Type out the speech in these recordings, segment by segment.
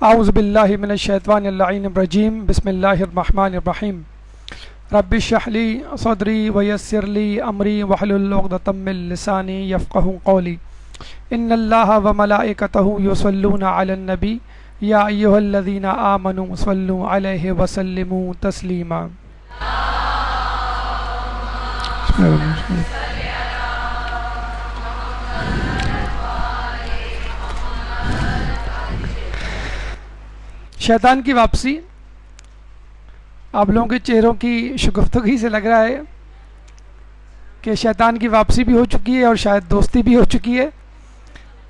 اعوذ باللہ من الشیطان اللعین الرجیم بسم اللہ الرحمن الرحیم رب اشرح لی صدری ویسر لی امری واحلل عقدۃ من لسانی یفقہوا قولی ان اللہ وملائکتہ یصلون علی النبی یا ایھا الذین آمنوا صلوا علیہ وسلموا تسلیما۔ شیطان کی واپسی آپ لوگوں کے چہروں کی شگفتگی سے لگ رہا ہے کہ شیطان کی واپسی بھی ہو چکی ہے اور شاید دوستی بھی ہو چکی ہے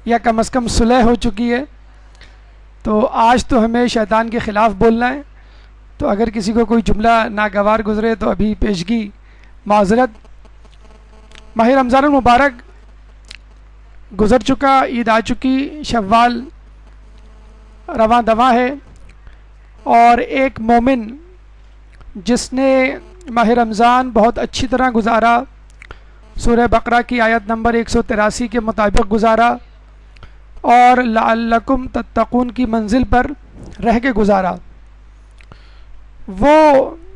یا کم از کم صلح ہو چکی ہے۔ تو آج تو ہمیں شیطان کے خلاف بولنا ہے، تو اگر کسی کو کوئی جملہ ناگوار گزرے تو ابھی پیشگی معذرت۔ ماہ رمضان المبارک گزر چکا، عید آ چکی، شوال رواں دواں ہے، اور ایک مومن جس نے ماہ رمضان بہت اچھی طرح گزارا، سورہ بقرہ کی آیت نمبر 183 کے مطابق گزارا اور لعلکم تتقون کی منزل پر رہ کے گزارا، وہ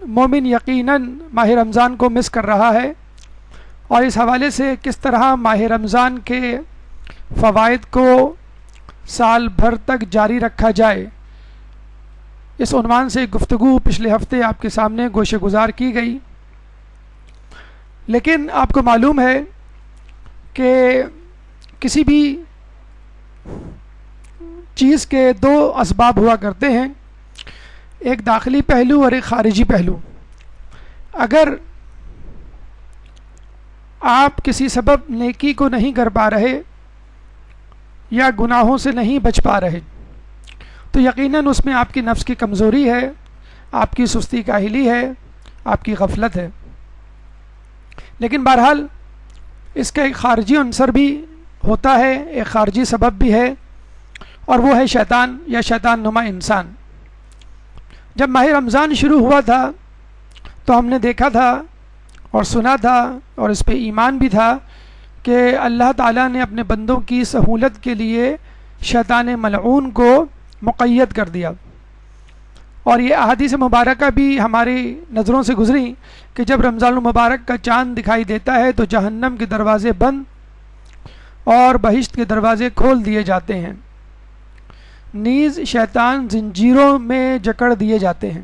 مومن یقیناً ماہ رمضان کو مس کر رہا ہے۔ اور اس حوالے سے کس طرح ماہ رمضان کے فوائد کو سال بھر تک جاری رکھا جائے، اس عنوان سے گفتگو پچھلے ہفتے آپ کے سامنے گوشہ گزار کی گئی۔ لیکن آپ کو معلوم ہے کہ کسی بھی چیز کے دو اسباب ہوا کرتے ہیں، ایک داخلی پہلو اور ایک خارجی پہلو۔ اگر آپ کسی سبب نیکی کو نہیں کر پا رہے یا گناہوں سے نہیں بچ پا رہے تو یقیناً اس میں آپ کی نفس کی کمزوری ہے، آپ کی سستی کاہلی ہے، آپ کی غفلت ہے۔ لیکن بہرحال اس کا ایک خارجی عنصر بھی ہوتا ہے، ایک خارجی سبب بھی ہے، اور وہ ہے شیطان یا شیطان نما انسان۔ جب ماہ رمضان شروع ہوا تھا تو ہم نے دیکھا تھا اور سنا تھا اور اس پہ ایمان بھی تھا کہ اللہ تعالیٰ نے اپنے بندوں کی سہولت کے لیے شیطان ملعون کو مقید کر دیا، اور یہ احادیث مبارکہ بھی ہماری نظروں سے گزری کہ جب رمضان المبارک کا چاند دکھائی دیتا ہے تو جہنم کے دروازے بند اور بہشت کے دروازے کھول دیے جاتے ہیں، نیز شیطان زنجیروں میں جکڑ دیے جاتے ہیں،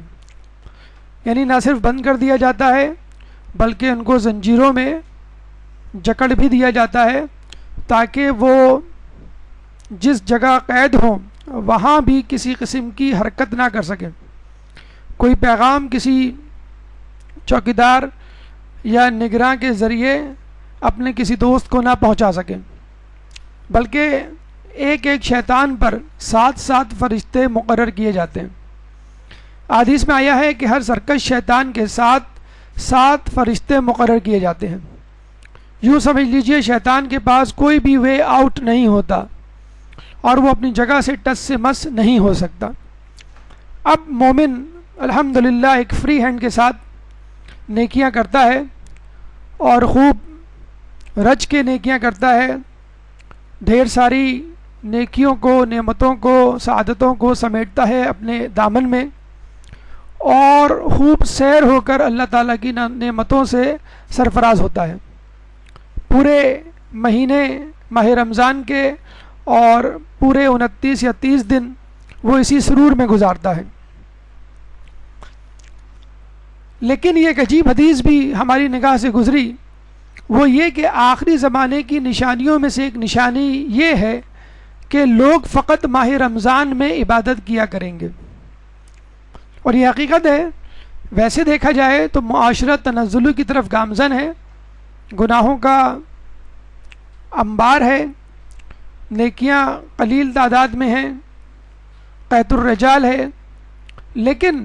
یعنی نہ صرف بند کر دیا جاتا ہے بلکہ ان کو زنجیروں میں جکڑ بھی دیا جاتا ہے تاکہ وہ جس جگہ قید ہوں وہاں بھی کسی قسم کی حرکت نہ کر سکیں، کوئی پیغام کسی چوکیدار یا نگراں کے ذریعے اپنے کسی دوست کو نہ پہنچا سکیں، بلکہ ایک ایک شیطان پر 7 فرشتے مقرر کیے جاتے ہیں۔ حدیث میں آیا ہے کہ ہر سرکش شیطان کے ساتھ 7 فرشتے مقرر کیے جاتے ہیں۔ یوں سمجھ لیجئے شیطان کے پاس کوئی بھی وے آؤٹ نہیں ہوتا اور وہ اپنی جگہ سے ٹس سے مس نہیں ہو سکتا۔ اب مومن الحمدللہ ایک فری ہینڈ کے ساتھ نیکیاں کرتا ہے اور خوب رچ کے نیکیاں کرتا ہے، ڈھیر ساری نیکیوں کو، نعمتوں کو، سعادتوں کو سمیٹتا ہے اپنے دامن میں، اور خوب سیر ہو کر اللہ تعالیٰ کی نعمتوں سے سرفراز ہوتا ہے۔ پورے مہینے ماہ رمضان کے اور پورے 29 یا 30 دن وہ اسی سرور میں گزارتا ہے۔ لیکن یہ ایک عجیب حدیث بھی ہماری نگاہ سے گزری، وہ یہ کہ آخری زمانے کی نشانیوں میں سے ایک نشانی یہ ہے کہ لوگ فقط ماہ رمضان میں عبادت کیا کریں گے، اور یہ حقیقت ہے۔ ویسے دیکھا جائے تو معاشرہ تنزل کی طرف گامزن ہے، گناہوں کا انبار ہے، نیکیاں قلیل تعداد میں ہیں، قیت الرجال ہے، لیکن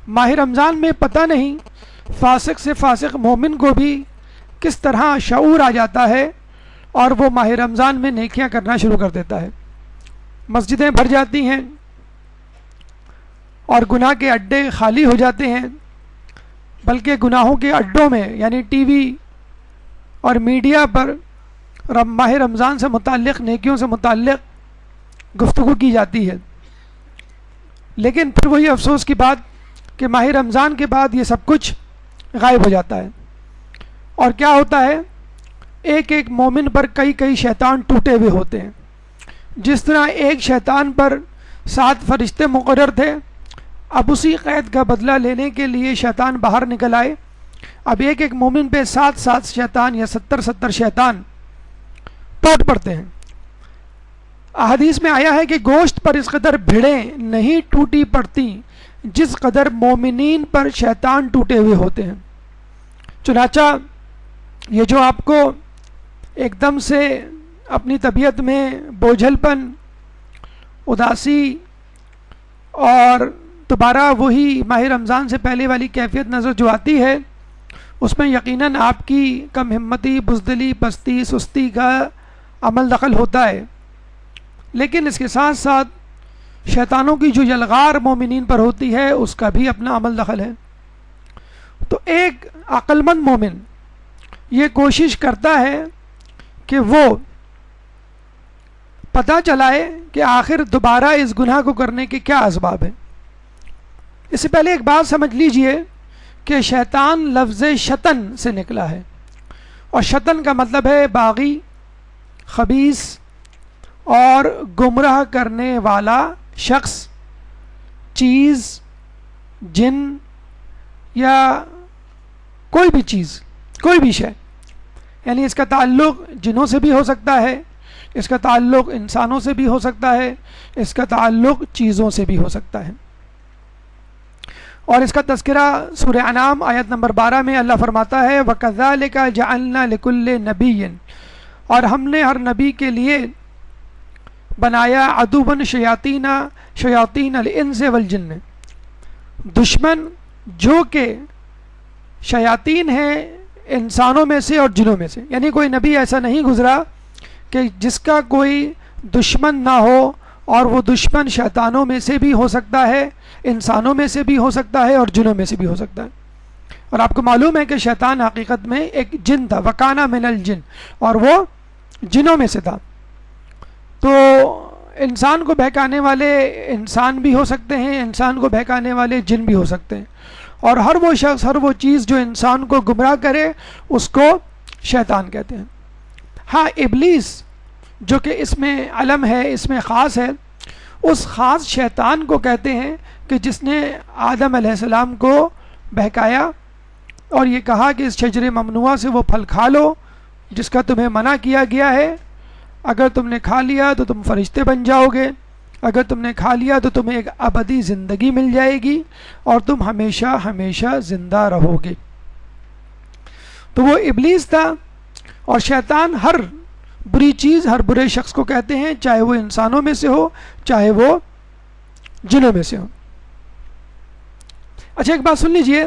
ماہ رمضان میں پتہ نہیں فاسق سے فاسق مومن کو بھی کس طرح شعور آ جاتا ہے اور وہ ماہ رمضان میں نیکیاں کرنا شروع کر دیتا ہے۔ مسجدیں بھر جاتی ہیں اور گناہ کے اڈے خالی ہو جاتے ہیں، بلکہ گناہوں کے اڈوں میں یعنی ٹی وی اور میڈیا پر ماہ رمضان سے متعلق نیکیوں سے متعلق گفتگو کی جاتی ہے۔ لیکن پھر وہی افسوس کی بات کہ ماہ رمضان کے بعد یہ سب کچھ غائب ہو جاتا ہے، اور کیا ہوتا ہے، ایک ایک مومن پر کئی کئی شیطان ٹوٹے ہوئے ہوتے ہیں. جس طرح ایک شیطان پر 7 فرشتے مقرر تھے، اب اسی قید کا بدلہ لینے کے لیے شیطان باہر نکل آئے، اب ایک ایک مومن پہ 7 شیطان یا 70 شیطان ٹوٹ پڑتے ہیں. احادیث میں آیا ہے کہ گوشت پر اس قدر بھیڑیں نہیں ٹوٹی پڑتی جس قدر مومنین پر شیطان ٹوٹے ہوئے ہوتے ہیں. چنانچہ یہ جو آپ کو ایک دم سے اپنی طبیعت میں بوجھل پن، اداسی اور دوبارہ وہی ماہ رمضان سے پہلے والی کیفیت نظر جو آتی ہے، اس میں یقیناً آپ کی کم ہمتی، بزدلی، پستی، سستی کا عمل دخل ہوتا ہے. لیکن اس کے ساتھ ساتھ شیطانوں کی جو یلغار مومنین پر ہوتی ہے اس کا بھی اپنا عمل دخل ہے. تو ایک عقل مند مومن یہ کوشش کرتا ہے کہ وہ پتہ چلائے کہ آخر دوبارہ اس گناہ کو کرنے کے کیا اسباب ہیں. اس سے پہلے ایک بات سمجھ لیجئے کہ شیطان لفظ شطن سے نکلا ہے، اور شطن کا مطلب ہے باغی، خبیث اور گمراہ کرنے والا شخص، چیز، جن یا کوئی بھی چیز، کوئی بھی شے. یعنی اس کا تعلق جنوں سے بھی ہو سکتا ہے، اس کا تعلق انسانوں سے بھی ہو سکتا ہے، اس کا تعلق چیزوں سے بھی ہو سکتا ہے. اور اس کا تذکرہ سورہ انعام آیت نمبر 12 میں اللہ فرماتا ہے وَكَذَلِكَ جَعَلْنَا لِكُلِّ نَبِيٍّ، اور ہم نے ہر نبی کے لیے بنایا عدوًا شیاطین الانس والجن، دشمن جو کہ شیاطین ہیں انسانوں میں سے اور جنوں میں سے. یعنی کوئی نبی ایسا نہیں گزرا کہ جس کا کوئی دشمن نہ ہو، اور وہ دشمن شیطانوں میں سے بھی ہو سکتا ہے، انسانوں میں سے بھی ہو سکتا ہے اور جنوں میں سے بھی ہو سکتا ہے. اور آپ کو معلوم ہے کہ شیطان حقیقت میں ایک جن تھا، وَكَانَ مِنَ الْجِنِّ، اور وہ جنوں میں سے تھا. تو انسان کو بہکانے والے انسان بھی ہو سکتے ہیں، انسان کو بہکانے والے جن بھی ہو سکتے ہیں، اور ہر وہ شخص، ہر وہ چیز جو انسان کو گمراہ کرے اس کو شیطان کہتے ہیں. ہاں، ابلیس جو کہ اس میں علم ہے، اس میں خاص ہے، اس خاص شیطان کو کہتے ہیں کہ جس نے آدم علیہ السلام کو بہکایا اور یہ کہا کہ اس شجر ممنوعہ سے وہ پھل کھا لو جس کا تمہیں منع کیا گیا ہے، اگر تم نے کھا لیا تو تم فرشتے بن جاؤ گے، اگر تم نے کھا لیا تو تمہیں ایک ابدی زندگی مل جائے گی اور تم ہمیشہ ہمیشہ زندہ رہو گے. تو وہ ابلیس تھا. اور شیطان ہر بری چیز، ہر برے شخص کو کہتے ہیں، چاہے وہ انسانوں میں سے ہو چاہے وہ جنوں میں سے ہو. اچھا، ایک بات سن لیجئے،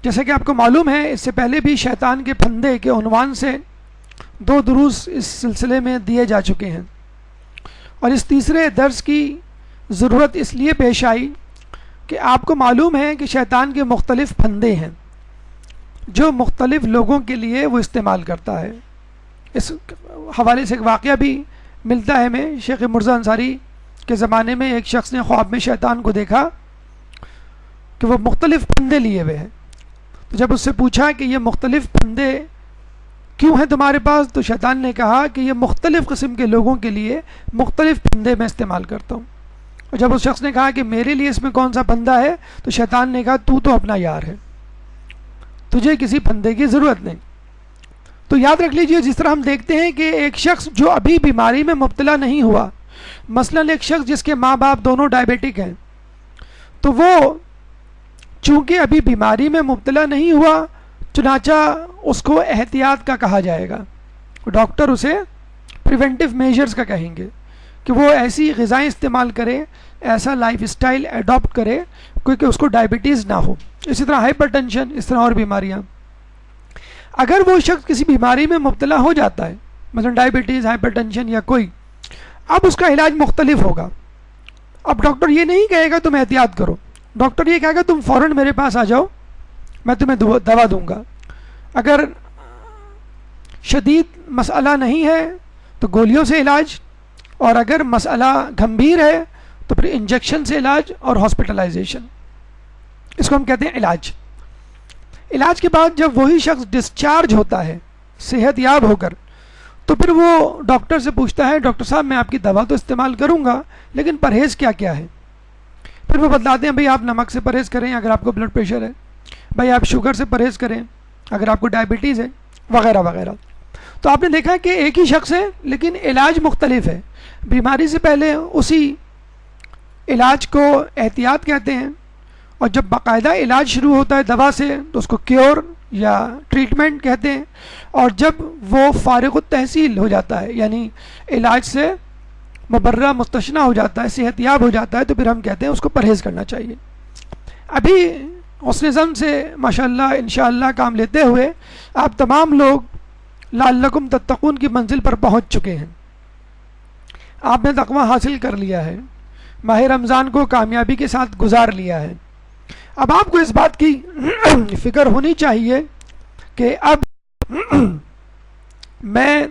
جیسا کہ آپ کو معلوم ہے اس سے پہلے بھی شیطان کے پھندے کے عنوان سے 2 دروس اس سلسلے میں دیے جا چکے ہیں، اور اس تیسرے درس کی ضرورت اس لیے پیش آئی کہ آپ کو معلوم ہے کہ شیطان کے مختلف پھندے ہیں جو مختلف لوگوں کے لیے وہ استعمال کرتا ہے. اس حوالے سے ایک واقعہ بھی ملتا ہے ہمیں. شیخ مرزا انصاری کے زمانے میں ایک شخص نے خواب میں شیطان کو دیکھا کہ وہ مختلف پھندے لیے ہوئے ہیں. تو جب اس سے پوچھا کہ یہ مختلف پھندے کیوں ہیں تمہارے پاس، تو شیطان نے کہا کہ یہ مختلف قسم کے لوگوں کے لیے مختلف پھندے میں استعمال کرتا ہوں. اور جب اس شخص نے کہا کہ میرے لیے اس میں کون سا پھندا ہے، تو شیطان نے کہا تو اپنا یار ہے، تجھے کسی پھندے کی ضرورت نہیں. تو یاد رکھ لیجئے، جس طرح ہم دیکھتے ہیں کہ ایک شخص جو ابھی بیماری میں مبتلا نہیں ہوا، مثلا ایک شخص جس کے ماں باپ دونوں ڈائبیٹک ہیں، تو وہ چونکہ ابھی بیماری میں مبتلا نہیں ہوا، چنانچہ اس کو احتیاط کا کہا جائے گا. ڈاکٹر اسے پریونٹیو میجرز کا کہیں گے کہ وہ ایسی غذائیں استعمال کرے، ایسا لائف اسٹائل ایڈاپٹ کرے کیونکہ اس کو ڈائبٹیز نہ ہو. اسی طرح ہائپر ٹینشن، اس طرح اور بیماریاں. اگر وہ شخص کسی بیماری میں مبتلا ہو جاتا ہے، مثلا ڈائبٹیز، ہائپر ٹینشن یا کوئی، اب اس کا علاج مختلف ہوگا. اب ڈاکٹر یہ نہیں کہے گا تم احتیاط کرو، ڈاکٹر یہ کہے گا تم فوراً میرے پاس آ جاؤ، میں تمہیں دوا دوں گا. اگر شدید مسئلہ نہیں ہے تو گولیوں سے علاج، اور اگر مسئلہ گھمبیر ہے تو پھر انجیکشن سے علاج اور ہاسپٹلائزیشن، اس کو ہم کہتے ہیں علاج۔ علاج کے بعد جب وہی شخص ڈسچارج ہوتا ہے صحت یاب ہو کر، تو پھر وہ ڈاکٹر سے پوچھتا ہے ڈاکٹر صاحب میں آپ کی دوا تو استعمال کروں گا لیکن پرہیز کیا کیا ہے؟ پھر وہ بتلاتے ہیں بھئی آپ نمک سے پرہیز کریں اگر آپ کو بلڈ پریشر ہے، بھئی آپ شوگر سے پرہیز کریں اگر آپ کو ڈائبٹیز ہے، وغیرہ وغیرہ۔ تو آپ نے دیکھا کہ ایک ہی شخص ہے لیکن علاج مختلف ہے۔ بیماری سے پہلے اسی علاج کو احتیاط کہتے ہیں، اور جب باقاعدہ علاج شروع ہوتا ہے دوا سے تو اس کو کیور یا ٹریٹمنٹ کہتے ہیں، اور جب وہ فارغ التحصیل ہو جاتا ہے یعنی علاج سے مبرہ مستثنی ہو جاتا ہے، صحت یاب ہو جاتا ہے، تو پھر ہم کہتے ہیں اس کو پرہیز کرنا چاہیے۔ ابھی حسن ظن سے ماشاءاللہ انشاءاللہ کام لیتے ہوئے آپ تمام لوگ لعلکم تتقون کی منزل پر پہنچ چکے ہیں، آپ نے تقوی حاصل کر لیا ہے، ماہ رمضان کو کامیابی کے ساتھ گزار لیا ہے۔ اب آپ کو اس بات کی فکر ہونی چاہیے کہ اب میں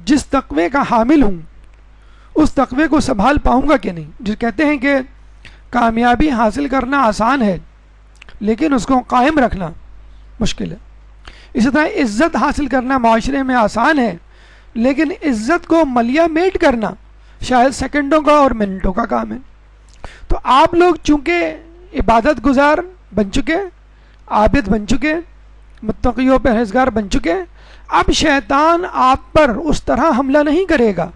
جس تقوی کا حامل ہوں اس تقوی کو سنبھال پاؤں گا کہ نہیں۔ جو کہتے ہیں کہ کامیابی حاصل کرنا آسان ہے لیکن اس کو قائم رکھنا مشکل ہے، اسی طرح عزت حاصل کرنا معاشرے میں آسان ہے لیکن عزت کو ملیا میٹ کرنا شاید سیکنڈوں کا اور منٹوں کا کام ہے۔ تو آپ لوگ چونکہ عبادت گزار بن چکے، عابد بن چکے، متقی و پرہیزگار بن چکے، اب شیطان آپ پر اس طرح حملہ نہیں کرے گا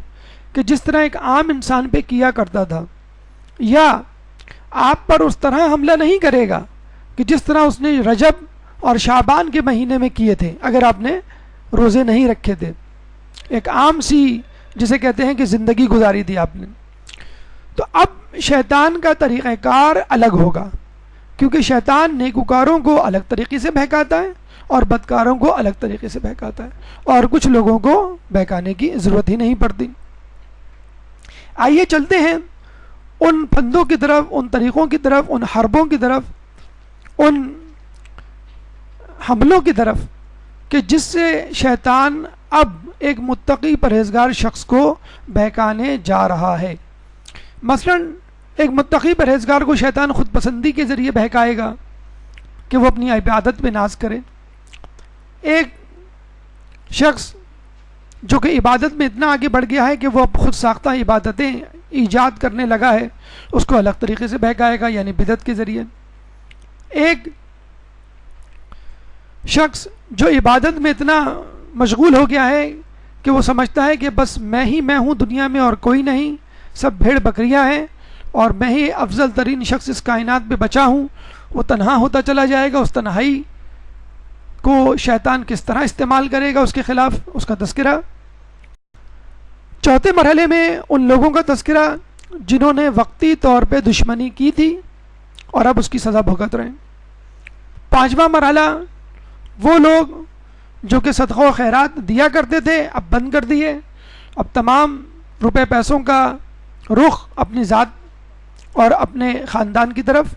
کہ جس طرح ایک عام انسان پہ کیا کرتا تھا، یا آپ پر اس طرح حملہ نہیں کرے گا کہ جس طرح اس نے رجب اور شعبان کے مہینے میں کیے تھے اگر آپ نے روزے نہیں رکھے تھے، ایک عام سی جسے کہتے ہیں کہ زندگی گزاری تھی آپ نے۔ تو اب شیطان کا طریقہ کار الگ ہوگا، کیونکہ شیطان نیکوکاروں کو الگ طریقے سے بہکاتا ہے اور بدکاروں کو الگ طریقے سے بہکاتا ہے، اور کچھ لوگوں کو بہکانے کی ضرورت ہی نہیں پڑتی۔ آئیے چلتے ہیں ان پھندوں کی طرف، ان طریقوں کی طرف، ان حربوں کی طرف، ان حملوں کی طرف کہ جس سے شیطان اب ایک متقی پرہیزگار شخص کو بہکانے جا رہا ہے۔ مثلا ایک متقی پرہیزگار کو شیطان خود پسندی کے ذریعے بہکائے گا کہ وہ اپنی عبادت پہ ناز کرے۔ ایک شخص جو کہ عبادت میں اتنا آگے بڑھ گیا ہے کہ وہ اب خود ساختہ عبادتیں ایجاد کرنے لگا ہے، اس کو الگ طریقے سے بہکائے گا یعنی بدعت کے ذریعے۔ ایک شخص جو عبادت میں اتنا مشغول ہو گیا ہے کہ وہ سمجھتا ہے کہ بس میں ہی میں ہوں دنیا میں اور کوئی نہیں، سب بھیڑ بکریاں ہیں اور میں ہی افضل ترین شخص اس کائنات پہ بچا ہوں، وہ تنہا ہوتا چلا جائے گا۔ اس تنہائی کو شیطان کس طرح استعمال کرے گا اس کے خلاف، اس کا تذکرہ۔ چوتھے مرحلے میں ان لوگوں کا تذکرہ جنہوں نے وقتی طور پہ دشمنی کی تھی اور اب اس کی سزا بھگت رہے ہیں۔ پانچواں مرحلہ وہ لوگ جو کہ صدقہ و خیرات دیا کرتے تھے اب بند کر دیے، اب تمام روپے پیسوں کا رخ اپنی ذات اور اپنے خاندان کی طرف۔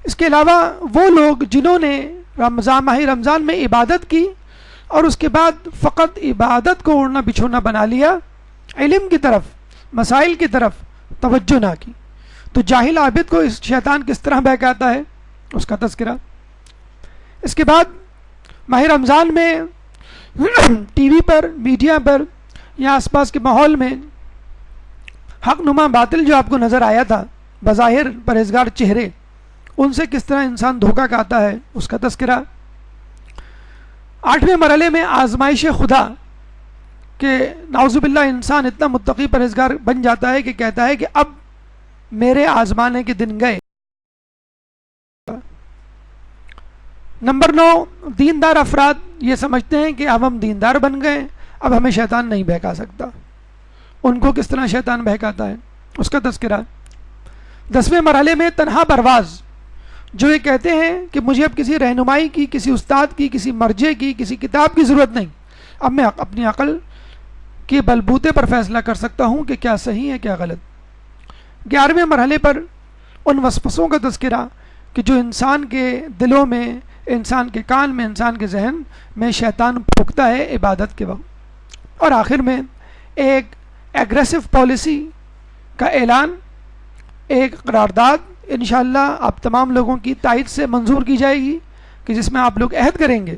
اس کے علاوہ وہ لوگ جنہوں نے ماہ رمضان میں عبادت کی اور اس کے بعد فقط عبادت کو اوڑھنا بچھونا بنا لیا، علم کی طرف، مسائل کی طرف توجہ نہ کی، تو جاہل عابد کو اس شیطان کس طرح بہکاتا ہے اس کا تذکرہ۔ اس کے بعد ماہ رمضان میں ٹی وی پر، میڈیا پر یا آس پاس کے ماحول میں حق نما باطل جو آپ کو نظر آیا تھا، بظاہر پرہیزگار چہرے، ان سے کس طرح انسان دھوکہ کھاتا ہے اس کا تذکرہ۔ آٹھویں مرحلے میں آزمائش خدا کہ نعوذ باللہ انسان اتنا متقی پرہیزگار بن جاتا ہے کہ کہتا ہے کہ اب میرے آزمانے کے دن گئے۔ نمبر 9، دیندار افراد یہ سمجھتے ہیں کہ اب ہم دیندار بن گئے، اب ہمیں شیطان نہیں بہکا سکتا۔ ان کو کس طرح شیطان بہکاتا ہے اس کا تذکرہ۔ 10ویں مرحلے میں تنہا پرواز جو یہ کہتے ہیں کہ مجھے اب کسی رہنمائی کی، کسی استاد کی، کسی مرجع کی، کسی کتاب کی ضرورت نہیں، اب میں اپنی عقل کے بلبوتے پر فیصلہ کر سکتا ہوں کہ کیا صحیح ہے کیا غلط۔ 11ویں مرحلے پر ان وسوسوں کا تذکرہ کہ جو انسان کے دلوں میں، انسان کے کان میں، انسان کے ذہن میں شیطان پھونکتا ہے عبادت کے وقت۔ اور آخر میں ایک ایگریسو پالیسی کا اعلان ایک قرارداد انشاءاللہ آپ تمام لوگوں کی تائید سے منظور کی جائے گی کہ جس میں آپ لوگ عہد کریں گے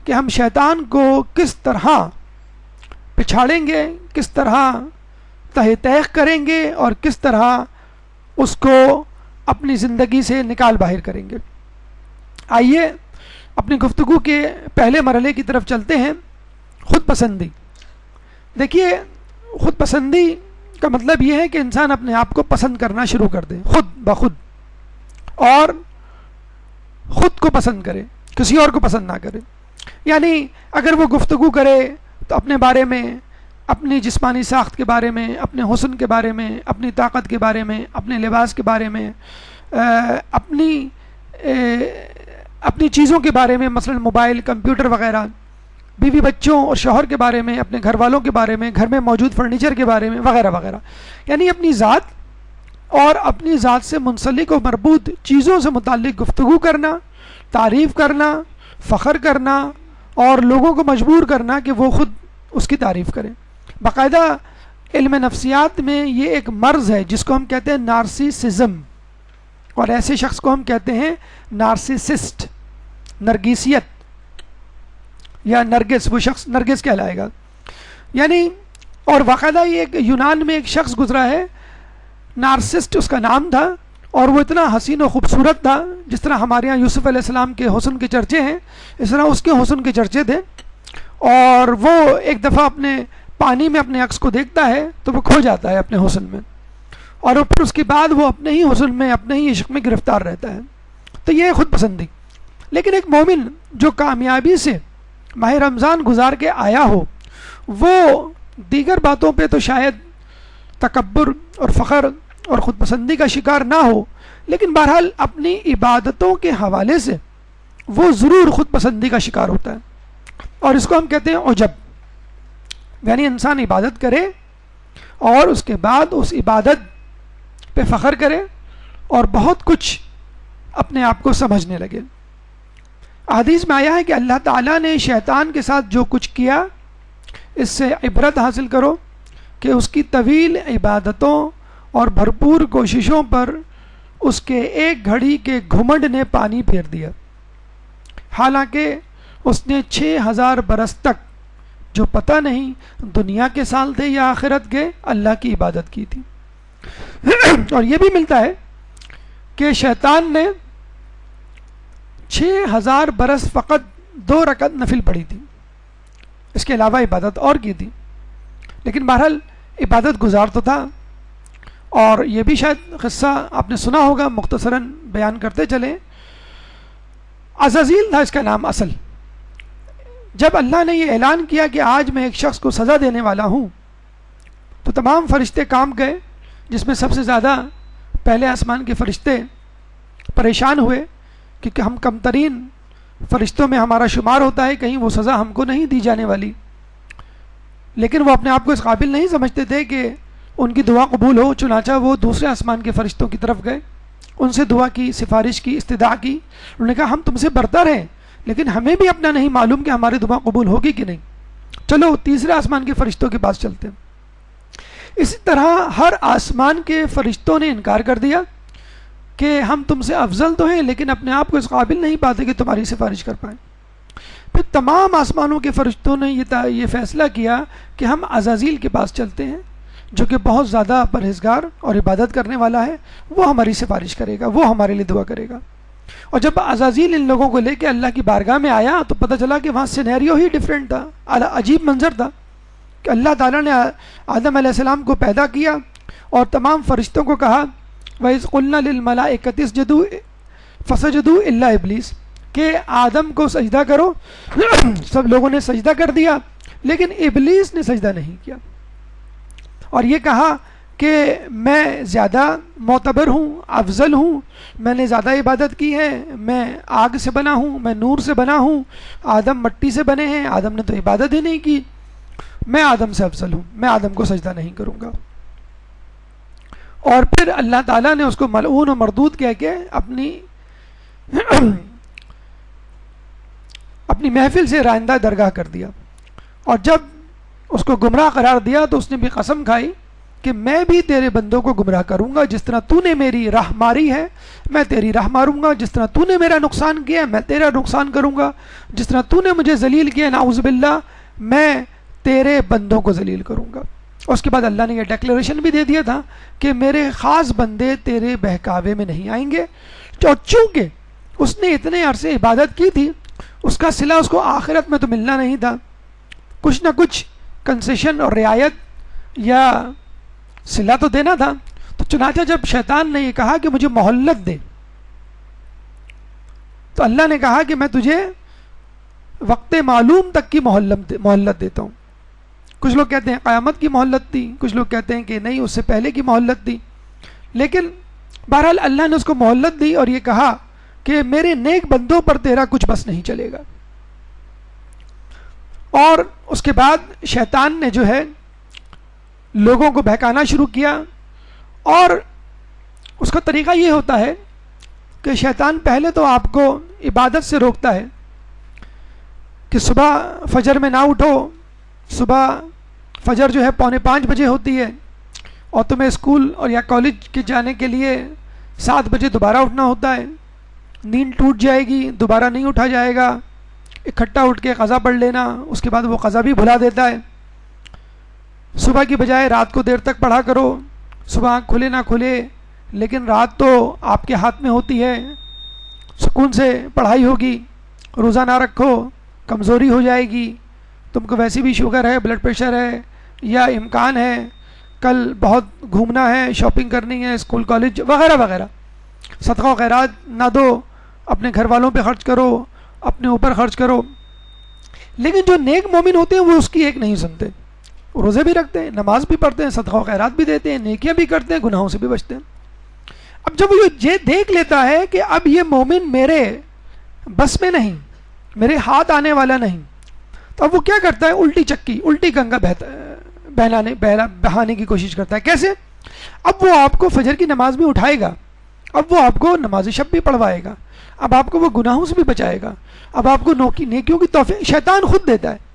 کہ ہم شیطان کو کس طرح پچھاڑیں گے، کس طرح تہ تیخ کریں گے اور کس طرح اس کو اپنی زندگی سے نکال باہر کریں گے۔ آئیے اپنی گفتگو کے پہلے مرحلے کی طرف چلتے ہیں، خود پسندی۔ دیکھیے، خود پسندی کا مطلب یہ ہے کہ انسان اپنے آپ کو پسند کرنا شروع کر دے خود بخود، اور خود کو پسند کرے، کسی اور کو پسند نہ کرے۔ یعنی اگر وہ گفتگو کرے تو اپنے بارے میں، اپنی جسمانی ساخت کے بارے میں، اپنے حسن کے بارے میں، اپنی طاقت کے بارے میں، اپنے لباس کے بارے میں، اپنی چیزوں کے بارے میں، مثلا موبائل، کمپیوٹر وغیرہ، بیوی بچوں اور شوہر کے بارے میں، اپنے گھر والوں کے بارے میں، گھر میں موجود فرنیچر کے بارے میں وغیرہ وغیرہ، یعنی اپنی ذات اور اپنی ذات سے منسلک و مربوط چیزوں سے متعلق گفتگو کرنا، تعریف کرنا، فخر کرنا اور لوگوں کو مجبور کرنا کہ وہ خود اس کی تعریف کریں۔ باقاعدہ علم نفسیات میں یہ ایک مرض ہے جس کو ہم کہتے ہیں نارسیسزم، اور ایسے شخص کو ہم کہتے ہیں نارسیسسٹ، نرگیسیت یا نرگس، وہ شخص نرگس کہلائے گا۔ یعنی اور باقاعدہ یہ ایک یونان میں ایک شخص گزرا ہے، نارسسٹ اس کا نام تھا، اور وہ اتنا حسین و خوبصورت تھا، جس طرح ہمارے یہاں یوسف علیہ السلام کے حسن کے چرچے ہیں، اس طرح اس کے حسن کے چرچے تھے۔ اور وہ ایک دفعہ اپنے پانی میں اپنے عکس کو دیکھتا ہے تو وہ کھو جاتا ہے اپنے حسن میں، اور پھر اس کے بعد وہ اپنے ہی حسن میں، اپنے ہی عشق میں گرفتار رہتا ہے۔ تو یہ خود پسندی۔ لیکن ایک مومن جو کامیابی سے ماہ رمضان گزار کے آیا ہو، وہ دیگر باتوں پہ تو شاید تکبر اور فخر اور خود پسندی کا شکار نہ ہو، لیکن بہرحال اپنی عبادتوں کے حوالے سے وہ ضرور خود پسندی کا شکار ہوتا ہے، اور اس کو ہم کہتے ہیں عجب۔ یعنی انسان عبادت کرے اور اس کے بعد اس عبادت پہ فخر کرے اور بہت کچھ اپنے آپ کو سمجھنے لگے۔ حدیث میں آیا ہے کہ اللہ تعالیٰ نے شیطان کے ساتھ جو کچھ کیا، اس سے عبرت حاصل کرو کہ اس کی طویل عبادتوں اور بھرپور کوششوں پر اس کے ایک گھڑی کے گھمنڈ نے پانی پھیر دیا، حالانکہ اس نے 6000 برس تک، جو پتہ نہیں دنیا کے سال تھے یا آخرت کے، اللہ کی عبادت کی تھی۔ اور یہ بھی ملتا ہے کہ شیطان نے 6000 برس فقط 2 رکعت نفل پڑھی تھی، اس کے علاوہ عبادت اور کی تھی، لیکن بہرحال عبادت گزار تو تھا۔ اور یہ بھی شاید قصہ آپ نے سنا ہوگا، مختصراً بیان کرتے چلیں۔ عزازیل تھا اس کا نام اصل۔ جب اللہ نے یہ اعلان کیا کہ آج میں ایک شخص کو سزا دینے والا ہوں، تو تمام فرشتے کام گئے، جس میں سب سے زیادہ پہلے آسمان کے فرشتے پریشان ہوئے، کیونکہ ہم کم ترین فرشتوں میں ہمارا شمار ہوتا ہے، کہیں وہ سزا ہم کو نہیں دی جانے والی۔ لیکن وہ اپنے آپ کو اس قابل نہیں سمجھتے تھے کہ ان کی دعا قبول ہو، چنانچہ وہ دوسرے آسمان کے فرشتوں کی طرف گئے، ان سے دعا کی، سفارش کی، استدعا کی۔ انہوں نے کہا ہم تم سے برتر ہیں، لیکن ہمیں بھی اپنا نہیں معلوم کہ ہماری دعا قبول ہوگی کہ نہیں، چلو تیسرے آسمان کے فرشتوں کے پاس چلتے ہیں۔ اسی طرح ہر آسمان کے فرشتوں نے انکار کر دیا کہ ہم تم سے افضل تو ہیں، لیکن اپنے آپ کو اس قابل نہیں پاتے کہ تمہاری سفارش کر پائیں۔ پھر تمام آسمانوں کے فرشتوں نے یہ فیصلہ کیا کہ ہم عزازیل کے پاس چلتے ہیں، جو کہ بہت زیادہ پرہیزگار اور عبادت کرنے والا ہے، وہ ہماری سفارش کرے گا، وہ ہمارے لیے دعا کرے گا۔ اور جب عزازیل ان لوگوں کو لے کے اللہ کی بارگاہ میں آیا تو پتہ چلا کہ وہاں سینیریو ہی ڈیفرنٹ تھا، عجیب منظر تھا کہ اللہ تعالیٰ نے آدم علیہ السلام کو پیدا کیا اور تمام فرشتوں کو کہا وَإِذْ قُلْنَا لِلْمَلَائِكَةِ اسْجُدُوا فَسَجَدُوا إِلَّا إِبْلِيسَ، کہ آدم کو سجدہ کرو، سب لوگوں نے سجدہ کر دیا، لیکن ابلیس نے سجدہ نہیں کیا، اور یہ کہا کہ میں زیادہ معتبر ہوں، افضل ہوں، میں نے زیادہ عبادت کی ہے، میں آگ سے بنا ہوں، میں نور سے بنا ہوں، آدم مٹی سے بنے ہیں، آدم نے تو عبادت ہی نہیں کی، میں آدم سے افضل ہوں، میں آدم کو سجدہ نہیں کروں گا۔ اور پھر اللہ تعالیٰ نے اس کو ملعون و مردود کہہ کے اپنی محفل سے رائندہ درگاہ کر دیا، اور جب اس کو گمراہ قرار دیا تو اس نے بھی قسم کھائی کہ میں بھی تیرے بندوں کو گمراہ کروں گا، جس طرح تو نے میری راہ ماری ہے میں تیری راہ ماروں گا، جس طرح تو نے میرا نقصان کیا ہے میں تیرا نقصان کروں گا، جس طرح تو نے مجھے ذلیل کیا نعوذ باللہ میں تیرے بندوں کو ذلیل کروں گا۔ اور اس کے بعد اللہ نے یہ ڈیکلیریشن بھی دے دیا تھا کہ میرے خاص بندے تیرے بہکاوے میں نہیں آئیں گے، اور چونکہ اس نے اتنے عرصے عبادت کی تھی اس کا صلہ اس کو آخرت میں تو ملنا نہیں تھا، کچھ نہ کچھ کنسیشن اور رعایت یا صلہ تو دینا تھا۔ تو چنانچہ جب شیطان نے یہ کہا کہ مجھے مہلت دے، تو اللہ نے کہا کہ میں تجھے وقت معلوم تک کی مہلت دیتا ہوں۔ کچھ لوگ کہتے ہیں قیامت کی مہلت دی، کچھ لوگ کہتے ہیں کہ نہیں اس سے پہلے کی مہلت دی، لیکن بہرحال اللہ نے اس کو مہلت دی اور یہ کہا کہ میرے نیک بندوں پر تیرا کچھ بس نہیں چلے گا۔ اور اس کے بعد شیطان نے جو ہے لوگوں کو بہکانا شروع کیا، اور اس کا طریقہ یہ ہوتا ہے کہ شیطان پہلے تو آپ کو عبادت سے روکتا ہے کہ صبح فجر میں نہ اٹھو، صبح فجر جو ہے 4:45 بجے ہوتی ہے اور تمہیں اسکول اور یا کالج کے جانے کے لیے 7 بجے دوبارہ اٹھنا ہوتا ہے، نیند ٹوٹ جائے گی، دوبارہ نہیں اٹھا جائے گا، اکٹھا اٹھ کے قضا پڑھ لینا، اس کے بعد وہ قضا بھی بھلا دیتا ہے۔ صبح کی بجائے رات کو دیر تک پڑھا کرو، صبح آنکھ کھلے نہ کھلے لیکن رات تو آپ کے ہاتھ میں ہوتی ہے، سکون سے پڑھائی ہوگی، روزہ نہ رکھو کمزوری ہو جائے گی، تم کو ویسی بھی شوگر ہے، بلڈ پریشر ہے، یا امکان ہے کل بہت گھومنا ہے، شاپنگ کرنی ہے، اسکول کالج وغیرہ وغیرہ، صدقہ و خیرات نہ دو، اپنے گھر والوں پہ خرچ کرو، اپنے اوپر خرچ کرو۔ لیکن جو نیک مومن ہوتے ہیں وہ اس کی ایک نہیں سنتے، روزے بھی رکھتے ہیں، نماز بھی پڑھتے ہیں، صدقہ و خیرات بھی دیتے ہیں، نیکیاں بھی کرتے ہیں، گناہوں سے بھی بچتے ہیں۔ اب جب وہ یہ دیکھ لیتا ہے کہ اب یہ مومن میرے بس میں نہیں، میرے ہاتھ آنے والا نہیں، تو اب وہ کیا کرتا ہے؟ الٹی چکی، الٹی گنگا بہانے کی کوشش کرتا ہے۔ کیسے؟ اب وہ آپ کو فجر کی نماز بھی اٹھائے گا، اب وہ آپ کو نماز شب بھی پڑھوائے گا، اب آپ کو وہ گناہوں سے بھی بچائے گا، اب آپ کو نیکیوں کی توفیق شیطان خود دیتا ہے۔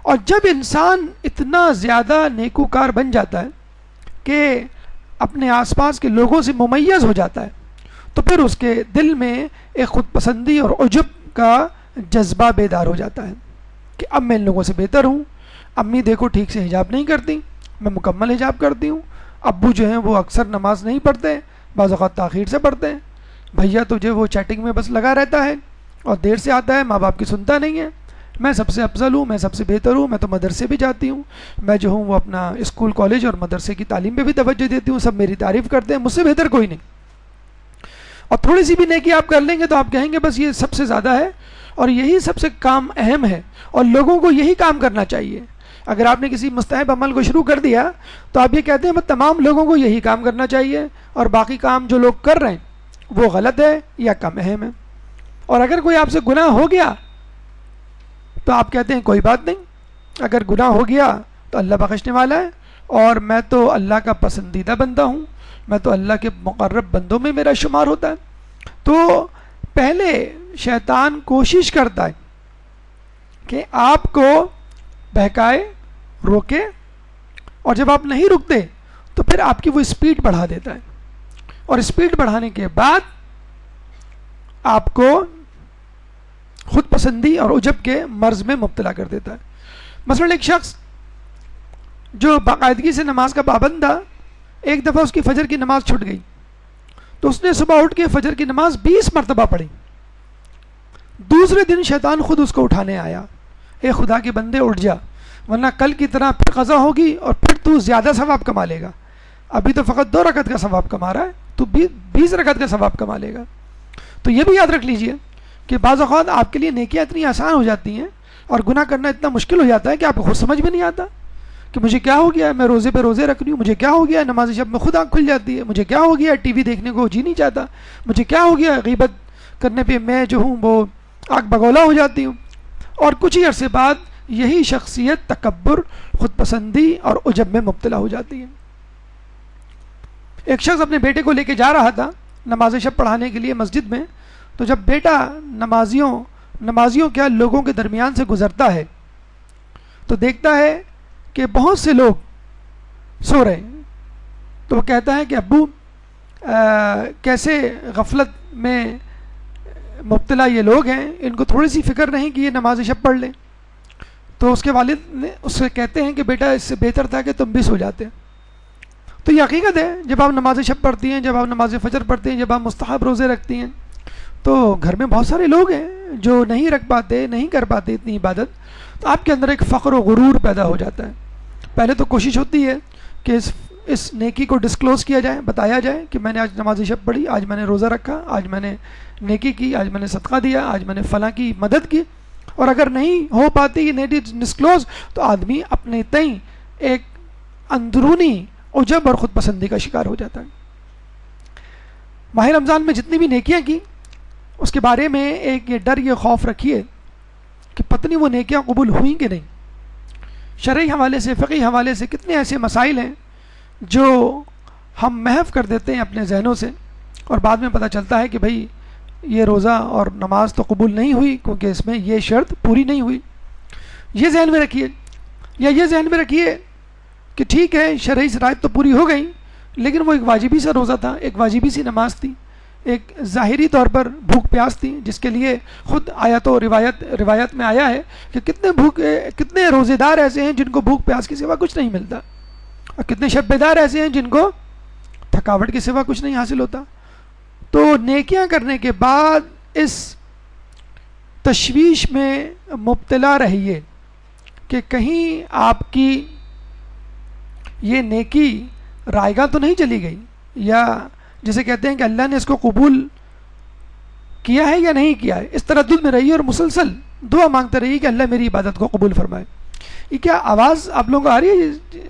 اور جب انسان اتنا زیادہ نیکوکار بن جاتا ہے کہ اپنے آس پاس کے لوگوں سے ممیز ہو جاتا ہے تو پھر اس کے دل میں ایک خود پسندی اور عجب کا جذبہ بیدار ہو جاتا ہے کہ اب میں ان لوگوں سے بہتر ہوں، امی دیکھو ٹھیک سے حجاب نہیں کرتی، میں مکمل حجاب کرتی ہوں، ابو جو ہیں وہ اکثر نماز نہیں پڑھتے، بعض اوقات تاخیر سے پڑھتے ہیں، بھیا تو جو وہ چیٹنگ میں بس لگا رہتا ہے اور دیر سے آتا ہے، ماں باپ کی سنتا نہیں ہے، میں سب سے افضل ہوں، میں سب سے بہتر ہوں، میں تو مدرسے بھی جاتی ہوں، میں جو ہوں وہ اپنا اسکول کالج اور مدرسے کی تعلیم پہ بھی توجہ دیتی ہوں، سب میری تعریف کرتے ہیں، مجھ سے بہتر کوئی نہیں۔ اور تھوڑی سی بھی نیکی آپ کر لیں گے تو آپ کہیں گے بس یہ سب سے زیادہ ہے اور یہی سب سے کام اہم ہے اور لوگوں کو یہی کام کرنا چاہیے۔ اگر آپ نے کسی مستحب عمل کو شروع کر دیا تو آپ یہ کہتے ہیں بس تمام لوگوں کو یہی کام کرنا چاہیے اور باقی کام جو لوگ کر رہے ہیں وہ غلط ہے یا کم اہم ہے۔ اور اگر کوئی آپ سے گناہ ہو گیا تو آپ کہتے ہیں کوئی بات نہیں، اگر گناہ ہو گیا تو اللہ بخشنے والا ہے اور میں تو اللہ کا پسندیدہ بندہ ہوں، میں تو اللہ کے مقرب بندوں میں میرا شمار ہوتا ہے۔ تو پہلے شیطان کوشش کرتا ہے کہ آپ کو بہکائے، روکے، اور جب آپ نہیں رکتے تو پھر آپ کی وہ اسپیڈ بڑھا دیتا ہے، اور اسپیڈ بڑھانے کے بعد آپ کو خود پسندی اور عجب کے مرض میں مبتلا کر دیتا ہے۔ مثلا ایک شخص جو باقاعدگی سے نماز کا پابند تھا، ایک دفعہ اس کی فجر کی نماز چھوٹ گئی تو اس نے صبح اٹھ کے فجر کی نماز 20 مرتبہ پڑھی۔ دوسرے دن شیطان خود اس کو اٹھانے آیا، اے خدا کے بندے اٹھ جا ورنہ کل کی طرح پھر قضا ہوگی اور پھر تو زیادہ ثواب کما لے گا، ابھی تو فقط 2 رکعت کا ثواب کما رہا ہے، تو 20 رکعت کا ثواب کما لے گا۔ تو یہ بھی یاد رکھ لیجئے کہ بعض اوقات آپ کے لیے نیکیاں اتنی آسان ہو جاتی ہیں اور گناہ کرنا اتنا مشکل ہو جاتا ہے کہ آپ کو خود سمجھ میں نہیں آتا کہ مجھے کیا ہو گیا، میں روزے پہ روزے رکھ رہی ہوں، مجھے کیا ہو گیا، نماز شب میں خود آنکھ کھل جاتی ہے، مجھے کیا ہو گیا، ٹی وی دیکھنے کو جی نہیں چاہتا، مجھے کیا ہو گیا، غیبت کرنے پہ میں جو ہوں وہ آگ بگولا ہو جاتی ہوں۔ اور کچھ ہی عرصے بعد یہی شخصیت تکبر، خود پسندی اور عجب میں مبتلا ہو جاتی ہے۔ ایک شخص اپنے بیٹے کو لے کے جا رہا تھا نماز شب پڑھانے کے لیے مسجد میں، تو جب بیٹا نمازیوں کیا لوگوں کے درمیان سے گزرتا ہے تو دیکھتا ہے کہ بہت سے لوگ سو رہے ہیں، تو وہ کہتا ہے کہ ابو کیسے غفلت میں مبتلا یہ لوگ ہیں، ان کو تھوڑی سی فکر نہیں کہ یہ نماز شب پڑھ لیں. تو اس کے والد نے اس سے کہتے ہیں کہ بیٹا اس سے بہتر تھا کہ تم بھی سو جاتے. تو یہ حقیقت ہے، جب آپ نماز شب پڑھتی ہیں، جب آپ نماز فجر پڑھتی ہیں، جب آپ مستحب روزے رکھتی ہیں، تو گھر میں بہت سارے لوگ ہیں جو نہیں رکھ پاتے، نہیں کر پاتے اتنی عبادت. تو آپ کے اندر ایک فخر و غرور پیدا ہو جاتا ہے. پہلے تو کوشش ہوتی ہے کہ اس نیکی کو ڈسکلوز کیا جائے، بتایا جائے کہ میں نے آج نماز شب پڑھی، آج میں نے روزہ رکھا، آج میں نے نیکی کی، آج میں نے صدقہ دیا، آج میں نے فلاں کی مدد کی. اور اگر نہیں ہو پاتی یہ نیکی ڈسکلوز، تو آدمی اپنے تئیں ایک اندرونی عجب اور خود پسندی کا شکار ہو جاتا ہے. ماہ رمضان میں جتنی بھی نیکیاں کی، اس کے بارے میں ایک یہ ڈر، یہ خوف رکھیے کہ پتہ نہیں وہ نیکیاں قبول ہوئیں کہ نہیں. شرعی حوالے سے، فقہی حوالے سے کتنے ایسے مسائل ہیں جو ہم محو کر دیتے ہیں اپنے ذہنوں سے، اور بعد میں پتہ چلتا ہے کہ بھئی یہ روزہ اور نماز تو قبول نہیں ہوئی کیونکہ اس میں یہ شرط پوری نہیں ہوئی. یہ ذہن میں رکھیے، یا یہ ذہن میں رکھیے کہ ٹھیک ہے شرعی شرائط تو پوری ہو گئی، لیکن وہ ایک واجبی سا روزہ تھا، ایک واجبی سی نماز تھی، ایک ظاہری طور پر بھوک پیاس تھی، جس کے لیے خود آیت و روایت میں آیا ہے کہ کتنے روزے دار ایسے ہیں جن کو بھوک پیاس کے سوا کچھ نہیں ملتا، اور کتنے شب بیدار ایسے ہیں جن کو تھکاوٹ کے سوا کچھ نہیں حاصل ہوتا. تو نیکیاں کرنے کے بعد اس تشویش میں مبتلا رہیے کہ کہیں آپ کی یہ نیکی رائے گاہ تو نہیں چلی گئی، یا جسے کہتے ہیں کہ اللہ نے اس کو قبول کیا ہے یا نہیں کیا ہے، اس تردد میں رہیے اور مسلسل دعا مانگتے رہیے کہ اللہ میری عبادت کو قبول فرمائے. یہ کیا آواز آپ لوگوں کو آ رہی ہے؟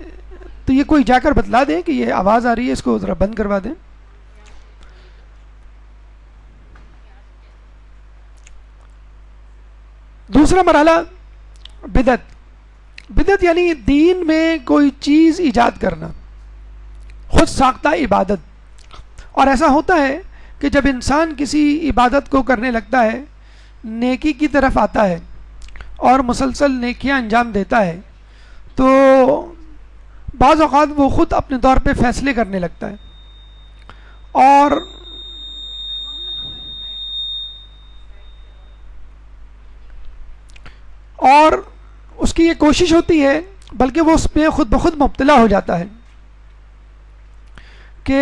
تو یہ کوئی جا کر بتلا دیں کہ یہ آواز آ رہی ہے، اس کو ذرا بند کروا دیں. دوسرا مرحلہ بدعت یعنی دین میں کوئی چیز ایجاد کرنا، خود ساختہ عبادت. اور ایسا ہوتا ہے کہ جب انسان کسی عبادت کو کرنے لگتا ہے، نیکی کی طرف آتا ہے اور مسلسل نیکیاں انجام دیتا ہے، تو بعض اوقات وہ خود اپنے طور پہ فیصلے کرنے لگتا ہے، اور اس کی یہ کوشش ہوتی ہے، بلکہ وہ اس میں خود بخود مبتلا ہو جاتا ہے کہ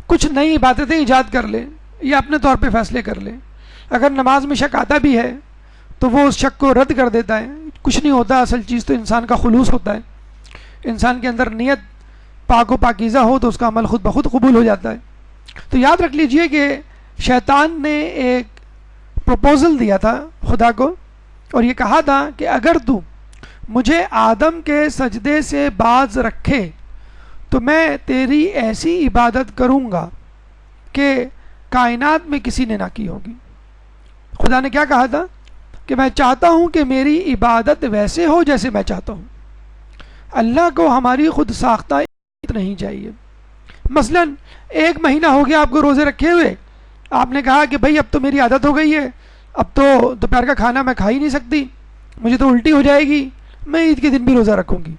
کچھ نئی عبادتیں ایجاد کر لے یا اپنے طور پہ فیصلے کر لے. اگر نماز میں شک آتا بھی ہے تو وہ اس شک کو رد کر دیتا ہے. کچھ نہیں ہوتا، اصل چیز تو انسان کا خلوص ہوتا ہے. انسان کے اندر نیت پاک و پاکیزہ ہو تو اس کا عمل خود بخود قبول ہو جاتا ہے. تو یاد رکھ لیجئے کہ شیطان نے ایک پروپوزل دیا تھا خدا کو، اور یہ کہا تھا کہ اگر تو مجھے آدم کے سجدے سے باز رکھے تو میں تیری ایسی عبادت کروں گا کہ کائنات میں کسی نے نہ کی ہوگی. خدا نے کیا کہا تھا کہ میں چاہتا ہوں کہ میری عبادت ویسے ہو جیسے میں چاہتا ہوں. اللہ کو ہماری خود ساختہ عبادت نہیں چاہیے. مثلا 1 مہینہ ہو گیا آپ کو روزے رکھے ہوئے، آپ نے کہا کہ بھائی اب تو میری عادت ہو گئی ہے، اب تو دوپہر کا کھانا میں کھا ہی نہیں سکتی، مجھے تو الٹی ہو جائے گی، میں عید کے دن بھی روزہ رکھوں گی.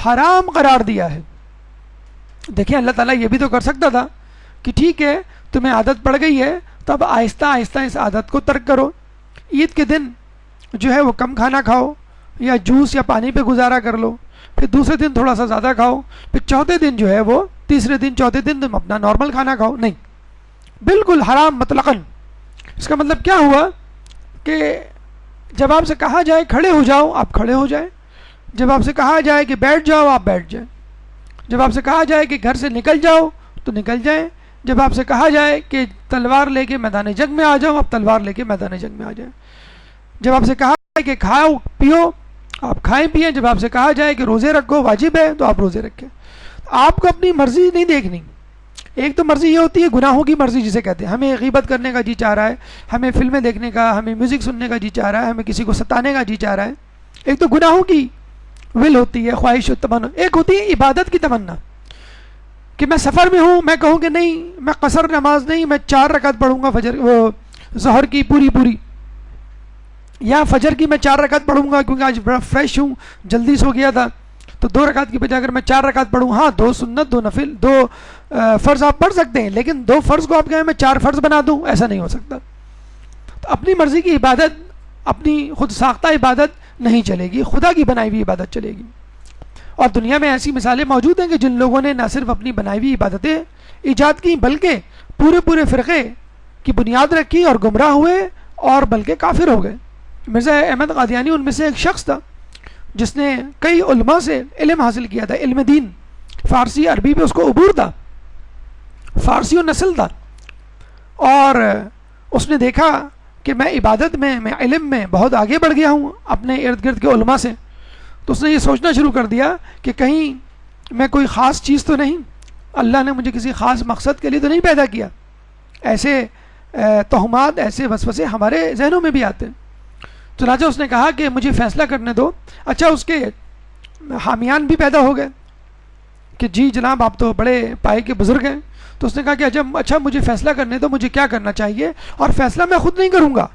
حرام قرار دیا ہے. دیکھیں اللہ تعالیٰ یہ بھی تو کر سکتا تھا کہ ٹھیک ہے تمہیں عادت پڑ گئی ہے تو اب آہستہ آہستہ اس عادت کو ترک کرو. عید کے دن جو ہے وہ کم کھانا کھاؤ، یا جوس یا پانی پہ گزارا کر لو، پھر دوسرے دن تھوڑا سا زیادہ کھاؤ، پھر چوتھے دن جو ہے وہ تیسرے دن چوتھے دن تم اپنا نارمل کھانا کھاؤ. نہیں، بالکل حرام مطلقاً. اس کا مطلب کیا ہوا کہ جب آپ سے کہا جائے کھڑے ہو جاؤ آپ کھڑے ہو جائیں، جب آپ سے کہا جائے کہ بیٹھ جاؤ آپ بیٹھ جائیں، جب آپ سے کہا جائے کہ گھر سے نکل جاؤ تو نکل جائیں، جب آپ سے کہا جائے کہ تلوار لے کے میدان جنگ میں آ جاؤ آپ تلوار لے کے میدان جنگ میں آ جائیں، جب آپ سے کہا جائے کہ کھاؤ پیو آپ کھائیں پئیں، جب آپ سے کہا جائے کہ روزے رکھو واجب ہے تو آپ روزے رکھیں. آپ کو اپنی مرضی نہیں دیکھنی. ایک تو مرضی یہ ہوتی ہے گناہوں کی مرضی جسے کہتے ہیں، ہمیں غیبت کرنے کا جی چاہ رہا ہے، ہمیں فلمیں دیکھنے کا، ہمیں میوزک سننے کا جی چاہ رہا ہے، ہمیں کسی کو ستانے کا جی چاہ رہا ہے. ایک تو گناہوں کی ول ہوتی ہے، خواہش و تمنا. ایک ہوتی ہے عبادت کی تمنا کہ میں سفر میں ہوں، میں کہوں کہ نہیں میں قصر نماز نہیں، میں 4 رکعت پڑھوں گا ظہر کی پوری، یا فجر کی میں 4 رکعت پڑھوں گا کیونکہ آج بڑا فریش ہوں، جلدی سو گیا تھا. تو 2 رکعت کی بجائے اگر میں 4 رکعت پڑھوں، ہاں 2 سنت 2 نفل 2 فرض آپ پڑھ سکتے ہیں، لیکن 2 فرض کو آپ کہیں میں 4 فرض بنا دوں، ایسا نہیں ہو سکتا. تو اپنی مرضی کی عبادت، اپنی خود ساختہ عبادت نہیں چلے گی، خدا کی بنائی ہوئی عبادت چلے گی. اور دنیا میں ایسی مثالیں موجود ہیں کہ جن لوگوں نے نہ صرف اپنی بنائی ہوئی عبادتیں ایجاد کی، بلکہ پورے فرقے کی بنیاد رکھی اور گمراہ ہوئے اور بلکہ کافر ہو گئے. مرزا احمد قادیانی ان میں سے ایک شخص تھا جس نے کئی علماء سے علم حاصل کیا تھا، علم دین، فارسی عربی پہ اس کو عبور تھا، فارسی و نسل تھا. اور اس نے دیکھا کہ میں عبادت میں علم میں بہت آگے بڑھ گیا ہوں اپنے ارد گرد کے علماء سے. تو اس نے یہ سوچنا شروع کر دیا کہ کہیں میں کوئی خاص چیز تو نہیں، اللہ نے مجھے کسی خاص مقصد کے لیے تو نہیں پیدا کیا. ایسے تہمات، ایسے وسوسے ہمارے ذہنوں میں بھی آتے ہیں. چنانچہ اس نے کہا کہ مجھے فیصلہ کرنے دو. اچھا، اس کے حامیان بھی پیدا ہو گئے کہ جی جناب آپ تو بڑے پائے کے بزرگ ہیں. تو اس نے کہا کہ اچھا مجھے فیصلہ کرنے دو، مجھے کیا کرنا چاہیے، اور فیصلہ میں خود نہیں کروں گا،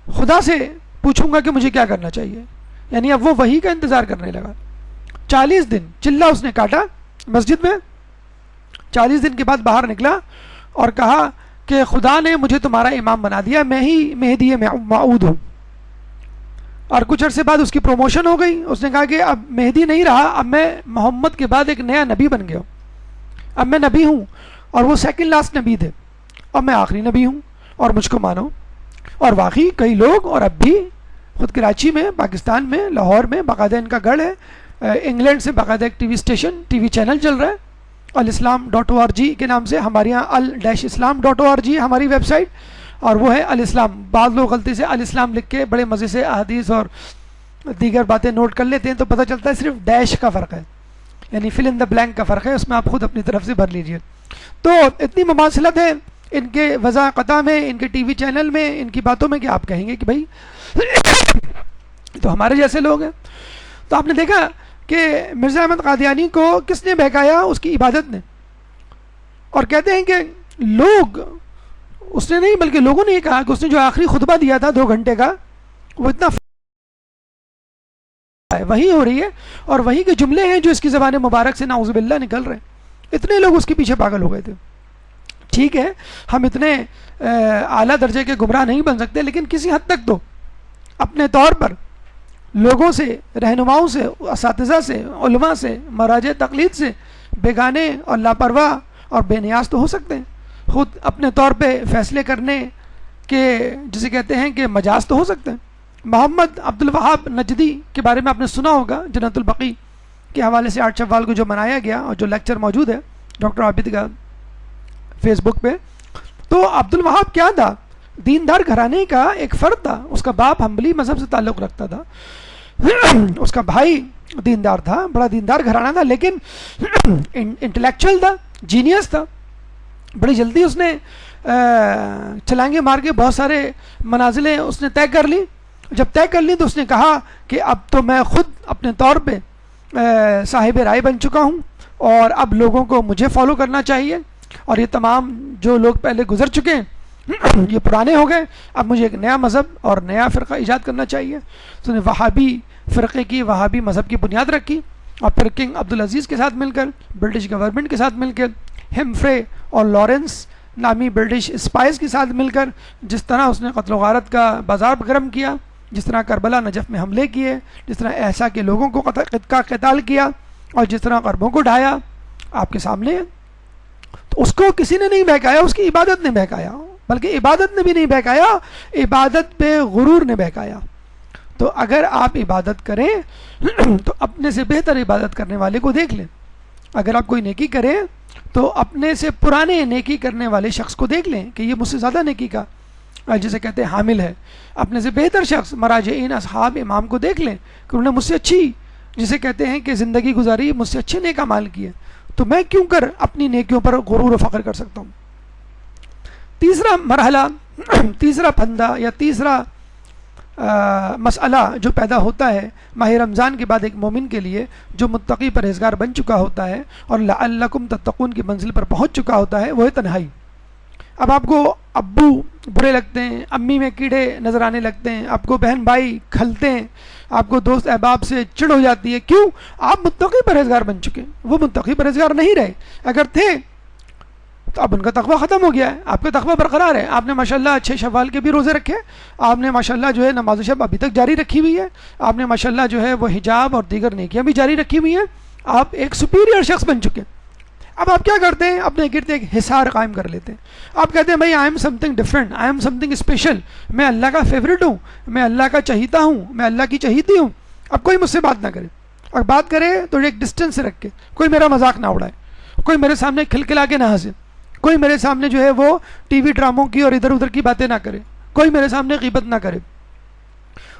خدا سے پوچھوں گا کہ مجھے کیا کرنا چاہیے. یعنی اب وہ وحی کا انتظار کرنے لگا. 40 دن چلہ اس نے کاٹا مسجد میں. 40 دن کے بعد باہر نکلا اور کہا کہ خدا نے مجھے تمہارا امام بنا دیا، میں ہی مہدی موعود ہوں. اور کچھ عرصے بعد اس کی پروموشن ہو گئی. اس نے کہا کہ اب مہدی نہیں رہا، اب میں محمد کے بعد ایک نیا نبی بن گیا ہوں، اب میں نبی ہوں. اور وہ سیکنڈ لاسٹ نبی تھے، اب میں آخری نبی ہوں اور مجھ کو مانو. اور واقعی کئی لوگ، اور اب بھی خود کراچی میں، پاکستان میں، لاہور میں باقاعدہ ان کا گڑھ ہے. انگلینڈ سے باقاعدہ ایک ٹی وی چینل چل رہا ہے الاسلام.org کے نام سے. ہمارے یہاں al-islam.org ہماری ویب سائٹ، اور وہ ہے الاسلام. بعض لوگ غلطی سے الاسلام لکھ کے بڑے مزے سے احادیث اور دیگر باتیں نوٹ کر لیتے ہیں، تو پتہ چلتا ہے صرف ڈیش کا فرق ہے، یعنی فل ان دا بلینک کا فرق ہے، اس میں آپ خود اپنی طرف سے بھر لیجئے. تو اتنی مماثلت ہے ان کے وضاحتہ میں، ان کے ٹی وی چینل میں، ان کی باتوں میں، کہ آپ کہیں گے کہ بھائی تو ہمارے جیسے لوگ ہیں. تو آپ نے دیکھا کہ مرزا احمد قادیانی کو کس نے بہکایا؟ اس کی عبادت نے. اور کہتے ہیں کہ لوگ، اس نے نہیں بلکہ لوگوں نے یہ کہا کہ اس نے جو آخری خطبہ دیا تھا 2 گھنٹے کا، وہ اتنا وہی ہو رہی ہے، اور وہی کے جملے ہیں جو اس کی زبان مبارک سے نعوذ باللہ نکل رہے ہیں. اتنے لوگ اس کے پیچھے پاگل ہو گئے تھے. ٹھیک ہے، ہم اتنے اعلیٰ درجے کے گمراہ نہیں بن سکتے، لیکن کسی حد تک تو اپنے طور پر لوگوں سے، رہنماؤں سے، اساتذہ سے، علماء سے، مراجع تقلید سے بیگانے اور لاپرواہ اور بے نیاز تو ہو سکتے ہیں. خود اپنے طور پہ فیصلے کرنے کے جسے کہتے ہیں کہ مجاز تو ہو سکتے ہیں. محمد عبد الوہاب نجدی کے بارے میں آپ نے سنا ہوگا، جنت البقیع کے حوالے سے 8 شوال کو جو منایا گیا، اور جو لیکچر موجود ہے ڈاکٹر عابد کا فیس بک پہ. تو عبد الوہاب کیا تھا؟ دیندار گھرانے کا ایک فرد تھا. اس کا باپ حنبلی مذہب سے تعلق رکھتا تھا، اس کا بھائی دیندار تھا، بڑا دیندار گھرانہ تھا، لیکن انٹلیکچوئل تھا، جینیس تھا. بڑی جلدی اس نے چھلانگے مار کے بہت سارے منازلیں اس نے طے کر لی. جب طے کر لی تو اس نے کہا کہ اب تو میں خود اپنے طور پہ صاحب رائے بن چکا ہوں، اور اب لوگوں کو مجھے فالو کرنا چاہیے، اور یہ تمام جو لوگ پہلے گزر چکے ہیں یہ پرانے ہو گئے، اب مجھے ایک نیا مذہب اور نیا فرقہ ایجاد کرنا چاہیے. اس نے وہابی فرقے کی، وہابی مذہب کی بنیاد رکھی، اور پھر کنگ عبدالعزیز کے ساتھ مل کر، برٹش گورنمنٹ کے ساتھ مل کر، ہمفرے اور لارنس نامی برٹش اسپائز کے ساتھ مل کر جس طرح اس نے قتل و غارت کا بازار گرم کیا، جس طرح کربلا نجف میں حملے کیے، جس طرح احسا کے لوگوں کو قتال کیا، اور جس طرح غربوں کو ڈھایا، آپ کے سامنے ہے. تو اس کو کسی نے نہیں بہکایا، اس کی عبادت نے بہکایا، بلکہ عبادت نے بھی نہیں بہکایا، عبادت پہ غرور نے بہکایا. تو اگر آپ عبادت کریں تو اپنے سے بہتر عبادت کرنے والے کو دیکھ لیں. اگر آپ کوئی نیکی کریں تو اپنے سے پرانے نیکی کرنے والے شخص کو دیکھ لیں کہ یہ مجھ سے زیادہ نیکی کا جسے کہتے ہیں حامل ہے. اپنے سے بہتر شخص، مراجعین، اصحاب، امام کو دیکھ لیں کہ انہوں نے مجھ سے اچھی جسے کہتے ہیں کہ زندگی گزاری، مجھ سے اچھے نیک اعمال کیے، تو میں کیوں کر اپنی نیکیوں پر غرور و فخر کر سکتا ہوں. تیسرا مرحلہ، تیسرا پھندا یا تیسرا مسئلہ جو پیدا ہوتا ہے ماہ رمضان کے بعد ایک مومن کے لیے جو متقی پرہیزگار بن چکا ہوتا ہے اور لعلکم تتقون کی منزل پر پہنچ چکا ہوتا ہے، وہ ہے تنہائی. اب آپ کو ابو برے لگتے ہیں، امی میں کیڑے نظر آنے لگتے ہیں، آپ کو بہن بھائی کھلتے ہیں، آپ کو دوست احباب سے چڑ ہو جاتی ہے. کیوں؟ آپ متقی پرہیزگار بن چکے. وہ متقی پرہیزگار نہیں رہے. اگر تھے تو اب ان کا تقویٰ ختم ہو گیا ہے، آپ کا تقویٰ برقرار ہے. آپ نے ماشاءاللہ 6 شوال کے بھی روزے رکھے، آپ نے ماشاءاللہ جو ہے نماز شب ابھی تک جاری رکھی ہوئی ہے، آپ نے ماشاءاللہ جو ہے وہ حجاب اور دیگر نیکیاں بھی جاری رکھی ہوئی ہیں. آپ ایک سپیریئر شخص بن چکے. اب آپ کیا کرتے ہیں؟ اپنے گرد ایک حصار قائم کر لیتے ہیں. آپ کہتے ہیں بھائی I am some thing different, I am some thing special, میں اللہ کا فیوریٹ ہوں، میں اللہ کا چہیتا ہوں، میں اللہ کی چہیتی ہوں. اب کوئی مجھ سے بات نہ کرے، اگر بات کرے تو ایک ڈسٹینس سے رکھ کے، کوئی میرا مذاق نہ اڑائے، کوئی میرے سامنے کھلکھلا کے نہ ہنسے، کوئی میرے سامنے جو ہے وہ ٹی وی ڈراموں کی اور ادھر ادھر کی باتیں نہ کرے، کوئی میرے سامنے غیبت نہ کرے.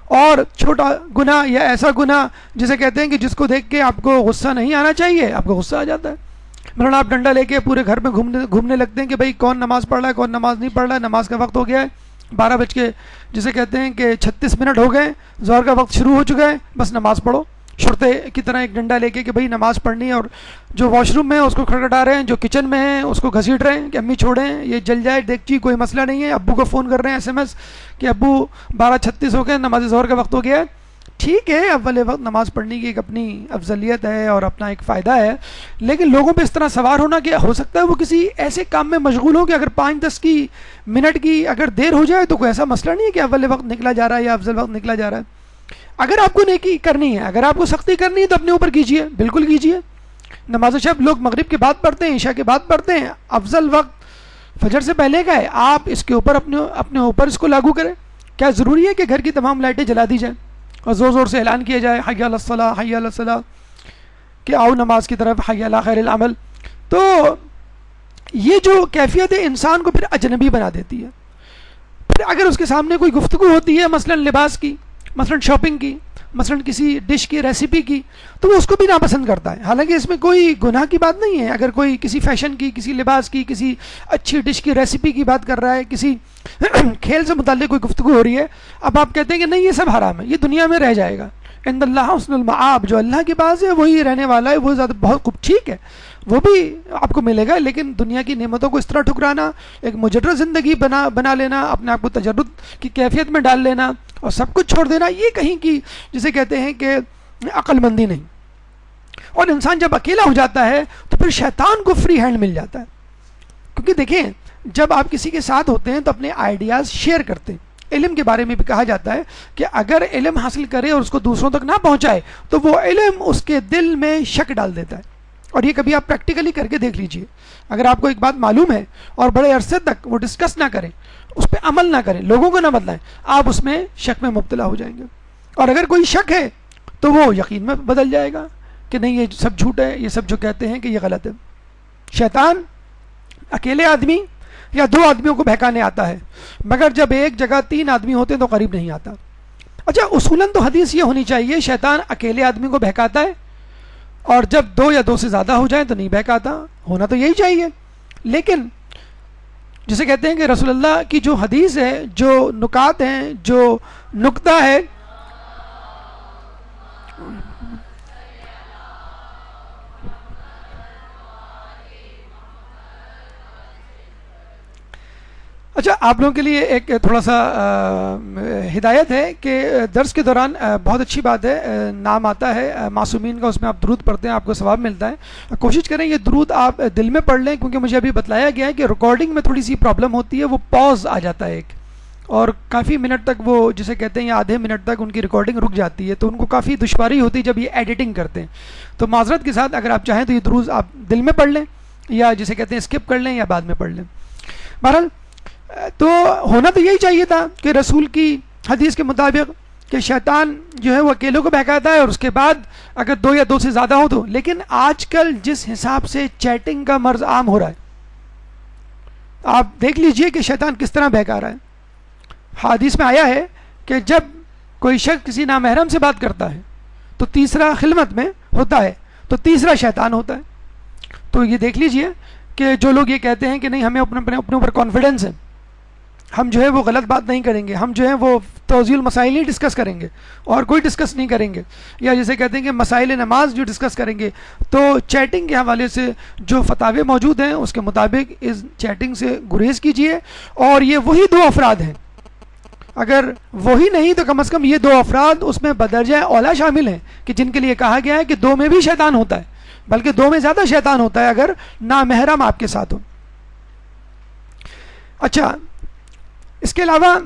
اور چھوٹا گناہ یا ایسا گناہ جسے کہتے ہیں کہ جس کو دیکھ کے آپ کو غصہ نہیں آنا چاہیے، آپ کو غصہ آ جاتا ہے. مثلاً آپ ڈنڈا لے کے پورے گھر میں گھومنے لگتے ہیں کہ بھائی کون نماز پڑھ رہا ہے، کون نماز نہیں پڑھ رہا ہے، نماز کا وقت ہو گیا ہے 12 بج کے جسے کہتے ہیں کہ 36 منٹ ہو گئے، ظہر کا وقت شروع ہو چکا ہے، بس نماز پڑھو. شرطے کی طرح ایک ڈنڈا لے کے کہ بھائی نماز پڑھنی ہے. اور جو واش روم میں ہیں اس کو کھڑکھٹا رہے ہیں، جو کچن میں ہیں اس کو گھسیٹ رہے ہیں کہ امی چھوڑیں یہ جل جائے دیکھچی، کوئی مسئلہ نہیں ہے. ابو کو فون کر رہے ہیں SMS کہ ابو 12:36 ہو گئے، نماز ظہر کا وقت ہو گیا ہے. ٹھیک ہے، اول وقت نماز پڑھنے کی ایک اپنی افضلیت ہے اور اپنا ایک فائدہ ہے، لیکن لوگوں پہ اس طرح سوار ہونا کہ ہو سکتا ہے وہ کسی ایسے کام میں مشغول ہو کہ اگر 5-10 منٹ کی اگر دیر ہو جائے تو کوئی ایسا مسئلہ نہیں ہے کہ اول وقت نکلا جا رہا ہے یا افضل وقت نکلا جا رہا ہے. اگر آپ کو نیکی کرنی ہے، اگر آپ کو سختی کرنی ہے تو اپنے اوپر کیجیے، بالکل کیجیے. نماز شب لوگ مغرب کے بعد پڑھتے ہیں، عشاء کے بعد پڑھتے ہیں، افضل وقت فجر سے پہلے کا ہے. آپ اس کے اوپر اپنے اوپر اس کو لاگو کریں. کیا ضروری ہے کہ گھر کی تمام لائٹیں جلا دی جائیں اور زور زور سے اعلان کیا جائے حی علی الصلاۃ حی علی الصلاۃ، کہ آؤ نماز کی طرف، حی علی خیر العمل؟ تو یہ جو کیفیت ہے انسان کو پھر اجنبی بنا دیتی ہے. پھر اگر اس کے سامنے کوئی گفتگو ہوتی ہے مثلا لباس کی، مثلا شاپنگ کی، مثلا کسی ڈش کی ریسیپی کی، تو وہ اس کو بھی ناپسند کرتا ہے. حالانکہ اس میں کوئی گناہ کی بات نہیں ہے. اگر کوئی کسی فیشن کی، کسی لباس کی، کسی اچھی ڈش کی ریسیپی کی بات کر رہا ہے، کسی کھیل سے متعلق کوئی گفتگو ہو رہی ہے، اب آپ کہتے ہیں کہ نہیں یہ سب حرام ہے، یہ دنیا میں رہ جائے گا، عند اللہ حسن المآب، جو اللہ کے پاس ہے وہی رہنے والا ہے، وہ زیادہ بہت خوب، ٹھیک ہے وہ بھی آپ کو ملے گا. لیکن دنیا کی نعمتوں کو اس طرح ٹھکرانا، ایک مجرد زندگی بنا لینا، اپنے آپ کو تجرد کی کیفیت میں ڈال لینا اور سب کچھ چھوڑ دینا، یہ کہیں کی جسے کہتے ہیں کہ عقل مندی نہیں. اور انسان جب اکیلا ہو جاتا ہے تو پھر شیطان کو فری ہینڈ مل جاتا ہے. کیونکہ دیکھیں جب آپ کسی کے ساتھ ہوتے ہیں تو اپنے آئیڈیاز شیئر کرتے ہیں. علم کے بارے میں بھی کہا جاتا ہے کہ اگر علم حاصل کرے اور اس کو دوسروں تک نہ پہنچائے تو وہ علم اس کے دل میں شک ڈال دیتا ہے. اور یہ کبھی آپ پریکٹیکلی کر کے دیکھ لیجئے. اگر آپ کو ایک بات معلوم ہے اور بڑے عرصے تک وہ ڈسکس نہ کریں، اس پہ عمل نہ کریں، لوگوں کو نہ بدلائیں، آپ اس میں شک میں مبتلا ہو جائیں گے. اور اگر کوئی شک ہے تو وہ یقین میں بدل جائے گا کہ نہیں یہ سب جھوٹ ہے، یہ سب جو کہتے ہیں کہ یہ غلط ہے. شیطان اکیلے آدمی یا 2 آدمیوں کو بہکانے آتا ہے، مگر جب ایک جگہ 3 آدمی ہوتے ہیں تو قریب نہیں آتا. اچھا اصولاً تو حدیث یہ ہونی چاہیے شیطان اکیلے آدمی کو بہکاتا ہے اور جب 2 یا 2 سے زیادہ ہو جائیں تو نہیں بہکاتا. ہونا تو یہی چاہیے. لیکن جسے کہتے ہیں کہ رسول اللہ کی جو حدیث ہے، جو نکات ہیں، جو نکتہ ہے، اچھا آپ لوگوں کے لیے ایک تھوڑا سا ہدایت ہے کہ درس کے دوران بہت اچھی بات ہے، نام آتا ہے معصومین کا، اس میں آپ درود پڑھتے ہیں، آپ کو ثواب ملتا ہے. کوشش کریں یہ درود آپ دل میں پڑھ لیں، کیونکہ مجھے ابھی بتلایا گیا ہے کہ ریکارڈنگ میں تھوڑی سی پرابلم ہوتی ہے، وہ پاز آ جاتا ہے ایک، اور کافی منٹ تک وہ جسے کہتے ہیں یا آدھے منٹ تک ان کی ریکارڈنگ رک جاتی ہے، تو ان کو کافی دشواری ہوتی ہے جب یہ ایڈیٹنگ کرتے ہیں. تو معذرت کے ساتھ اگر آپ چاہیں تو یہ درود آپ دل میں پڑھ لیں یا جسے کہتے ہیں اسکپ کر لیں یا بعد میں پڑھ لیں. بہرحال تو ہونا تو یہی چاہیے تھا کہ رسول کی حدیث کے مطابق کہ شیطان جو ہے وہ اکیلوں کو بہکاتا ہے اور اس کے بعد اگر 2 یا 2 سے زیادہ ہو تو. لیکن آج کل جس حساب سے چیٹنگ کا مرض عام ہو رہا ہے، آپ دیکھ لیجئے کہ شیطان کس طرح بہکا رہا ہے. حدیث میں آیا ہے کہ جب کوئی شخص کسی نامحرم سے بات کرتا ہے تو تیسرا خلوت میں ہوتا ہے، تو تیسرا شیطان ہوتا ہے. تو یہ دیکھ لیجئے کہ جو لوگ یہ کہتے ہیں کہ نہیں ہمیں اپنے اوپر کانفیڈنس ہے، ہم جو ہے وہ غلط بات نہیں کریں گے، ہم جو ہے وہ توضیح المسائل ہی ڈسکس کریں گے اور کوئی ڈسکس نہیں کریں گے. یا جیسے کہتے ہیں کہ مسائل نماز جو ڈسکس کریں گے، تو چیٹنگ کے حوالے سے جو فتاوے موجود ہیں اس کے مطابق اس چیٹنگ سے گریز کیجیے. اور یہ وہی دو افراد ہیں، اگر وہی نہیں تو کم از کم یہ دو افراد اس میں بدرجہ اولا شامل ہیں کہ جن کے لیے کہا گیا ہے کہ دو میں بھی شیطان ہوتا ہے، بلکہ دو میں زیادہ شیطان ہوتا ہے اگر نامحرم آپ کے ساتھ ہو. اچھا، اس کے علاوہ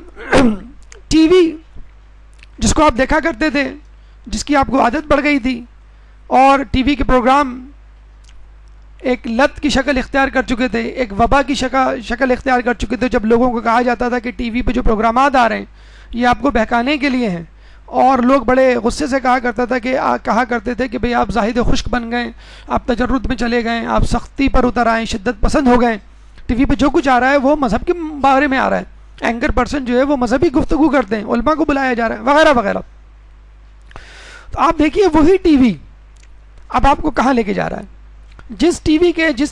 ٹی وی جس کو آپ دیکھا کرتے تھے، جس کی آپ کو عادت پڑ گئی تھی، اور ٹی وی کے پروگرام ایک لت کی شکل اختیار کر چکے تھے، ایک وبا کی شکل اختیار کر چکے تھے. جب لوگوں کو کہا جاتا تھا کہ ٹی وی پہ جو پروگرامات آ رہے ہیں یہ آپ کو بہکانے کے لیے ہیں، اور لوگ بڑے غصے سے کہا کرتے تھے کہ بھئی آپ زاہد خشک بن گئے، آپ تجرد میں چلے گئے، آپ سختی پر اتر آئے، شدت پسند ہو گئے، ٹی وی پہ جو کچھ آ رہا ہے وہ مذہب کے بارے میں آ رہا ہے، اینکر پرسن جو ہے وہ مذہبی گفتگو کرتے ہیں، علماء کو بلایا جا رہا ہے، وغیرہ وغیرہ. تو آپ دیکھیے وہی ٹی وی اب آپ کو کہاں لے کے جا رہا ہے. جس ٹی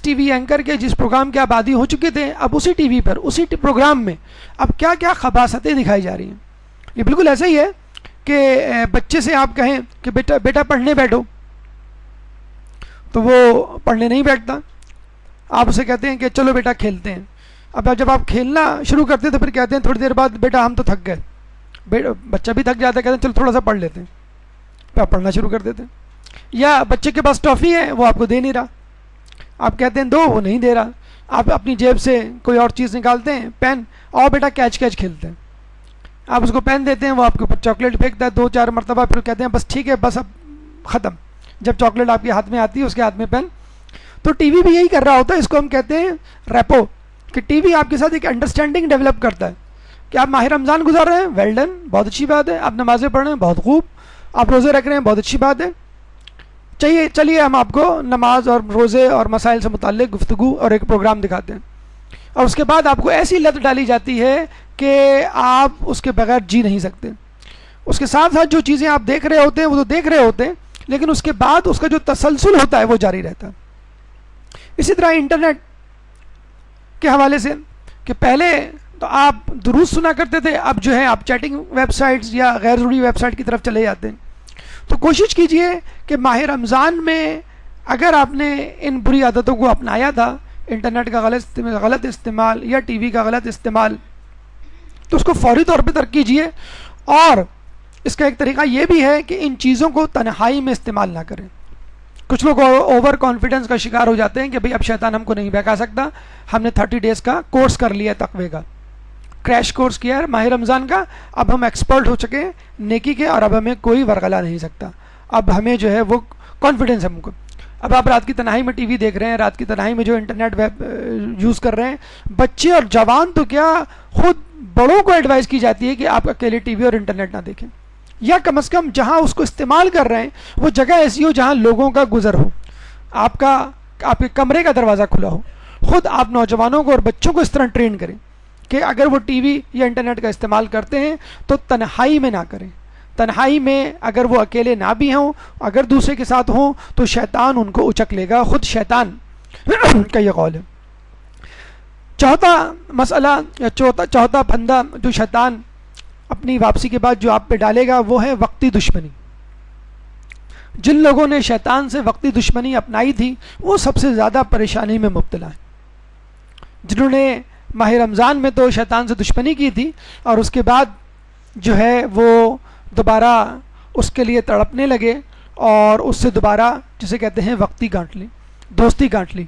وی اینکر کے جس پروگرام کے آپ عادی ہو چکے تھے، اب اسی ٹی وی پر اسی پروگرام میں اب کیا کیا خباثتیں دکھائی جا رہی ہیں. یہ بالکل ایسا ہی ہے کہ بچے سے آپ کہیں کہ بیٹا پڑھنے بیٹھو، تو وہ پڑھنے نہیں بیٹھتا. آپ اسے کہتے ہیں کہ چلو بیٹا کھیلتے ہیں. اب جب آپ کھیلنا شروع کرتے ہیں تو پھر کہتے ہیں تھوڑی دیر بعد بیٹا ہم تو تھک گئے. بچہ بھی تھک جاتا ہے، کہتے ہیں چلو تھوڑا سا پڑھ لیتے ہیں، پھر آپ پڑھنا شروع کر دیتے ہیں. یا بچے کے پاس ٹافی ہے، وہ آپ کو دے نہیں رہا، آپ کہتے ہیں دو، وہ نہیں دے رہا. آپ اپنی جیب سے کوئی اور چیز نکالتے ہیں، پین، اور بیٹا کیچ کھیلتے ہیں. آپ اس کو پین دیتے ہیں، وہ آپ کے اوپر چاکلیٹ پھینکتا ہے 2-4 مرتبہ، پھر کہتے ہیں بس ٹھیک ہے، بس اب ختم. جب چاکلیٹ آپ کے ہاتھ میں آتی ہے، اس کے ہاتھ میں پین. تو ٹی وی بھی یہی کر رہا ہوتا ہے. اس کو ہم کہتے ہیں ریپو، کہ ٹی وی آپ کے ساتھ ایک انڈرسٹینڈنگ ڈیولپ کرتا ہے کہ آپ ماہ رمضان گزار رہے ہیں، ویل ڈن، بہت اچھی بات ہے. آپ نمازیں پڑھ رہے ہیں، بہت خوب. آپ روزے رکھ رہے ہیں، بہت اچھی بات ہے. چلیے ہم آپ کو نماز اور روزے اور مسائل سے متعلق گفتگو اور ایک پروگرام دکھاتے ہیں. اور اس کے بعد آپ کو ایسی لت ڈالی جاتی ہے کہ آپ اس کے بغیر جی نہیں سکتے. اس کے ساتھ ساتھ جو چیزیں آپ دیکھ رہے ہوتے ہیں وہ تو دیکھ رہے ہوتے ہیں، لیکن اس کے بعد اس کا جو تسلسل ہوتا ہے وہ جاری رہتا ہے. اسی طرح انٹرنیٹ کے حوالے سے کہ پہلے تو آپ دروس سنا کرتے تھے، اب جو ہے آپ چیٹنگ ویب سائٹس یا غیر ضروری ویب سائٹ کی طرف چلے جاتے ہیں. تو کوشش کیجئے کہ ماہ رمضان میں اگر آپ نے ان بری عادتوں کو اپنایا تھا، انٹرنیٹ کا غلط استعمال یا ٹی وی کا غلط استعمال، تو اس کو فوری طور پہ ترک کیجئے. اور اس کا ایک طریقہ یہ بھی ہے کہ ان چیزوں کو تنہائی میں استعمال نہ کریں. کچھ لوگ اوور کانفیڈنس کا شکار ہو جاتے ہیں کہ بھئی اب شیطان ہم کو نہیں بہکا سکتا، ہم نے 30 ڈیز کا کورس کر لیا تقوی کا، کریش کورس کیا ہے ماہ رمضان کا، اب ہم ایکسپرٹ ہو چکے ہیں نیکی کے، اور اب ہمیں کوئی ورغلا نہیں سکتا. اب ہمیں جو ہے وہ کانفیڈنس ہے ہم کو. اب آپ رات کی تنہائی میں ٹی وی دیکھ رہے ہیں، رات کی تنہائی میں جو انٹرنیٹ ویب یوز کر رہے ہیں، بچے اور جوان تو کیا خود بڑوں کو ایڈوائز کی جاتی ہے کہ آپ اکیلے ٹی وی اور انٹرنیٹ نہ دیکھیں، یا کم از کم جہاں اس کو استعمال کر رہے ہیں وہ جگہ ایسی ہو جہاں لوگوں کا گزر ہو، آپ کے کمرے کا دروازہ کھلا ہو. خود آپ نوجوانوں کو اور بچوں کو اس طرح ٹرین کریں کہ اگر وہ ٹی وی یا انٹرنیٹ کا استعمال کرتے ہیں تو تنہائی میں نہ کریں. تنہائی میں اگر وہ اکیلے نہ بھی ہوں، اگر دوسرے کے ساتھ ہوں تو شیطان ان کو اچک لے گا. خود شیطان کا یہ قول ہے. چوتھا مسئلہ یا چوتھا پھندا جو شیطان اپنی واپسی کے بعد جو آپ پہ ڈالے گا وہ ہے وقتی دشمنی. جن لوگوں نے شیطان سے وقتی دشمنی اپنائی تھی وہ سب سے زیادہ پریشانی میں مبتلا ہیں. جنہوں نے ماہ رمضان میں تو شیطان سے دشمنی کی تھی اور اس کے بعد جو ہے وہ دوبارہ اس کے لیے تڑپنے لگے اور اس سے دوبارہ جسے کہتے ہیں وقتی گانٹ لی، دوستی گانٹ لی.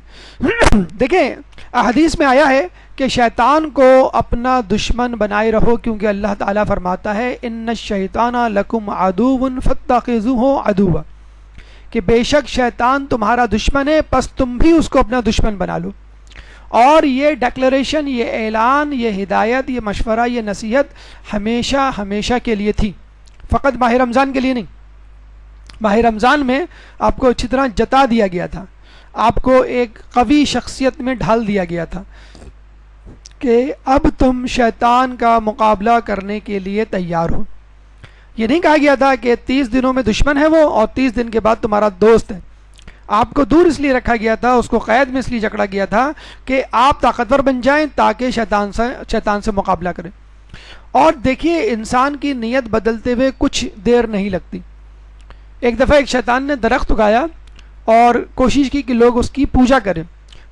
دیکھیں احادیث میں آیا ہے کہ شیطان کو اپنا دشمن بنائے رہو، کیونکہ اللہ تعالیٰ فرماتا ہے ان الشیطان لکم عدو فاتخذوہ عدوا، کہ بے شک شیطان تمہارا دشمن ہے پس تم بھی اس کو اپنا دشمن بنا لو. اور یہ ڈکلیریشن، یہ اعلان، یہ ہدایت، یہ مشورہ، یہ نصیحت ہمیشہ ہمیشہ کے لیے تھی، فقط ماہ رمضان کے لیے نہیں. ماہ رمضان میں آپ کو اچھی طرح جتا دیا گیا تھا، آپ کو ایک قوی شخصیت میں ڈھال دیا گیا تھا کہ اب تم شیطان کا مقابلہ کرنے کے لیے تیار ہو. یہ نہیں کہا گیا تھا کہ 30 دنوں میں دشمن ہے وہ اور 30 دن کے بعد تمہارا دوست ہے. آپ کو دور اس لیے رکھا گیا تھا، اس کو قید میں اس لیے جکڑا گیا تھا کہ آپ طاقتور بن جائیں تاکہ شیطان سے مقابلہ کریں۔ اور دیکھیے انسان کی نیت بدلتے ہوئے کچھ دیر نہیں لگتی۔ ایک دفعہ ایک شیطان نے درخت اگایا اور کوشش کی کہ لوگ اس کی پوجا کریں۔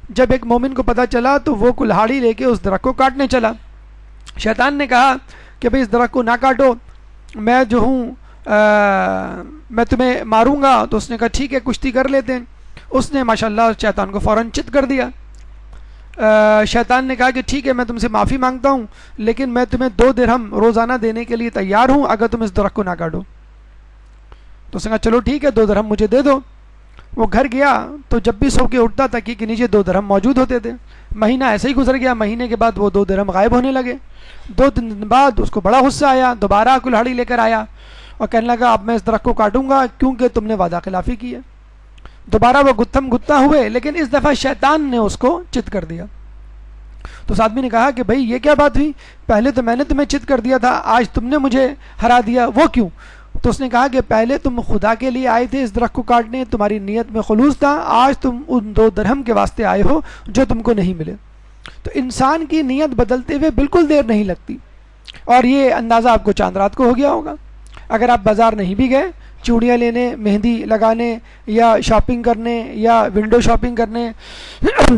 جب ایک مومن کو پتہ چلا تو وہ کلہاڑی لے کے اس درخت کو کاٹنے چلا۔ شیطان نے کہا کہ بھئی اس درخت کو نہ کاٹو، میں جو ہوں میں تمہیں ماروں گا۔ تو اس نے کہا ٹھیک ہے کشتی کر لیتے ہیں۔ اس نے ماشاءاللہ شیطان کو فوراً چت کر دیا۔ شیطان نے کہا کہ ٹھیک ہے میں تم سے معافی مانگتا ہوں، لیکن میں تمہیں 2 درہم روزانہ دینے کے لیے تیار ہوں اگر تم اس درخت کو نہ کاٹو۔ تو اس نے کہا چلو ٹھیک ہے 2 درہم مجھے دے دو۔ وہ گھر گیا تو جب بھی سو کے اٹھتا تکیے کے نیچے 2 درہم موجود ہوتے تھے۔ مہینہ ایسے ہی گزر گیا، مہینے کے بعد وہ 2 درہم غائب ہونے لگے۔ 2-3 دن بعد اس کو بڑا غصہ آیا، دوبارہ کلہاڑی لے کر آیا اور کہنے لگا اب میں اس درخت کو کاٹوں گا کیونکہ تم نے وعدہ خلافی کی ہے۔ دوبارہ وہ گتھم گتا ہوئے، لیکن اس دفعہ شیطان نے اس کو چت کر دیا۔ تو اس آدمی نے کہا کہ بھئی یہ کیا بات ہوئی، پہلے تو میں نے تمہیں چت کر دیا تھا، آج تم نے مجھے ہرا دیا، وہ کیوں؟ تو اس نے کہا کہ پہلے تم خدا کے لیے آئے تھے اس درخت کو کاٹنے، تمہاری نیت میں خلوص تھا، آج تم ان 2 درہم کے واسطے آئے ہو جو تم کو نہیں ملے۔ تو انسان کی نیت بدلتے ہوئے بالکل دیر نہیں لگتی، اور یہ اندازہ آپ کو چاند رات کو ہو گیا ہوگا۔ اگر آپ بازار نہیں بھی گئے چوڑیاں لینے، مہندی لگانے یا شاپنگ کرنے یا ونڈو شاپنگ کرنے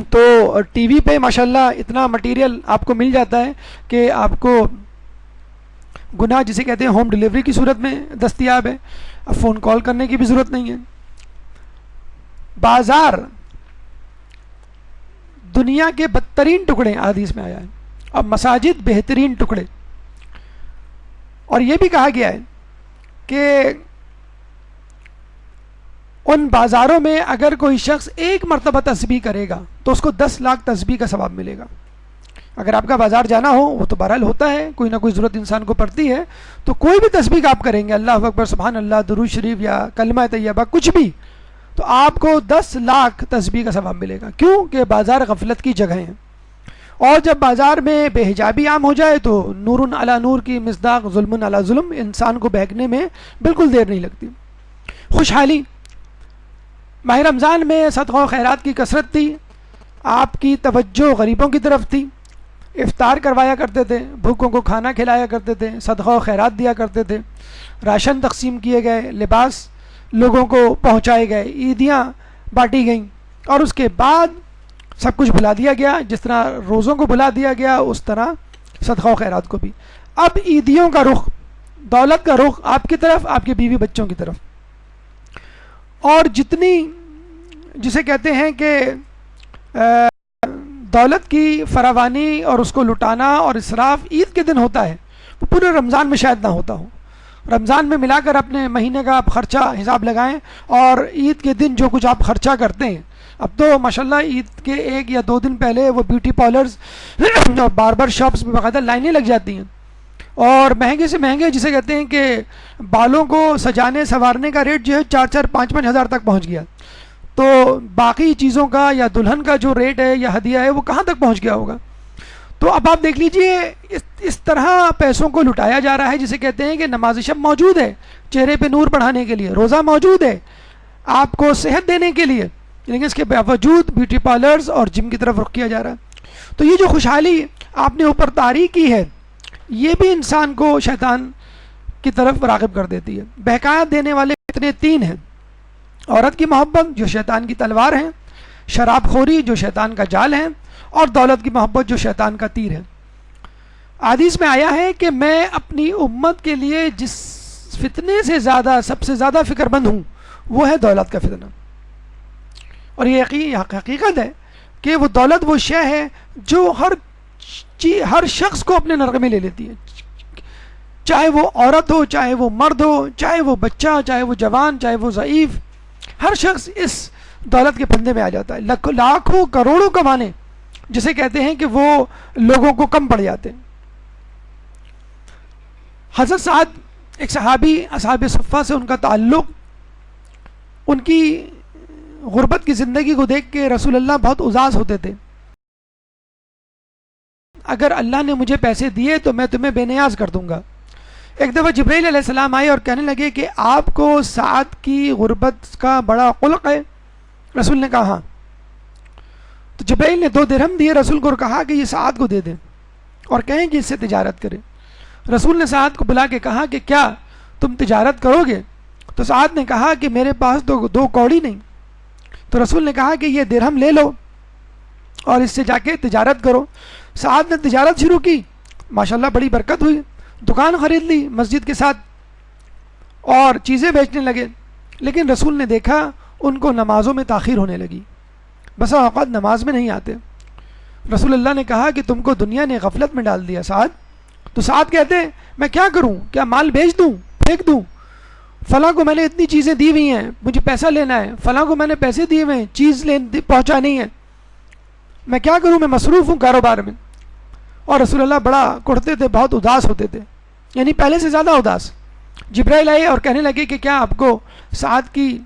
تو ٹی وی پہ ماشاءاللہ اتنا مٹیریل آپ کو مل جاتا ہے کہ آپ کو گناہ جسے کہتے ہیں ہوم ڈیلیوری کی صورت میں دستیاب ہے، اب فون کال کرنے کی بھی ضرورت نہیں ہے۔ بازار دنیا کے بدترین ٹکڑے حدیث میں آیا ہے، اور مساجد بہترین ٹکڑے۔ اور یہ بھی کہا گیا ہے کہ ان بازاروں میں اگر کوئی شخص 1 مرتبہ تسبیح کرے گا تو اس کو 10 لاکھ تسبیح کا ثواب ملے گا۔ اگر آپ کا بازار جانا ہو، وہ تو بہرحال ہوتا ہے، کوئی نہ کوئی ضرورت انسان کو پڑتی ہے، تو کوئی بھی تسبیح آپ کریں گے، اللہ اکبر، سبحان اللہ، درود شریف یا کلمہ طیبہ کچھ بھی، تو آپ کو 10 لاکھ تسبیح کا ثواب ملے گا۔ کیوں کہ بازار غفلت کی جگہ ہیں، اور جب بازار میں بے حجابی عام ہو جائے تو نور علی نور کی مصداق ظلم علی ظلم، انسان کو بہکنے میں بالکل دیر نہیں لگتی۔ خوشحالی ماہ رمضان میں صدقہ و خیرات کی کثرت تھی، آپ کی توجہ غریبوں کی طرف تھی، افطار کروایا کرتے تھے، بھوکوں کو کھانا کھلایا کرتے تھے، صدقہ و خیرات دیا کرتے تھے، راشن تقسیم کیے گئے، لباس لوگوں کو پہنچائے گئے، عیدیاں بانٹی گئیں، اور اس کے بعد سب کچھ بھلا دیا گیا۔ جس طرح روزوں کو بھلا دیا گیا اس طرح صدقہ و خیرات کو بھی۔ اب عیدیوں کا رخ، دولت کا رخ آپ کی طرف، آپ کے بیوی بچوں کی طرف، اور جتنی جسے کہتے ہیں کہ دولت کی فراوانی اور اس کو لٹانا اور اسراف عید کے دن ہوتا ہے، وہ پورے رمضان میں شاید نہ ہوتا ہو۔ رمضان میں ملا کر اپنے مہینے کا آپ خرچہ حساب لگائیں، اور عید کے دن جو کچھ آپ خرچہ کرتے ہیں، اب تو ماشاءاللہ عید کے 1 یا 2 دن پہلے وہ بیوٹی پارلرز اور باربر شاپس میں باقاعدہ لائنیں لگ جاتی ہیں، اور مہنگے سے مہنگے جسے کہتے ہیں کہ بالوں کو سجانے سنوارنے کا ریٹ جو ہے 4-4 5-5 ہزار تک پہنچ گیا، تو باقی چیزوں کا یا دلہن کا جو ریٹ ہے یا ہدیہ ہے وہ کہاں تک پہنچ گیا ہوگا۔ تو اب آپ دیکھ لیجئے اس طرح پیسوں کو لٹایا جا رہا ہے، جسے کہتے ہیں کہ نماز شب موجود ہے چہرے پہ نور بڑھانے کے لیے، روزہ موجود ہے آپ کو صحت دینے کے لیے، لیکن اس کے باوجود بیوٹی پارلرز اور جم کی طرف رخ کیا جا رہا ہے۔ تو یہ جو خوشحالی آپ نے اوپر طاری کی ہے، یہ بھی انسان کو شیطان کی طرف راغب کر دیتی ہے۔ بہکایا دینے والے اتنے 3 ہیں: عورت کی محبت جو شیطان کی تلوار ہے، شراب خوری جو شیطان کا جال ہے، اور دولت کی محبت جو شیطان کا تیر ہے۔ حدیث میں آیا ہے کہ میں اپنی امت کے لیے جس فتنے سے زیادہ سب سے زیادہ فکر مند ہوں وہ ہے دولت کا فتنہ، اور یہ حقیقت ہے کہ وہ دولت وہ شے ہے جو ہر شخص کو اپنے نرغے میں لے لیتی ہے، چاہے وہ عورت ہو، چاہے وہ مرد ہو، چاہے وہ بچہ، چاہے وہ جوان، چاہے وہ ضعیف، ہر شخص اس دولت کے پھندے میں آ جاتا ہے۔ لاکھوں کروڑوں کمانے جسے کہتے ہیں کہ وہ لوگوں کو کم پڑ جاتے ہیں۔ حضرت سعد ایک صحابی اصحاب صفہ سے ان کا تعلق، ان کی غربت کی زندگی کو دیکھ کے رسول اللہ بہت اداس ہوتے تھے۔ اگر اللہ نے مجھے پیسے دیے تو میں تمہیں بے نیاز کر دوں گا۔ ایک دفعہ جبرائیل علیہ السلام آئے اور کہنے لگے کہ آپ کو سعد کی غربت کا بڑا قلق ہے، رسول نے کہا ہاں. تو جبرائیل نے 2 درہم دیے رسول کو اور کہا کہ یہ سعد کو دے دیں اور کہیں کہ اس سے تجارت کرے. رسول نے سعد کو بلا کے کہا کہ کیا تم تجارت کرو گے؟ تو سعد نے کہا کہ میرے پاس تو 2 کوڑی نہیں. تو رسول نے کہا کہ یہ درہم لے لو اور اس سے جا کے تجارت کرو. سعد نے تجارت شروع کی, ماشاءاللہ بڑی برکت ہوئی, دکان خرید لی مسجد کے ساتھ اور چیزیں بیچنے لگے. لیکن رسول نے دیکھا ان کو نمازوں میں تاخیر ہونے لگی, بسا اوقات نماز میں نہیں آتے. رسول اللہ نے کہا کہ تم کو دنیا نے غفلت میں ڈال دیا سعد. تو سعد کہتے ہیں میں کیا کروں, کیا مال بیچ دوں, پھینک دوں؟ فلاں کو میں نے اتنی چیزیں دی ہوئی ہیں, مجھے پیسہ لینا ہے, فلاں کو میں نے پیسے دیے ہوئے ہیں, چیز پہنچانی ہے, میں کیا کروں, میں مصروف ہوں کاروبار میں. اور رسول اللہ بڑا کڑتے تھے, بہت اداس ہوتے تھے, یعنی پہلے سے زیادہ اداس. جبرائیل آئے اور کہنے لگے کہ کیا آپ کو سعد کی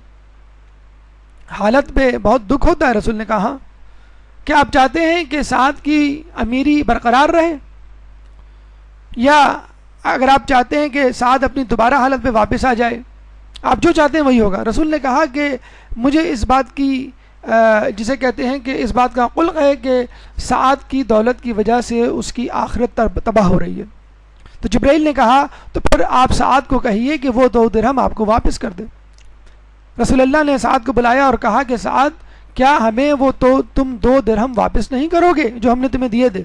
حالت پہ بہت دکھ ہوتا ہے؟ رسول نے کہا کیا آپ چاہتے ہیں کہ سعد کی امیری برقرار رہے, یا اگر آپ چاہتے ہیں کہ سعد اپنی دوبارہ حالت پہ واپس آ جائے, آپ جو چاہتے ہیں وہی ہوگا. رسول نے کہا کہ مجھے اس بات کی جسے کہتے ہیں کہ اس بات کا قلق ہے کہ سعد کی دولت کی وجہ سے اس کی آخرت تباہ ہو رہی ہے. تو جبرائیل نے کہا تو پھر آپ سعد کو کہیے کہ وہ 2 درہم آپ کو واپس کر دے. رسول اللہ نے سعد کو بلایا اور کہا کہ سعد کیا ہمیں وہ تو تم 2 درہم واپس نہیں کرو گے جو ہم نے تمہیں دیے تھے؟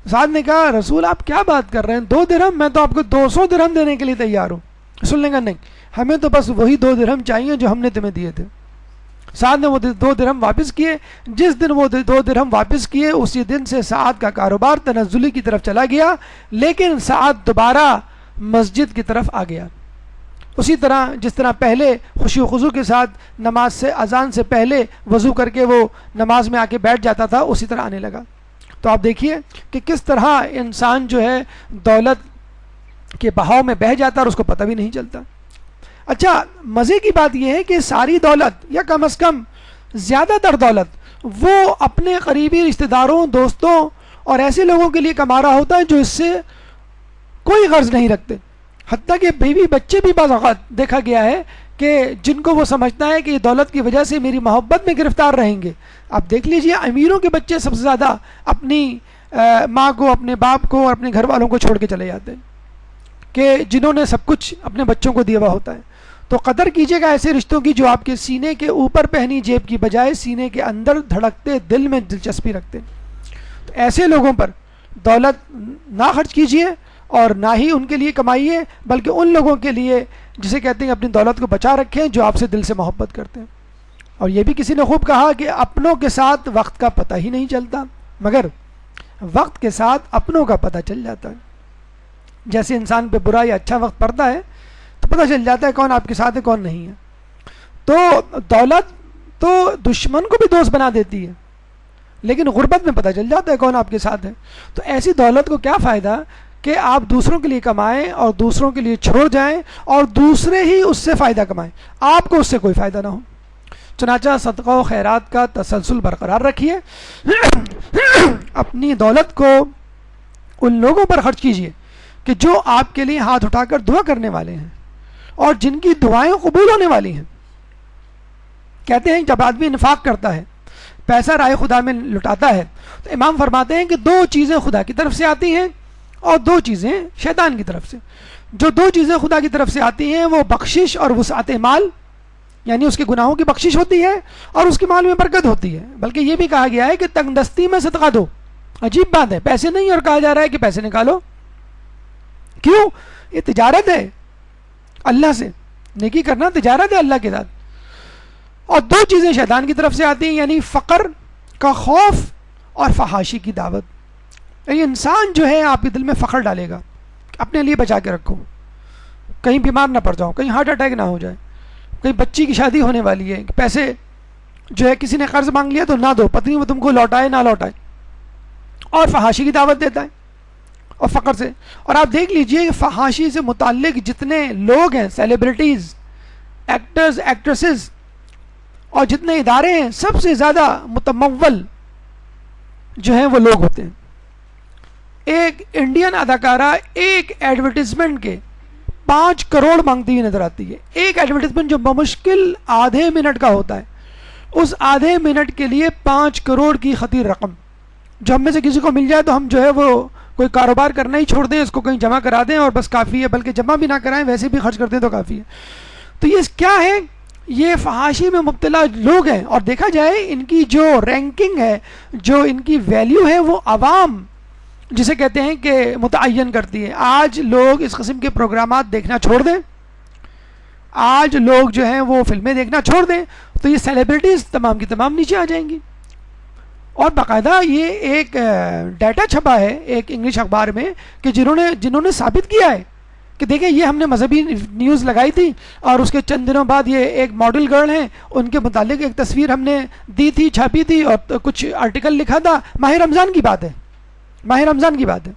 سعد نے کہا رسول آپ کیا بات کر رہے ہیں, 2 درہم, میں تو آپ کو 200 درہم دینے کے لیے تیار ہوں. رسول نے کہا نہیں, ہمیں تو بس وہی 2 درہم چاہیے جو ہم نے تمہیں دیے تھے. سعد نے وہ 2 درہم واپس کیے. جس دن وہ 2 درہم واپس کیے اسی دن سے سعد کا کاروبار تنزلی کی طرف چلا گیا, لیکن سعد دوبارہ مسجد کی طرف آ گیا. اسی طرح جس طرح پہلے خوشی و خضوع کے ساتھ نماز سے اذان سے پہلے وضو کر کے وہ نماز میں آ کے بیٹھ جاتا تھا, اسی طرح آنے لگا. تو آپ دیکھیے کہ کس طرح انسان جو ہے دولت کے بہاؤ میں بہہ جاتا ہے اور اس کو پتہ بھی نہیں چلتا. اچھا مزے کی بات یہ ہے کہ ساری دولت یا کم از کم زیادہ تر دولت وہ اپنے قریبی رشتہ داروں, دوستوں اور ایسے لوگوں کے لیے کما رہا ہوتا ہے جو اس سے کوئی غرض نہیں رکھتے. حتیٰ کہ بیوی بچے بھی بعض اوقات دیکھا گیا ہے کہ جن کو وہ سمجھتا ہے کہ یہ دولت کی وجہ سے میری محبت میں گرفتار رہیں گے. آپ دیکھ لیجئے امیروں کے بچے سب سے زیادہ اپنی ماں کو, اپنے باپ کو اور اپنے گھر والوں کو چھوڑ کے چلے جاتے ہیں کہ جنہوں نے سب کچھ اپنے بچوں کو دیا ہوا ہوتا ہے. تو قدر کیجیے گا ایسے رشتوں کی جو آپ کے سینے کے اوپر پہنی جیب کی بجائے سینے کے اندر دھڑکتے دل میں دلچسپی رکھتے. تو ایسے لوگوں پر دولت نہ خرچ کیجیے اور نہ ہی ان کے لیے کمائیے, بلکہ ان لوگوں کے لیے جسے کہتے ہیں اپنی دولت کو بچا رکھیں جو آپ سے دل سے محبت کرتے ہیں. اور یہ بھی کسی نے خوب کہا کہ اپنوں کے ساتھ وقت کا پتہ ہی نہیں چلتا, مگر وقت کے ساتھ اپنوں کا پتہ چل جاتا ہے. جیسے انسان پہ برا یا اچھا وقت پڑتا ہے تو پتہ چل جاتا ہے کون آپ کے ساتھ ہے کون نہیں ہے. تو دولت تو دشمن کو بھی دوست بنا دیتی ہے, لیکن غربت میں پتہ چل جاتا ہے کون آپ کے ساتھ ہے. تو ایسی دولت کو کیا فائدہ کہ آپ دوسروں کے لیے کمائیں اور دوسروں کے لیے چھوڑ جائیں اور دوسرے ہی اس سے فائدہ کمائیں, آپ کو اس سے کوئی فائدہ نہ ہو. چنانچہ صدقہ و خیرات کا تسلسل برقرار رکھیے. اپنی دولت کو ان لوگوں پر خرچ کیجیے کہ جو آپ کے لیے ہاتھ اٹھا کر دعا کرنے والے ہیں اور جن کی دعائیں قبول ہونے والی ہیں. کہتے ہیں جب آدمی انفاق کرتا ہے, پیسہ رائے خدا میں لٹاتا ہے, تو امام فرماتے ہیں کہ 2 چیزیں خدا کی طرف سے آتی ہیں اور 2 چیزیں شیطان کی طرف سے. جو 2 چیزیں خدا کی طرف سے آتی ہیں وہ بخشش اور وسعت مال, یعنی اس کے گناہوں کی بخشش ہوتی ہے اور اس کے مال میں برکت ہوتی ہے. بلکہ یہ بھی کہا گیا ہے کہ تنگ دستی میں صدقہ دو. عجیب بات ہے, پیسے نہیں اور کہا جا رہا ہے کہ پیسے نکالو. کیوں؟ یہ تجارت ہے اللہ سے, نیکی کرنا تجارت ہے اللہ کے ساتھ. اور 2 چیزیں شیطان کی طرف سے آتی ہیں, یعنی فقر کا خوف اور فحاشی کی دعوت. یعنی انسان جو ہے آپ کے دل میں فخر ڈالے گا, اپنے لیے بچا کے رکھو, کہیں بیمار نہ پڑ جاؤ, کہیں ہارٹ اٹیک نہ ہو جائے, کہیں بچی کی شادی ہونے والی ہے, پیسے جو ہے کسی نے قرض مانگ لیا تو نہ دو, پتنی وہ تم کو لوٹائے نہ لوٹائے, اور فحاشی کی دعوت دیتا ہے اور فقر سے. اور آپ دیکھ لیجئے کہ فحاشی سے متعلق جتنے لوگ ہیں, سیلیبریٹیز, ایکٹرز, ایکٹریسز اور جتنے ادارے ہیں, سب سے زیادہ متمول جو ہیں وہ لوگ ہوتے ہیں. ایک انڈین اداکارہ ایک ایڈورٹیزمنٹ کے 5 کروڑ مانگتی ہوئی نظر آتی ہے. ایک ایڈورٹیزمنٹ جو بمشکل آدھے منٹ کا ہوتا ہے, اس آدھے منٹ کے لیے 5 کروڑ کی خطیر رقم جو ہم میں سے کسی کو مل جائے تو ہم جو ہے وہ کوئی کاروبار کرنا ہی چھوڑ دیں، اس کو کہیں جمع کرا دیں اور بس کافی ہے، بلکہ جمع بھی نہ کرائیں، ویسے بھی خرچ کر دیں تو کافی ہے. تو یہ کیا ہے؟ یہ فحاشی میں مبتلا لوگ ہیں، اور دیکھا جائے ان کی جو رینکنگ ہے، جو ان کی ویلیو ہے، وہ عوام جسے کہتے ہیں کہ متعین کرتی ہے. آج لوگ اس قسم کے پروگرامات دیکھنا چھوڑ دیں، آج لوگ جو ہیں وہ فلمیں دیکھنا چھوڑ دیں تو یہ سیلیبریٹیز تمام کی تمام نیچے آ جائیں گی. اور باقاعدہ یہ ایک ڈیٹا چھپا ہے ایک انگلش اخبار میں کہ جنہوں نے ثابت کیا ہے کہ دیکھیں یہ ہم نے مذہبی نیوز لگائی تھی اور اس کے چند دنوں بعد یہ ایک ماڈل گرل ہیں، ان کے متعلق ایک تصویر ہم نے دی تھی، چھاپی تھی اور کچھ آرٹیکل لکھا تھا. ماہ رمضان کی بات ہے، ماہ رمضان کی بات ہے.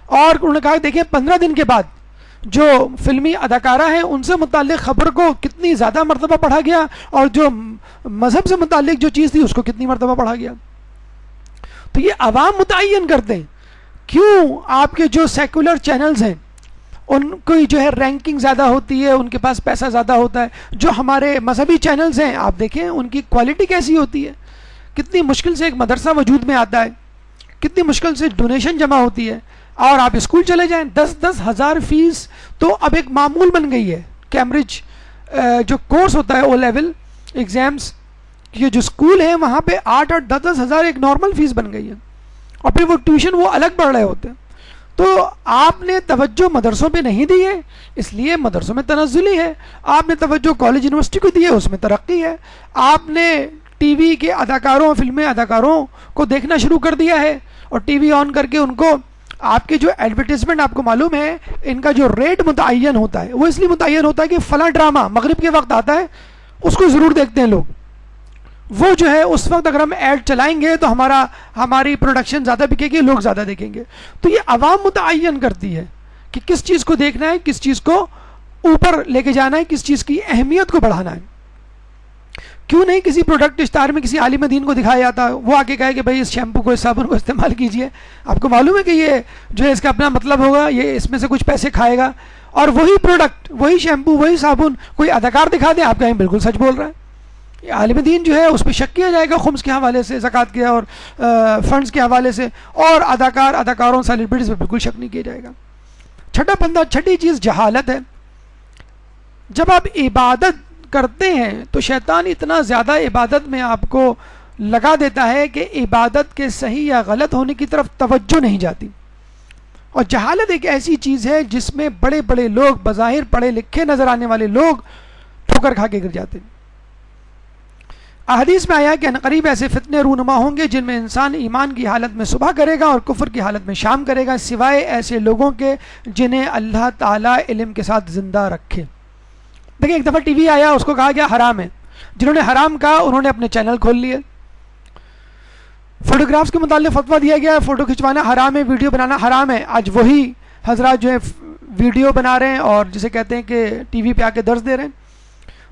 اور انہوں نے کہا دیکھیں 15 دن کے بعد جو فلمی اداکارہ ہیں ان سے متعلق خبر کو کتنی زیادہ مرتبہ پڑھا گیا، اور جو مذہب سے متعلق جو چیز تھی اس کو کتنی مرتبہ پڑھا گیا. تو یہ عوام متعین کرتے ہیں. کیوں آپ کے جو سیکولر چینلز ہیں ان کی جو ہے رینکنگ زیادہ ہوتی ہے، ان کے پاس پیسہ زیادہ ہوتا ہے. جو ہمارے مذہبی چینلز ہیں آپ دیکھیں ان کی کوالٹی کیسی ہوتی ہے، کتنی مشکل سے ایک مدرسہ وجود میں آتا ہے، کتنی مشکل سے ڈونیشن جمع ہوتی ہے. اور آپ اسکول چلے جائیں 10-10 ہزار فیس تو اب ایک معمول بن گئی ہے. کیمبرج جو کورس ہوتا ہے او لیول ایگزامس، یہ جو اسکول ہیں وہاں پہ 8-8 10-10 ہزار ایک نارمل فیس بن گئی ہے، اور پھر وہ ٹیوشن وہ الگ پڑھ رہے ہوتے ہیں. تو آپ نے توجہ مدرسوں پہ نہیں دی ہے، اس لیے مدرسوں میں تنزلی ہے. آپ نے توجہ کالج یونیورسٹی کو دی ہے، اس میں ترقی ہے. آپ نے ٹی وی کے اداکاروں، فلمی اداکاروں کو دیکھنا شروع کر دیا ہے، اور ٹی وی آن کر کے ان کو آپ کے جو ایڈورٹیزمنٹ آپ کو معلوم ہے ان کا جو ریٹ متعین ہوتا ہے وہ اس لیے متعین ہوتا ہے کہ فلاں ڈرامہ مغرب کے وقت آتا ہے اس کو ضرور دیکھتے ہیں لوگ. وہ جو ہے اس وقت اگر ہم ایڈ چلائیں گے تو ہماری پروڈکشن زیادہ بکے گی، لوگ زیادہ دیکھیں گے. تو یہ عوام متعین کرتی ہے کہ کس چیز کو دیکھنا ہے، کس چیز کو اوپر لے کے جانا ہے، کس چیز کی اہمیت کو بڑھانا ہے. کیوں نہیں کسی پروڈکٹ اشتہار میں کسی عالم دین کو دکھایا جاتا، وہ آ کے کہے کہ بھائی اس شیمپو کو، اس صابن کو استعمال کیجئے. آپ کو معلوم ہے کہ یہ جو ہے اس کا اپنا مطلب ہوگا، یہ اس میں سے کچھ پیسے کھائے گا. اور وہی پروڈکٹ، وہی شیمپو، وہی صابن کوئی اداکار دکھا دے، آپ کہیں بالکل سچ بول رہا ہے. عالم دین جو ہے اس پہ شک کیا جائے گا خمس کے حوالے سے، زکوٰۃ کے اور فنڈز کے حوالے سے. اور اداکاروں سیلیبریٹیز پہ بالکل شک نہیں کیا جائے گا. چھٹی چیز جہالت ہے. جب آپ عبادت کرتے ہیں تو شیطان اتنا زیادہ عبادت میں آپ کو لگا دیتا ہے کہ عبادت کے صحیح یا غلط ہونے کی طرف توجہ نہیں جاتی. اور جہالت ایک ایسی چیز ہے جس میں بڑے بڑے لوگ، بظاہر پڑھے لکھے نظر آنے والے لوگ ٹھوکر کھا کے گر جاتے ہیں. احادیث میں آیا کہ عنقریب ایسے فتنے رونما ہوں گے جن میں انسان ایمان کی حالت میں صبح کرے گا اور کفر کی حالت میں شام کرے گا، سوائے ایسے لوگوں کے جنہیں اللہ تعالیٰ علم کے ساتھ زندہ رکھے. دیکھیں ایک دفعہ ٹی وی آیا، اس کو کہا گیا حرام ہے. جنہوں نے حرام کہا انہوں نے اپنے چینل کھول لیے. فوٹوگرافس کے متعلق فتویٰ دیا گیا، فوٹو کھنچوانا حرام ہے، ویڈیو بنانا حرام ہے. آج وہی حضرات جو ہے ویڈیو بنا رہے ہیں اور جسے کہتے ہیں کہ ٹی وی پہ آ کے درس دے رہے ہیں.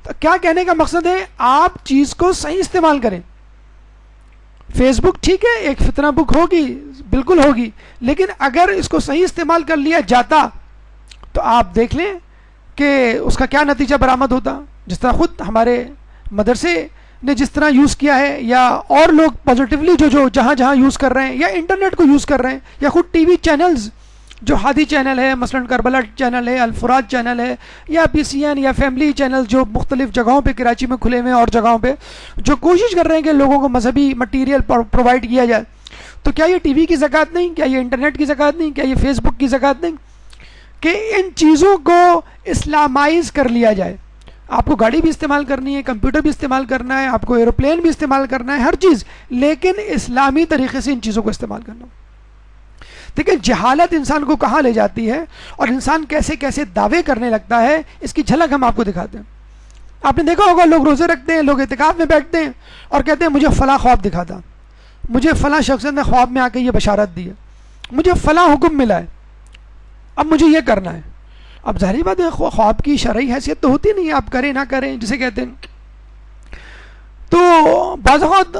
تو کیا کہنے کا مقصد ہے؟ آپ چیز کو صحیح استعمال کریں. فیس بک ٹھیک ہے ایک فتنہ بک ہوگی، بالکل ہوگی، لیکن اگر اس کو صحیح استعمال کر لیا جاتا تو آپ دیکھ لیں کہ اس کا کیا نتیجہ برآمد ہوتا. جس طرح خود ہمارے مدرسے نے جس طرح یوز کیا ہے، یا اور لوگ پازیٹیولی جو جہاں یوز کر رہے ہیں، یا انٹرنیٹ کو یوز کر رہے ہیں، یا خود ٹی وی چینلز جو ہادی چینل ہے، مثلا کربلا چینل ہے، الفرات چینل ہے، یا پی سی این یا فیملی چینل جو مختلف جگہوں پہ کراچی میں کھلے ہوئے ہیں اور جگہوں پہ جو کوشش کر رہے ہیں کہ لوگوں کو مذہبی مٹیریل پرووائڈ کیا جائے. تو کیا یہ ٹی وی کی زکوٰۃ نہیں؟ کیا یہ انٹرنیٹ کی زکوٰۃ نہیں؟ کیا یہ فیس بک کی زکوٰۃ نہیں کہ ان چیزوں کو اسلامائز کر لیا جائے؟ آپ کو گاڑی بھی استعمال کرنی ہے، کمپیوٹر بھی استعمال کرنا ہے، آپ کو ایروپلین بھی استعمال کرنا ہے، ہر چیز، لیکن اسلامی طریقے سے ان چیزوں کو استعمال کرنا. دیکھیں جہالت انسان کو کہاں لے جاتی ہے اور انسان کیسے کیسے دعوے کرنے لگتا ہے، اس کی جھلک ہم آپ کو دکھاتے ہیں. آپ نے دیکھا ہوگا لوگ روزے رکھتے ہیں، لوگ اعتکاف میں بیٹھتے ہیں اور کہتے ہیں مجھے فلاں خواب دکھا تھا، مجھے فلاں شخص نے خواب میں آ کے یہ بشارت دی ہے، مجھے فلاں حکم ملا ہے، اب مجھے یہ کرنا ہے. اب ظاہری بات ہے خواب کی شرعی حیثیت تو ہوتی نہیں ہے، آپ کریں نہ کریں جسے کہتے ہیں. تو بعض اوقات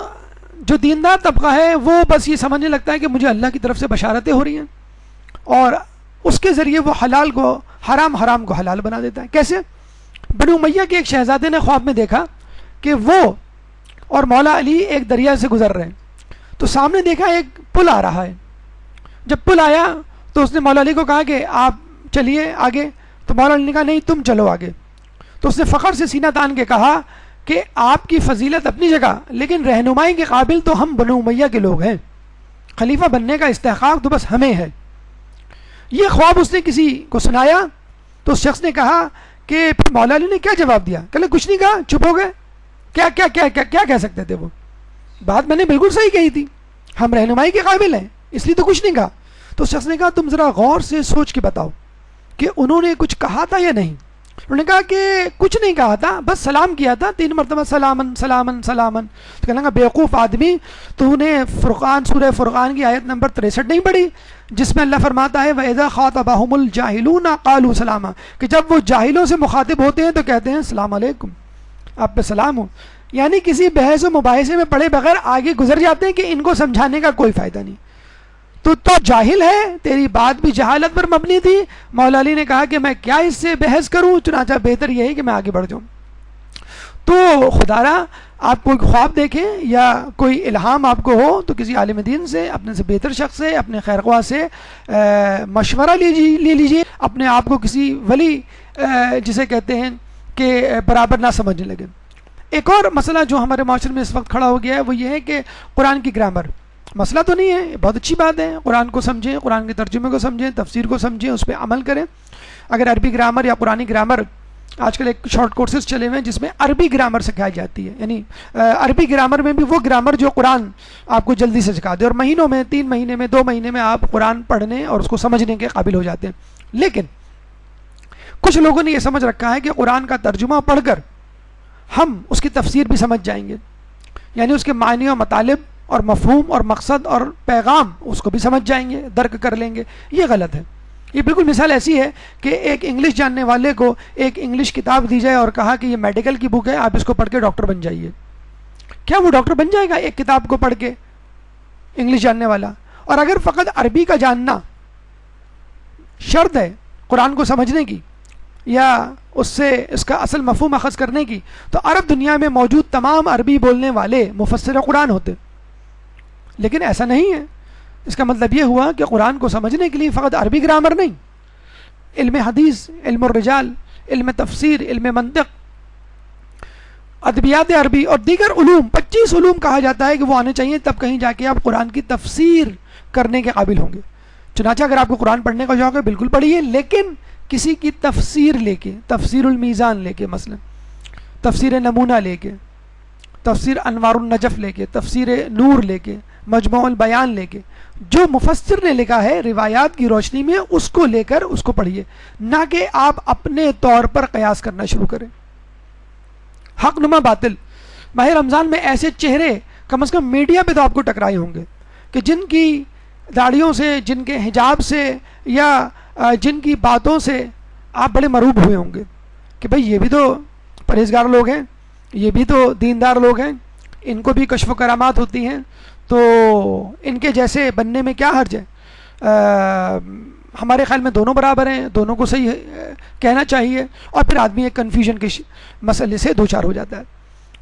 جو دیندار طبقہ ہے وہ بس یہ سمجھنے لگتا ہے کہ مجھے اللہ کی طرف سے بشارتیں ہو رہی ہیں، اور اس کے ذریعے وہ حلال کو حرام، حرام کو حلال بنا دیتا ہے. کیسے؟ بنو امیہ کے ایک شہزادے نے خواب میں دیکھا کہ وہ اور مولا علی ایک دریا سے گزر رہے ہیں، تو سامنے دیکھا ایک پل آ رہا ہے. جب پل آیا تو اس نے مولا علی کو کہا کہ آپ چلیے آگے، تو مولا علی نے کہا نہیں تم چلو آگے. تو اس نے فخر سے سینہ تان کے کہا کہ آپ کی فضیلت اپنی جگہ، لیکن رہنمائی کے قابل تو ہم بنو امیہ کے لوگ ہیں، خلیفہ بننے کا استحقاق تو بس ہمیں ہے. یہ خواب اس نے کسی کو سنایا تو اس شخص نے کہا کہ پھر مولا علی نے کیا جواب دیا؟ کہ کچھ نہیں کہا، چپ ہو گئے. کیا کیا کیا کیا کیا کہہ سکتے تھے؟ وہ بات میں نے بالکل صحیح کہی تھی، ہم رہنمائی کے قابل ہیں اس لیے تو کچھ نہیں کہا. تو اس شخص نے کہا تم ذرا غور سے سوچ کے بتاؤ کہ انہوں نے کچھ کہا تھا یا نہیں؟ انہوں نے کہا کہ کچھ نہیں کہا تھا، بس سلام کیا تھا 3 مرتبہ، سلامن سلامن سلامن. تو کہنے لگا بیوقوف آدمی، تو نے فرقان، سورہ فرقان کی آیت نمبر 63 نہیں پڑھی جس میں اللہ فرماتا ہے وَإِذَا خَاطَبَهُمُ الْجَاهِلُونَ قَالُوا سَلَامًا، کہ جب وہ جاہلوں سے مخاطب ہوتے ہیں تو کہتے ہیں السلام علیکم، آپ پہ سلام ہو. یعنی کسی بحث و مباحثے میں پڑے بغیر آگے گزر جاتے ہیں کہ ان کو سمجھانے کا کوئی فائدہ نہیں. تو جاہل ہے، تیری بات بھی جہالت پر مبنی تھی. مولا علی نے کہا کہ میں کیا اس سے بحث کروں، چنانچہ بہتر یہی کہ میں آگے بڑھ جاؤں. تو خدا را آپ کوئی خواب دیکھیں یا کوئی الہام آپ کو ہو تو کسی عالم دین سے، اپنے سے بہتر شخص سے، اپنے خیر خواہ سے مشورہ لے لیجیے. اپنے آپ کو کسی ولی جسے کہتے ہیں کہ برابر نہ سمجھنے لگے. ایک اور مسئلہ جو ہمارے معاشرے میں اس وقت کھڑا ہو گیا ہے وہ یہ ہے کہ قرآن کی گرامر، مسئلہ تو نہیں ہے، بہت اچھی بات ہے، قرآن کو سمجھیں، قرآن کے ترجمے کو سمجھیں، تفسیر کو سمجھیں، اس پہ عمل کریں. اگر عربی گرامر یا قرآنی گرامر، آج کل ایک شارٹ کورسز چلے ہوئے ہیں جس میں عربی گرامر سکھائی جاتی ہے، یعنی عربی گرامر میں بھی وہ گرامر جو قرآن آپ کو جلدی سے سکھا دے، اور مہینوں میں 3 مہینے میں 2 مہینے میں آپ قرآن پڑھنے اور اس کو سمجھنے کے قابل ہو جاتے ہیں. لیکن کچھ لوگوں نے یہ سمجھ رکھا ہے کہ قرآن کا ترجمہ پڑھ کر ہم اس کی تفسیر بھی سمجھ جائیں گے، یعنی اس کے معنی و مطالب اور مفہوم اور مقصد اور پیغام اس کو بھی سمجھ جائیں گے، درک کر لیں گے. یہ غلط ہے. یہ بالکل مثال ایسی ہے کہ ایک انگلش جاننے والے کو ایک انگلش کتاب دی جائے اور کہا کہ یہ میڈیکل کی بک ہے، آپ اس کو پڑھ کے ڈاکٹر بن جائیے. کیا وہ ڈاکٹر بن جائے گا ایک کتاب کو پڑھ کے انگلش جاننے والا؟ اور اگر فقط عربی کا جاننا شرط ہے قرآن کو سمجھنے کی یا اس سے اس کا اصل مفہوم اخذ کرنے کی، تو عرب دنیا میں موجود تمام عربی بولنے والے مفسر قرآن ہوتے. لیکن ایسا نہیں ہے. اس کا مطلب یہ ہوا کہ قرآن کو سمجھنے کے لیے فقط عربی گرامر نہیں، علم حدیث، علم الرجال، علم تفسیر، علم منطق، ادبیات عربی اور دیگر علوم، 25 علوم کہا جاتا ہے کہ وہ آنے چاہیے، تب کہیں جا کے آپ قرآن کی تفسیر کرنے کے قابل ہوں گے. چنانچہ اگر آپ کو قرآن پڑھنے کا شوق ہے بالکل پڑھیے، لیکن کسی کی تفسیر لے کے، تفسیر المیزان لے کے، مثلا تفسیر نمونہ لے کے، تفسیر انوار النجف لے کے، تفسیر نور لے کے، مجموع البیان لے کے، جو مفسر نے لکھا ہے روایات کی روشنی میں اس کو لے کر اس کو پڑھیے، نہ کہ آپ اپنے طور پر قیاس کرنا شروع کریں. حق نما باطل. ماہ رمضان میں ایسے چہرے کم از کم میڈیا پہ تو آپ کو ٹکرائے ہوں گے کہ جن کی داڑھیوں سے، جن کے حجاب سے یا جن کی باتوں سے آپ بڑے مروب ہوئے ہوں گے کہ بھئی یہ بھی تو پرہیزگار لوگ ہیں، یہ بھی تو دیندار لوگ ہیں، ان کو بھی کشف و کرامات ہوتی ہیں، تو ان کے جیسے بننے میں کیا حرج ہے. ہمارے خیال میں دونوں برابر ہیں، دونوں کو صحیح کہنا چاہیے، اور پھر آدمی ایک کنفیوژن کے مسئلے سے دوچار ہو جاتا ہے.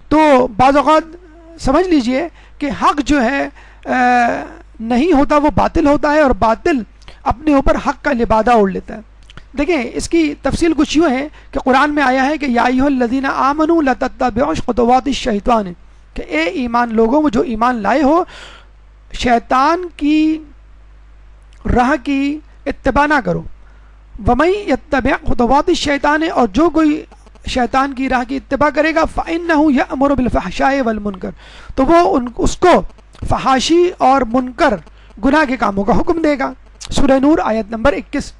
تو بعض اوقات سمجھ لیجئے کہ حق جو ہے نہیں ہوتا، وہ باطل ہوتا ہے، اور باطل اپنے اوپر حق کا لبادہ اوڑھ لیتا ہے. دیکھیں اس کی تفصیل کچھ یوں ہے کہ قرآن میں آیا ہے کہ یا ایھا الذین آمنوا لا تتبعوا خطوات الشیطان، کہ اے ایمان لوگوں، وہ جو ایمان لائے ہو، شیطان کی راہ کی اتباع نہ کرو. ومن یتبع خطوات الشیطان، اور جو کوئی شیطان کی راہ کی اتباع کرے گا، فإنہ یأمر بالفحشاء والمنکر، تو وہ اس کو فحاشی اور منکر گناہ کے کاموں کا حکم دے گا. سورہ نور آیت نمبر 21.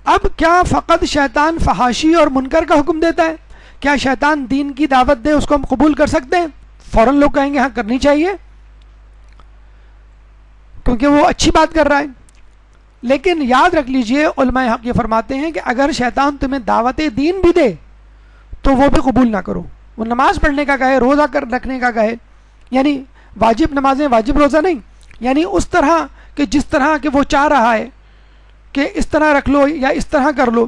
اب کیا فقط شیطان فحاشی اور منکر کا حکم دیتا ہے؟ کیا شیطان دین کی دعوت دے اس کو ہم قبول کر سکتے ہیں؟ فوراً لوگ کہیں گے ہاں کرنی چاہیے کیونکہ وہ اچھی بات کر رہا ہے. لیکن یاد رکھ لیجئے علماء حق یہ فرماتے ہیں کہ اگر شیطان تمہیں دعوت دین بھی دے تو وہ بھی قبول نہ کرو. وہ نماز پڑھنے کا کہے، روزہ رکھنے کا کہے، یعنی واجب نمازیں، واجب روزہ نہیں، یعنی اس طرح کہ جس طرح کہ وہ چاہ رہا ہے کہ اس طرح رکھ لو یا اس طرح کر لو،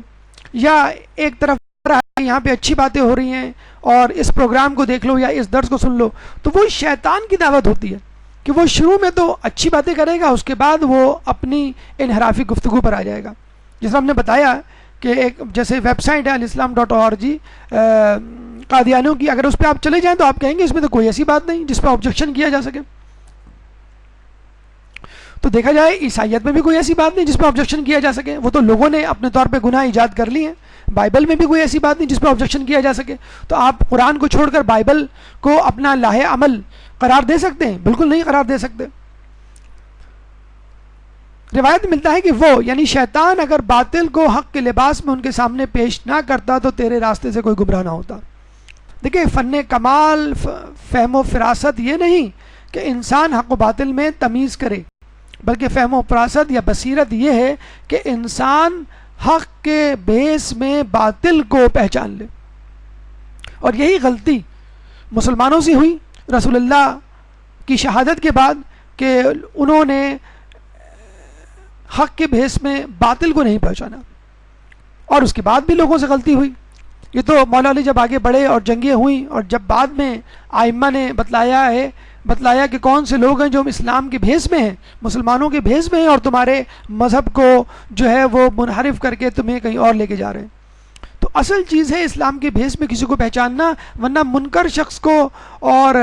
یا ایک طرف رہا ہے یہاں پہ اچھی باتیں ہو رہی ہیں اور اس پروگرام کو دیکھ لو یا اس درس کو سن لو، تو وہ شیطان کی دعوت ہوتی ہے کہ وہ شروع میں تو اچھی باتیں کرے گا، اس کے بعد وہ اپنی انحرافی گفتگو پر آ جائے گا. جیسے ہم نے بتایا کہ ایک جیسے ویب سائٹ ہے alislam.org قادیانیوں کی، اگر اس پہ آپ چلے جائیں تو آپ کہیں گے اس میں تو کوئی ایسی بات نہیں جس پہ آبجیکشن کیا جا سکے. تو دیکھا جائے عیسائیت میں بھی کوئی ایسی بات نہیں جس پہ آبجیکشن کیا جا سکے، وہ تو لوگوں نے اپنے طور پہ گناہ ایجاد کر لی ہیں. بائبل میں بھی کوئی ایسی بات نہیں جس پہ آبجیکشن کیا جا سکے. تو آپ قرآن کو چھوڑ کر بائبل کو اپنا لاہ عمل قرار دے سکتے ہیں؟ بالکل نہیں قرار دے سکتے. روایت ملتا ہے کہ وہ یعنی شیطان اگر باطل کو حق کے لباس میں ان کے سامنے پیش نہ کرتا تو تیرے راستے سے کوئی گمراہ نہ ہوتا. دیکھیں فن کمال فہم و فراست یہ نہیں کہ انسان حق و باطل میں تمیز کرے، بلکہ فہم و فراست یا بصیرت یہ ہے کہ انسان حق کے بیس میں باطل کو پہچان لے. اور یہی غلطی مسلمانوں سے ہوئی رسول اللہ کی شہادت کے بعد کہ انہوں نے حق کے بھیس میں باطل کو نہیں پہچانا، اور اس کے بعد بھی لوگوں سے غلطی ہوئی. یہ تو مولا علی جب آگے بڑھے اور جنگیں ہوئیں، اور جب بعد میں آئمہ نے بتلایا کہ کون سے لوگ ہیں جو اسلام کے بھیس میں ہیں، مسلمانوں کے بھیس میں ہیں، اور تمہارے مذہب کو جو ہے وہ منحرف کر کے تمہیں کہیں اور لے کے جا رہے ہیں. تو اصل چیز ہے اسلام کے بھیس میں کسی کو پہچاننا، ورنہ منکر شخص کو اور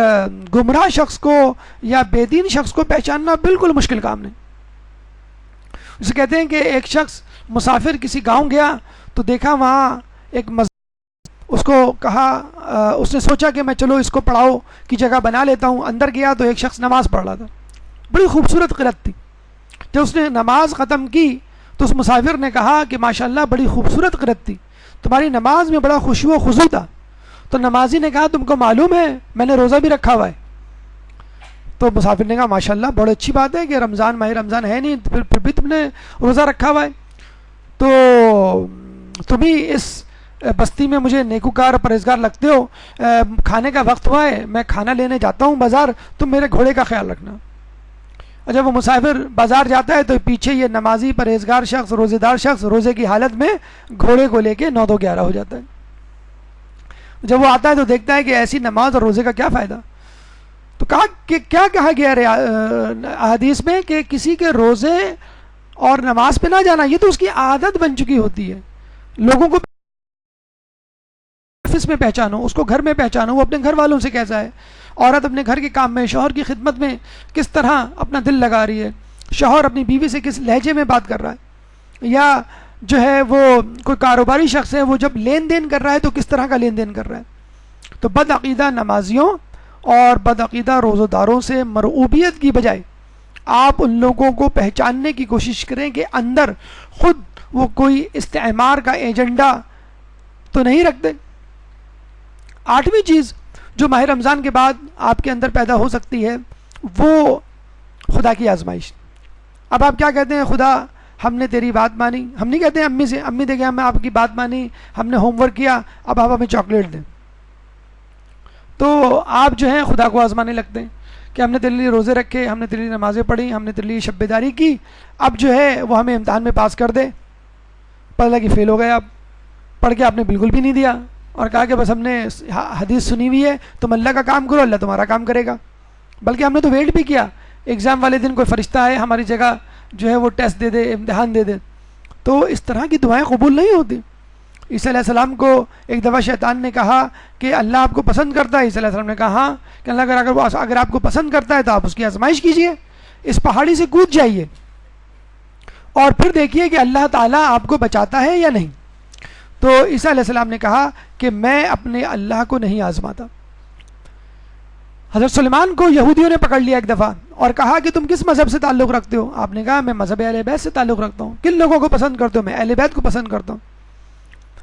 گمراہ شخص کو یا بے دین شخص کو پہچاننا بالکل مشکل کام نہیں. اسے کہتے ہیں کہ ایک شخص مسافر کسی گاؤں گیا تو دیکھا وہاں ایک اس کو کہا، اس نے سوچا کہ میں چلو اس کو پڑھاؤ کی جگہ بنا لیتا ہوں. اندر گیا تو ایک شخص نماز پڑھ رہا تھا، بڑی خوبصورت قرات تھی. جب اس نے نماز ختم کی تو اس مسافر نے کہا کہ ماشاءاللہ بڑی خوبصورت قرات تھی، تمہاری نماز میں بڑا خشوع و خضوع تھا. تو نمازی نے کہا تم کو معلوم ہے میں نے روزہ بھی رکھا ہوا ہے. تو مسافر نے کہا ماشاءاللہ بڑی اچھی بات ہے کہ ماہ رمضان ہے نہیں پھر بھی تم نے روزہ رکھا ہوا ہے. تو تم ہی اس بستی میں مجھے نیکوکار پرہیزگار لگتے ہو. کھانے کا وقت ہوا ہے، میں کھانا لینے جاتا ہوں بازار، تم میرے گھوڑے کا خیال رکھنا. اور جب وہ مسافر بازار جاتا ہے تو پیچھے یہ نمازی پرہیزگار شخص روزے دار شخص روزے کی حالت میں گھوڑے کو لے کے 9-11 ہو جاتا ہے. جب وہ آتا ہے تو دیکھتا ہے کہ ایسی نماز اور روزے کا کیا فائدہ. تو کہا کہ کیا کہا گیا حدیث میں کہ کسی کے روزے اور نماز پہ نہ جانا، یہ تو اس کی عادت بن چکی ہوتی ہے. لوگوں کو آفس میں پہچانو، اس کو گھر میں پہچانو، وہ اپنے گھر والوں سے کیسا ہے. عورت اپنے گھر کے کام میں شوہر کی خدمت میں کس طرح اپنا دل لگا رہی ہے، شوہر اپنی بیوی سے کس لہجے میں بات کر رہا ہے، یا جو ہے وہ کوئی کاروباری شخص ہے وہ جب لین دین کر رہا ہے تو کس طرح کا لین دین کر رہا ہے. تو بدعقیدہ نمازیوں اور بدعقیدہ روزہ داروں سے مرعوبیت کی بجائے آپ ان لوگوں کو پہچاننے کی کوشش کریں کہ اندر خود وہ کوئی استعمار کا ایجنڈا تو نہیں رکھتے. 8ویں چیز جو ماہ رمضان کے بعد آپ کے اندر پیدا ہو سکتی ہے وہ خدا کی آزمائش. اب آپ کیا کہتے ہیں، خدا ہم نے تیری بات مانی. ہم نہیں کہتے ہیں امی سے، امی دیکھیں ہم نے آپ کی بات مانی، ہم نے ہوم ورک کیا، اب آپ ہمیں چاکلیٹ دیں. تو آپ جو ہیں خدا کو آزمانے لگتے ہیں کہ ہم نے تیرے لیے روزے رکھے، ہم نے تیرے لیے نمازیں پڑھی، ہم نے تیرے لیے شب بیداری کی، اب جو ہے وہ ہمیں امتحان میں پاس کر دے. پتہ لگا کہ فیل ہو گئے آپ، پڑھ کے آپ نے بالکل بھی نہیں دیا اور کہا کہ بس ہم نے حدیث سنی ہوئی ہے، تم اللہ کا کام کرو، اللہ تمہارا کام کرے گا. بلکہ ہم نے تو ویٹ بھی کیا ایگزام والے دن کوئی فرشتہ ہے ہماری جگہ جو ہے وہ ٹیسٹ دے دے، امتحان دے دے. تو اس طرح کی دعائیں قبول نہیں ہوتی. عیسیٰ علیہ السلام کو ایک دفعہ شیطان نے کہا کہ اللہ آپ کو پسند کرتا ہے. عیسیٰ علیہ السلام نے کہا ہاں، کہ اللہ اگر آپ کو پسند کرتا ہے تو آپ اس کی آزمائش کیجئے، اس پہاڑی سے کود جائیے اور پھر دیکھیے کہ اللہ تعالیٰ آپ کو بچاتا ہے یا نہیں. تو عیسیٰ علیہ السلام نے کہا کہ میں اپنے اللہ کو نہیں آزماتا. حضرت سلیمان کو یہودیوں نے پکڑ لیا ایک دفعہ اور کہا کہ تم کس مذہب سے تعلق رکھتے ہو. آپ نے کہا میں مذہب اہل بیت سے تعلق رکھتا ہوں. کن لوگوں کو پسند کرتے ہو؟ میں اہل بیت کو پسند کرتا ہوں.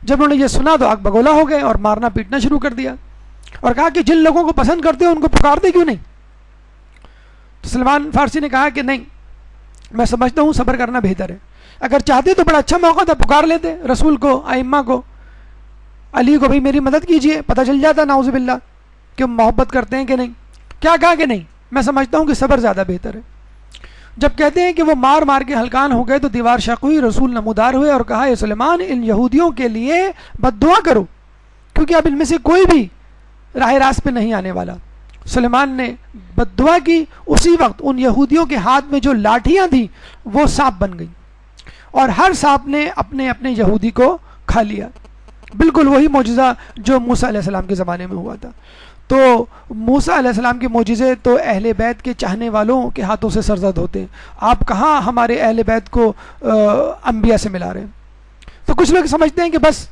جب انہوں نے یہ سنا تو آگ بگولا ہو گئے اور مارنا پیٹنا شروع کر دیا اور کہا کہ جن لوگوں کو پسند کرتے ہو ان کو پکارتے کیوں نہیں. تو سلمان فارسی نے کہا کہ نہیں، میں سمجھتا ہوں صبر کرنا بہتر ہے. اگر چاہتے تو بڑا اچھا موقع تھا، پکار لیتے رسول کو، ائمہ کو، علی کو، بھائی میری مدد کیجئے، پتہ چل جاتا نعوذ باللہ کہ محبت کرتے ہیں کہ نہیں. کیا کہا کہ نہیں، میں سمجھتا ہوں کہ صبر زیادہ بہتر ہے. جب کہتے ہیں کہ وہ مار مار کے ہلکان ہو گئے تو دیوار شق ہوئی، رسول نمودار ہوئے اور کہا اے سلیمان ان یہودیوں کے لیے بد دعا کرو کیونکہ اب ان میں سے کوئی بھی راہ راست پہ نہیں آنے والا. سلیمان نے بد دعا کی، اسی وقت ان یہودیوں کے ہاتھ میں جو لاٹھیاں تھیں وہ سانپ بن گئی، اور ہر سانپ نے اپنے اپنے یہودی کو کھا لیا. بالکل وہی معجزہ جو موسیٰ علیہ السلام کے زمانے میں ہوا تھا. تو موسیٰ علیہ السلام کے معجزے تو اہل بیت کے چاہنے والوں کے ہاتھوں سے سرزد ہوتے ہیں. آپ کہاں ہمارے اہل بیت کو انبیاء سے ملا رہے ہیں؟ تو کچھ لوگ سمجھتے ہیں کہ بس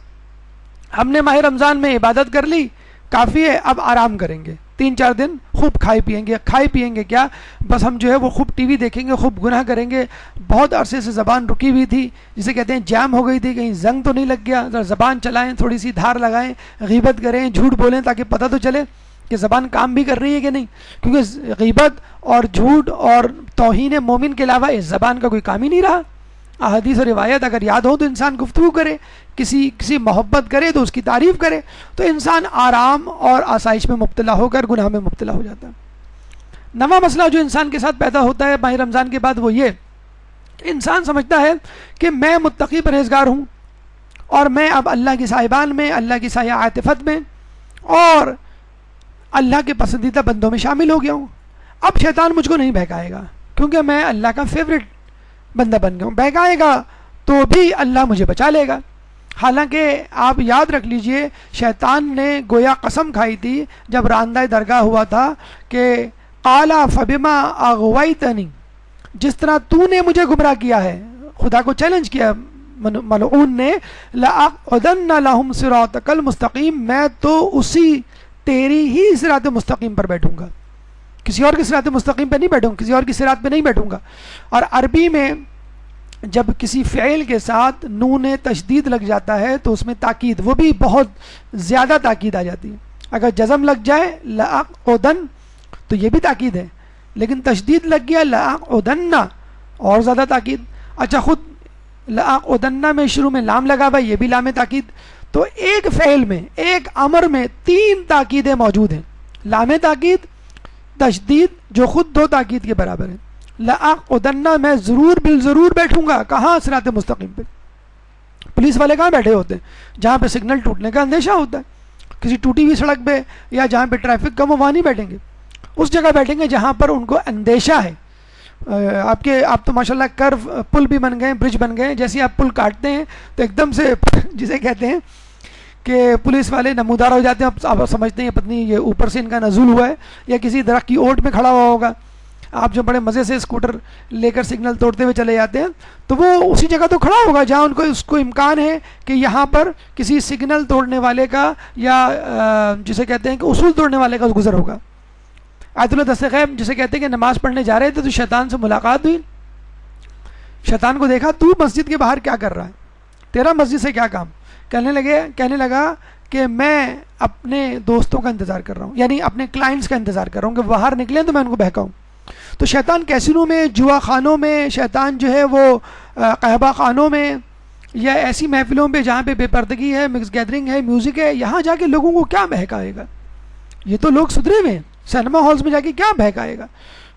ہم نے ماہ رمضان میں عبادت کر لی، کافی ہے، اب آرام کریں گے، 3-4 دن خوب کھائے پیئیں گے کیا، بس ہم جو ہے وہ خوب ٹی وی دیکھیں گے، خوب گناہ کریں گے. بہت عرصے سے زبان رکی ہوئی تھی، جسے کہتے ہیں جام ہو گئی تھی، کہیں زنگ تو نہیں لگ گیا، ذرا زبان چلائیں، تھوڑی سی دھار لگائیں، غیبت کریں، جھوٹ بولیں تاکہ پتہ تو چلے کہ زبان کام بھی کر رہی ہے کہ نہیں. کیونکہ غیبت اور جھوٹ اور توہین مومن کے علاوہ اس زبان کا کوئی کام ہی نہیں رہا. احادیث اور روایت اگر یاد ہو تو انسان گفتگو کرے، کسی محبت کرے تو اس کی تعریف کرے، تو انسان آرام اور آسائش میں مبتلا ہو کر گناہ میں مبتلا ہو جاتا ہے. نواں مسئلہ جو انسان کے ساتھ پیدا ہوتا ہے ماہ رمضان کے بعد وہ یہ کہ انسان سمجھتا ہے کہ میں متقی پرہیزگار ہوں، اور میں اب اللہ کی سائبان میں، اللہ کی سایہ عاطفت میں اور اللہ کے پسندیدہ بندوں میں شامل ہو گیا ہوں. اب شیطان مجھ کو نہیں بہکائے گا، کیونکہ میں اللہ کا فیوریٹ بندہ بن گیا ہوں. بہکائے گا تو بھی اللہ مجھے بچا لے گا. حالانکہ آپ یاد رکھ لیجئے، شیطان نے گویا قسم کھائی تھی جب راندہ درگاہ ہوا تھا کہ قالا فبما اغویتنی، جس طرح تو نے مجھے گمراہ کیا ہے. خدا کو چیلنج کیا ملعون نے، لأقعدن لہم صراطک المستقیم، میں تو اسی تیری ہی صراط مستقیم پر بیٹھوں گا، کسی اور کے صراط مستقیم پہ نہیں بیٹھوں گا، کسی اور کی صراط پہ نہیں بیٹھوں گا. اور عربی میں جب کسی فعل کے ساتھ نون تشدید لگ جاتا ہے تو اس میں تاکید، وہ بھی بہت زیادہ تاکید آ جاتی ہے. اگر جزم لگ جائے لأقعدن تو یہ بھی تاکید ہے، لیکن تشدید لگ گیا لأقعدن اور زیادہ تاکید. اچھا، خود لأقعدن میں شروع میں لام لگا ہوا، یہ بھی لام تاکید. تو ایک فعل میں، ایک امر میں 3 تاکیدیں موجود ہیں، لام تاکید، تشدید جو خود 2 تاکید کے برابر ہے. لأقعدن، میں ضرور بالضرور بیٹھوں گا. کہاں؟ صراط مستقیم پہ. پولیس والے کہاں بیٹھے ہوتے ہیں؟ جہاں پہ سگنل ٹوٹنے کا اندیشہ ہوتا ہے. کسی ٹوٹی ہوئی سڑک پہ یا جہاں پہ ٹریفک کم ہو وہاں نہیں بیٹھیں گے، اس جگہ بیٹھیں گے جہاں پر ان کو اندیشہ ہے. آپ تو ماشاءاللہ کرو پل بھی بن گئے، برج بن گئے. جیسے آپ پل کاٹتے ہیں تو ایک دم سے جسے کہتے ہیں کہ پولیس والے نمودار ہو جاتے ہیں. آپ سمجھتے ہیں پتنی یہ اوپر سے ان کا نزول ہوا ہے، یا کسی درخت کی اوٹ میں کھڑا ہوا ہوگا. آپ جو بڑے مزے سے اسکوٹر لے کر سگنل توڑتے ہوئے چلے جاتے ہیں تو وہ اسی جگہ تو کھڑا ہوگا جہاں اس کو امکان ہے کہ یہاں پر کسی سگنل توڑنے والے کا یا جسے کہتے ہیں کہ اصول توڑنے والے کا گزر ہوگا. آیت اللہ دست غیب جسے کہتے ہیں کہ نماز پڑھنے جا رہے تھے تو شیطان سے ملاقات ہوئی. شیطان کو دیکھا، تو مسجد کے باہر کیا کر رہا ہے، تیرا مسجد سے کیا کام؟ کہنے لگا کہ میں اپنے دوستوں کا انتظار کر رہا ہوں، یعنی اپنے کلائنٹس کا انتظار کر رہا ہوں کہ باہر نکلیں تو میں ان کو بہکاؤں. تو شیطان کیسینوں میں، جوا خانوں میں، شیطان جو ہے وہ قہبہ خانوں میں یا ایسی محفلوں پہ جہاں پہ بے پردگی ہے، مکس گیدرنگ ہے، میوزک ہے، یہاں جا کے لوگوں کو کیا بہکائے گا؟ یہ تو لوگ سدھرے ہوئے ہیں. سینما ہالز میں جا کے کیا بہکائے گا؟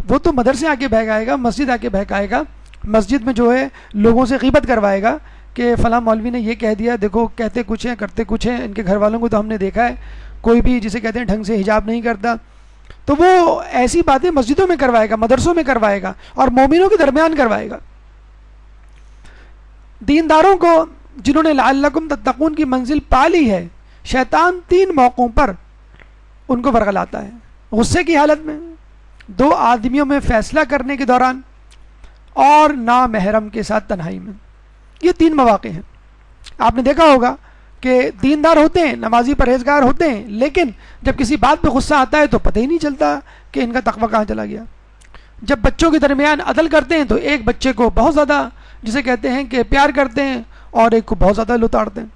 وہ تو مدرسے آ کے بہکائے گا، مسجد آ کے بہکائے گا. مسجد میں جو ہے لوگوں سے غیبت کروائے گا کہ فلاں مولوی نے یہ کہہ دیا، دیکھو کہتے کچھ ہیں کرتے کچھ ہیں، ان کے گھر والوں کو تو ہم نے دیکھا ہے کوئی بھی جسے کہتے ہیں ڈھنگ سے حجاب نہیں کرتا. تو وہ ایسی باتیں مسجدوں میں کروائے گا، مدرسوں میں کروائے گا اور مومنوں کے درمیان کروائے گا. دینداروں کو جنہوں نے لعلکم تتقون کی منزل پا لی ہے، شیطان 3 موقعوں پر ان کو ورغلاتا ہے. غصے کی حالت میں، 2 آدمیوں میں فیصلہ کرنے کے دوران، اور نامحرم کے ساتھ تنہائی میں. یہ 3 مواقع ہیں. آپ نے دیکھا ہوگا کہ دیندار ہوتے ہیں، نمازی پرہیزگار ہوتے ہیں، لیکن جب کسی بات پہ غصہ آتا ہے تو پتہ ہی نہیں چلتا کہ ان کا تقویٰ کہاں چلا گیا. جب بچوں کے درمیان عدل کرتے ہیں تو ایک بچے کو بہت زیادہ جسے کہتے ہیں کہ پیار کرتے ہیں اور ایک کو بہت زیادہ لتاڑتے ہیں.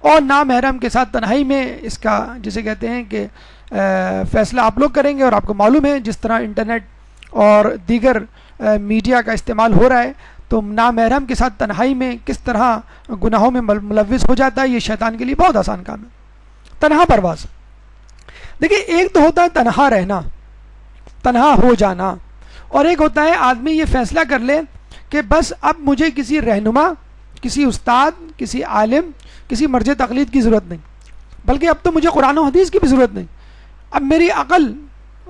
اور نامحرم کے ساتھ تنہائی میں اس کا جسے کہتے ہیں کہ فیصلہ آپ لوگ کریں گے. اور آپ کو معلوم ہے جس طرح انٹرنیٹ اور دیگر میڈیا کا استعمال ہو رہا ہے تو نامحرم کے ساتھ تنہائی میں کس طرح گناہوں میں ملوث ہو جاتا ہے. یہ شیطان کے لیے بہت آسان کام ہے. تنہا پرواز، دیکھیں ایک تو ہوتا ہے تنہا رہنا، تنہا ہو جانا، اور ایک ہوتا ہے آدمی یہ فیصلہ کر لے کہ بس اب مجھے کسی رہنما، کسی استاد، کسی عالم، کسی مرجع تقلید کی ضرورت نہیں، بلکہ اب تو مجھے قرآن و حدیث کی بھی ضرورت نہیں. اب میری عقل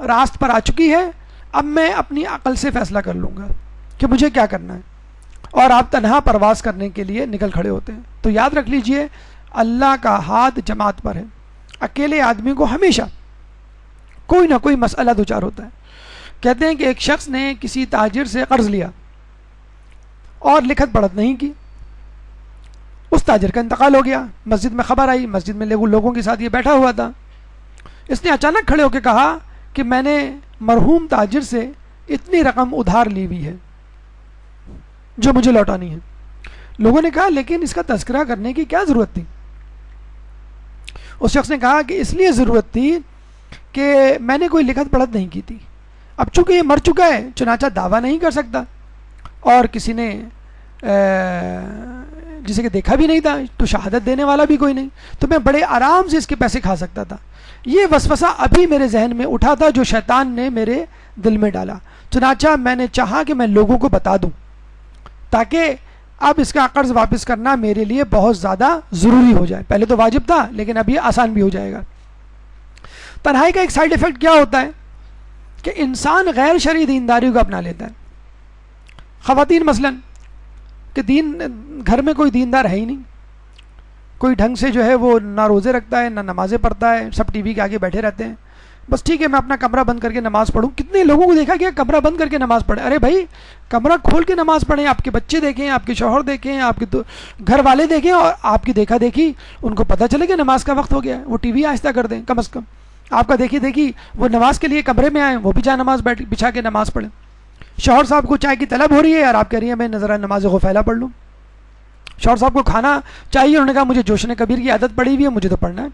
راست پر آ چکی ہے، اب میں اپنی عقل سے فیصلہ کر لوں گا کہ مجھے کیا کرنا ہے، اور آپ تنہا پرواز کرنے کے لیے نکل کھڑے ہوتے ہیں۔ تو یاد رکھ لیجئے، اللہ کا ہاتھ جماعت پر ہے، اکیلے آدمی کو ہمیشہ کوئی نہ کوئی مسئلہ دوچار ہوتا ہے۔ کہتے ہیں کہ ایک شخص نے کسی تاجر سے قرض لیا اور لکھت پڑھت نہیں کی، اس تاجر کا انتقال ہو گیا، مسجد میں خبر آئی، مسجد میں لوگوں کے ساتھ یہ بیٹھا ہوا تھا، اس نے اچانک کھڑے ہو کے کہا کہ میں نے مرحوم تاجر سے اتنی رقم ادھار لی ہوئی ہے جو مجھے لوٹانی ہے۔ لوگوں نے کہا لیکن اس کا تذکرہ کرنے کی کیا ضرورت تھی؟ اس شخص نے کہا کہ اس لیے ضرورت تھی کہ میں نے کوئی لکھت پڑھت نہیں کی تھی، اب چونکہ یہ مر چکا ہے چنانچہ دعویٰ نہیں کر سکتا، اور کسی نے جسے کہ دیکھا بھی نہیں تھا تو شہادت دینے والا بھی کوئی نہیں، تو میں بڑے آرام سے اس کے پیسے کھا سکتا تھا۔ یہ وسوسہ ابھی میرے ذہن میں اٹھا تھا جو شیطان نے میرے دل میں ڈالا، چنانچہ میں نے چاہا کہ میں لوگوں کو بتا دوں تاکہ اب اس کا قرض واپس کرنا میرے لیے بہت زیادہ ضروری ہو جائے۔ پہلے تو واجب تھا لیکن اب یہ آسان بھی ہو جائے گا۔ تنہائی کا ایک سائیڈ ایفیکٹ کیا ہوتا ہے کہ انسان غیر شرعی دینداری کو اپنا لیتا ہے۔ خواتین مثلاً کہ گھر میں کوئی دیندار ہے ہی نہیں، کوئی ڈھنگ سے جو ہے وہ نہ روزے رکھتا ہے نہ نمازیں پڑھتا ہے، سب ٹی وی کے آگے بیٹھے رہتے ہیں، بس ٹھیک ہے میں اپنا کمرہ بند کر کے نماز پڑھوں۔ کتنے لوگوں کو دیکھا گیا کمرہ بند کر کے نماز پڑھے، ارے بھائی کمرہ کھول کے نماز پڑھیں، آپ کے بچے دیکھیں، آپ کے شوہر دیکھیں، آپ کے گھر والے دیکھیں، اور آپ کی دیکھا دیکھی ان کو پتہ چلے کہ نماز کا وقت ہو گیا ہے، وہ ٹی وی آہستہ کر دیں کم از کم، آپ کا دیکھی دیکھی وہ نماز کے لیے کمرے میں آئیں، وہ بھی جائے نماز بچھا کے نماز پڑھیں۔ شوہر صاحب کو چائے کی طلب ہو رہی ہے اور آپ کہہ رہی ہیں میں ذرا نماز غفیلہ پڑھ لوں۔ شوہر صاحب کو کھانا چاہیے، انہوں نے کہا مجھے جوشن کبیر کی عادت پڑی ہوئی ہے، مجھے تو پڑھنا ہے۔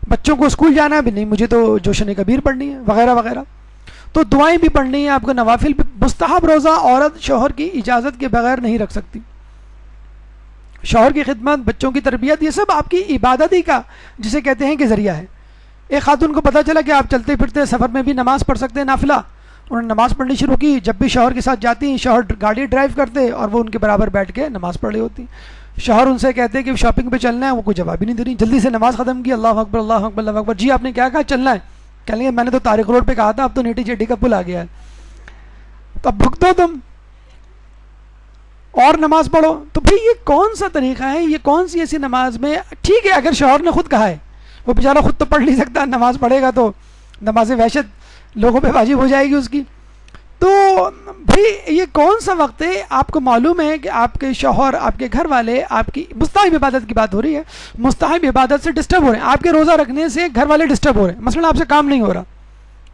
بچوں کو اسکول جانا ہے بھی نہیں، مجھے تو جوشن کبیر پڑھنی ہے، وغیرہ وغیرہ۔ تو دعائیں بھی پڑھنی ہیں آپ کو، نوافل بھی۔ مستحب روزہ عورت شوہر کی اجازت کے بغیر نہیں رکھ سکتی۔ شوہر کی خدمت، بچوں کی تربیت، یہ سب آپ کی عبادت ہی کا جسے کہتے ہیں کہ ذریعہ ہے۔ ایک خاتون کو پتہ چلا کہ آپ چلتے پھرتے سفر میں بھی نماز پڑھ سکتے ہیں نافلہ، انہوں نے نماز پڑھنی شروع کی۔ جب بھی شوہر کے ساتھ جاتی ہیں، شوہر گاڑی ڈرائیو کرتے اور وہ ان کے برابر بیٹھ کے نماز پڑھ رہی ہوتی۔ شوہر ان سے کہتے ہیں کہ شاپنگ پہ چلنا ہے، وہ کوئی جواب ہی نہیں دے رہی، جلدی سے نماز ختم کی، اللہ اکبر اللہ اکبر اللہ اکبر، جی آپ نے کیا کہا چلنا ہے؟ کہہ لیں گے میں نے تو طارق روڈ پہ کہا تھا، اب تو نیٹی چیٹی کا پل آ گیا ہے، تو اب بھگتو تم اور نماز پڑھو۔ تو بھئی یہ کون سا طریقہ ہے؟ یہ کون سی ایسی نماز میں ٹھیک ہے اگر شوہر نے خود کہا ہے، وہ بیچارہ خود تو پڑھ نہیں سکتا، نماز پڑھے گا تو نماز وحشت لوگوں پہ واجب ہو جائے گی اس کی۔ تو بھئی یہ کون سا وقت ہے؟ آپ کو معلوم ہے کہ آپ کے شوہر، آپ کے گھر والے آپ کی مستحب عبادت کی بات ہو رہی ہے، مستحب عبادت سے ڈسٹرب ہو رہے ہیں، آپ کے روزہ رکھنے سے گھر والے ڈسٹرب ہو رہے ہیں، مثلا آپ سے کام نہیں ہو رہا،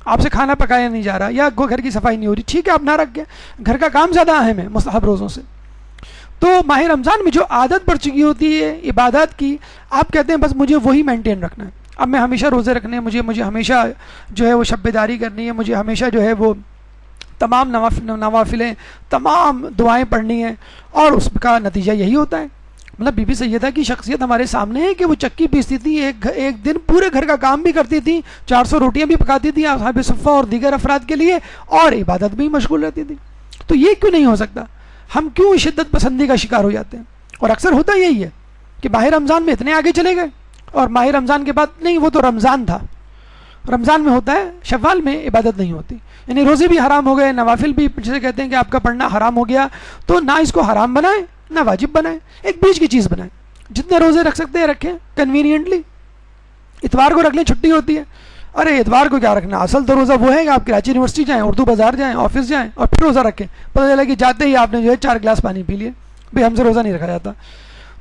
آپ سے کھانا پکایا نہیں جا رہا، یا گھر کی صفائی نہیں ہو رہی، ٹھیک ہے آپ نہ رکھ کے، گھر کا کام زیادہ اہم ہے مستحب روزوں سے۔ تو ماہ رمضان میں جو عادت پڑ چکی ہوتی ہے عبادات کی، آپ کہتے ہیں بس مجھے وہی مینٹین رکھنا ہے، اب میں ہمیشہ روزے رکھنے ہیں، مجھے ہمیشہ جو ہے وہ شب بیداری کرنی ہے، مجھے ہمیشہ جو ہے وہ تمام نوافلیں، تمام دعائیں پڑھنی ہیں، اور اس کا نتیجہ یہی ہوتا ہے۔ مطلب بی بی سیدہ کی شخصیت ہمارے سامنے ہے کہ وہ چکی پیستی تھی، ایک دن پورے گھر کا کام بھی کرتی تھی، 400 روٹیاں بھی پکاتی تھی اصحاب صفہ اور دیگر افراد کے لیے، اور عبادت بھی مشغول رہتی تھی۔ تو یہ کیوں نہیں ہو سکتا؟ ہم کیوں شدت پسندی کا شکار ہو جاتے ہیں؟ اور اکثر ہوتا یہی ہے کہ ماہ رمضان میں اتنے آگے چلے گئے، اور ماہ رمضان کے بعد نہیں، وہ تو رمضان تھا، رمضان میں ہوتا ہے، شوال میں عبادت نہیں ہوتی، یعنی روزے بھی حرام ہو گئے، نوافل بھی جسے کہتے ہیں کہ آپ کا پڑھنا حرام ہو گیا، تو نہ اس کو حرام بنائیں نہ واجب بنائیں، ایک بیچ کی چیز بنائیں، جتنے روزے رکھ سکتے ہیں رکھیں کنوینئنٹلی۔ اتوار کو رکھ لیں، چھٹی ہوتی ہے، ارے اتوار کو کیا رکھنا، اصل تو روزہ وہ ہے کہ آپ کراچی یونیورسٹی جائیں، اردو بازار جائیں، آفس جائیں اور پھر روزہ رکھیں، پتہ چلا کہ جاتے ہی آپ نے جو ہے 4 گلاس پانی پی لیے، بھئی ہم سے روزہ نہیں رکھا جاتا۔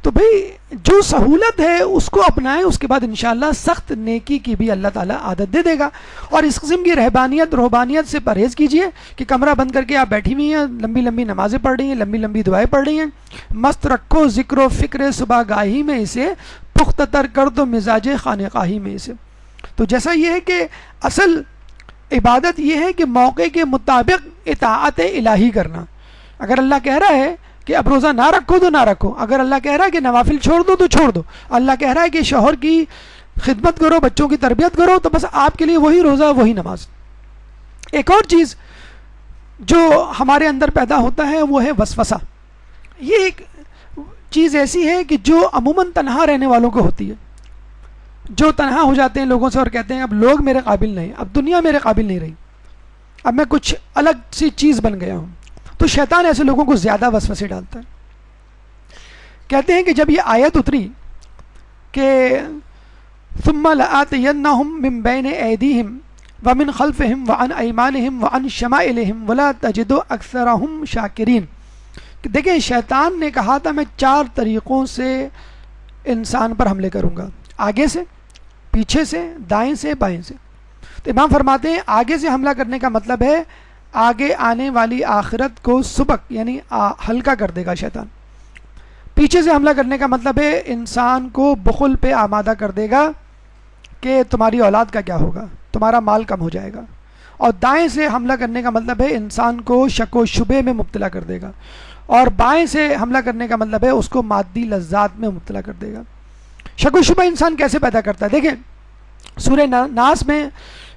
تو بھئی جو سہولت ہے اس کو اپنائیں، اس کے بعد انشاءاللہ سخت نیکی کی بھی اللہ تعالیٰ عادت دے دے گا۔ اور اس قسم کی روحانیت سے پرہیز کیجئے کہ کمرہ بند کر کے آپ بیٹھی ہوئی ہیں، لمبی لمبی نمازیں پڑھ رہی ہیں، لمبی لمبی دعائیں پڑھ رہی ہیں، مست رکھو ذکر و فکر صبح گاہی میں اسے، پختہ تر کر دو مزاج خانقاہی میں اسے۔ تو جیسا یہ ہے کہ اصل عبادت یہ ہے کہ موقع کے مطابق اطاعت الہی کرنا۔ اگر اللہ کہہ رہا ہے کہ اب روزہ نہ رکھو تو نہ رکھو، اگر اللہ کہہ رہا ہے کہ نوافل چھوڑ دو تو چھوڑ دو، اللہ کہہ رہا ہے کہ شوہر کی خدمت کرو، بچوں کی تربیت کرو، تو بس آپ کے لیے وہی روزہ وہی نماز۔ ایک اور چیز جو ہمارے اندر پیدا ہوتا ہے وہ ہے وسوسہ۔ یہ ایک چیز ایسی ہے کہ جو عموماً تنہا رہنے والوں کو ہوتی ہے۔ جو تنہا ہو جاتے ہیں لوگوں سے اور کہتے ہیں اب لوگ میرے قابل نہیں، اب دنیا میرے قابل نہیں رہی، اب میں کچھ الگ سی چیز بن گیا ہوں، تو شیطان ایسے لوگوں کو زیادہ وسوسے ڈالتا ہے۔ کہتے ہیں کہ جب یہ آیت اتری کہ ثم لآتینہم من بین ایدیہم ومن خلفہم وعن ایمانہم وعن شمائلہم ولا تجد اکثرہم شاکرین، کہ دیکھیں شیطان نے کہا تھا میں 4 طریقوں سے انسان پر حملے کروں گا، آگے سے، پیچھے سے، دائیں سے، بائیں سے۔ تو امام فرماتے ہیں آگے سے حملہ کرنے کا مطلب ہے آگے آنے والی آخرت کو سبق یعنی ہلکا کر دے گا شیطان۔ پیچھے سے حملہ کرنے کا مطلب ہے انسان کو بخل پہ آمادہ کر دے گا کہ تمہاری اولاد کا کیا ہوگا، تمہارا مال کم ہو جائے گا۔ اور دائیں سے حملہ کرنے کا مطلب ہے انسان کو شک و شبے میں مبتلا کر دے گا، اور بائیں سے حملہ کرنے کا مطلب ہے اس کو مادی لذات میں مبتلا کر دے گا۔ شک و شبہ انسان کیسے پیدا کرتا ہے؟ دیکھیں سورہ ناس میں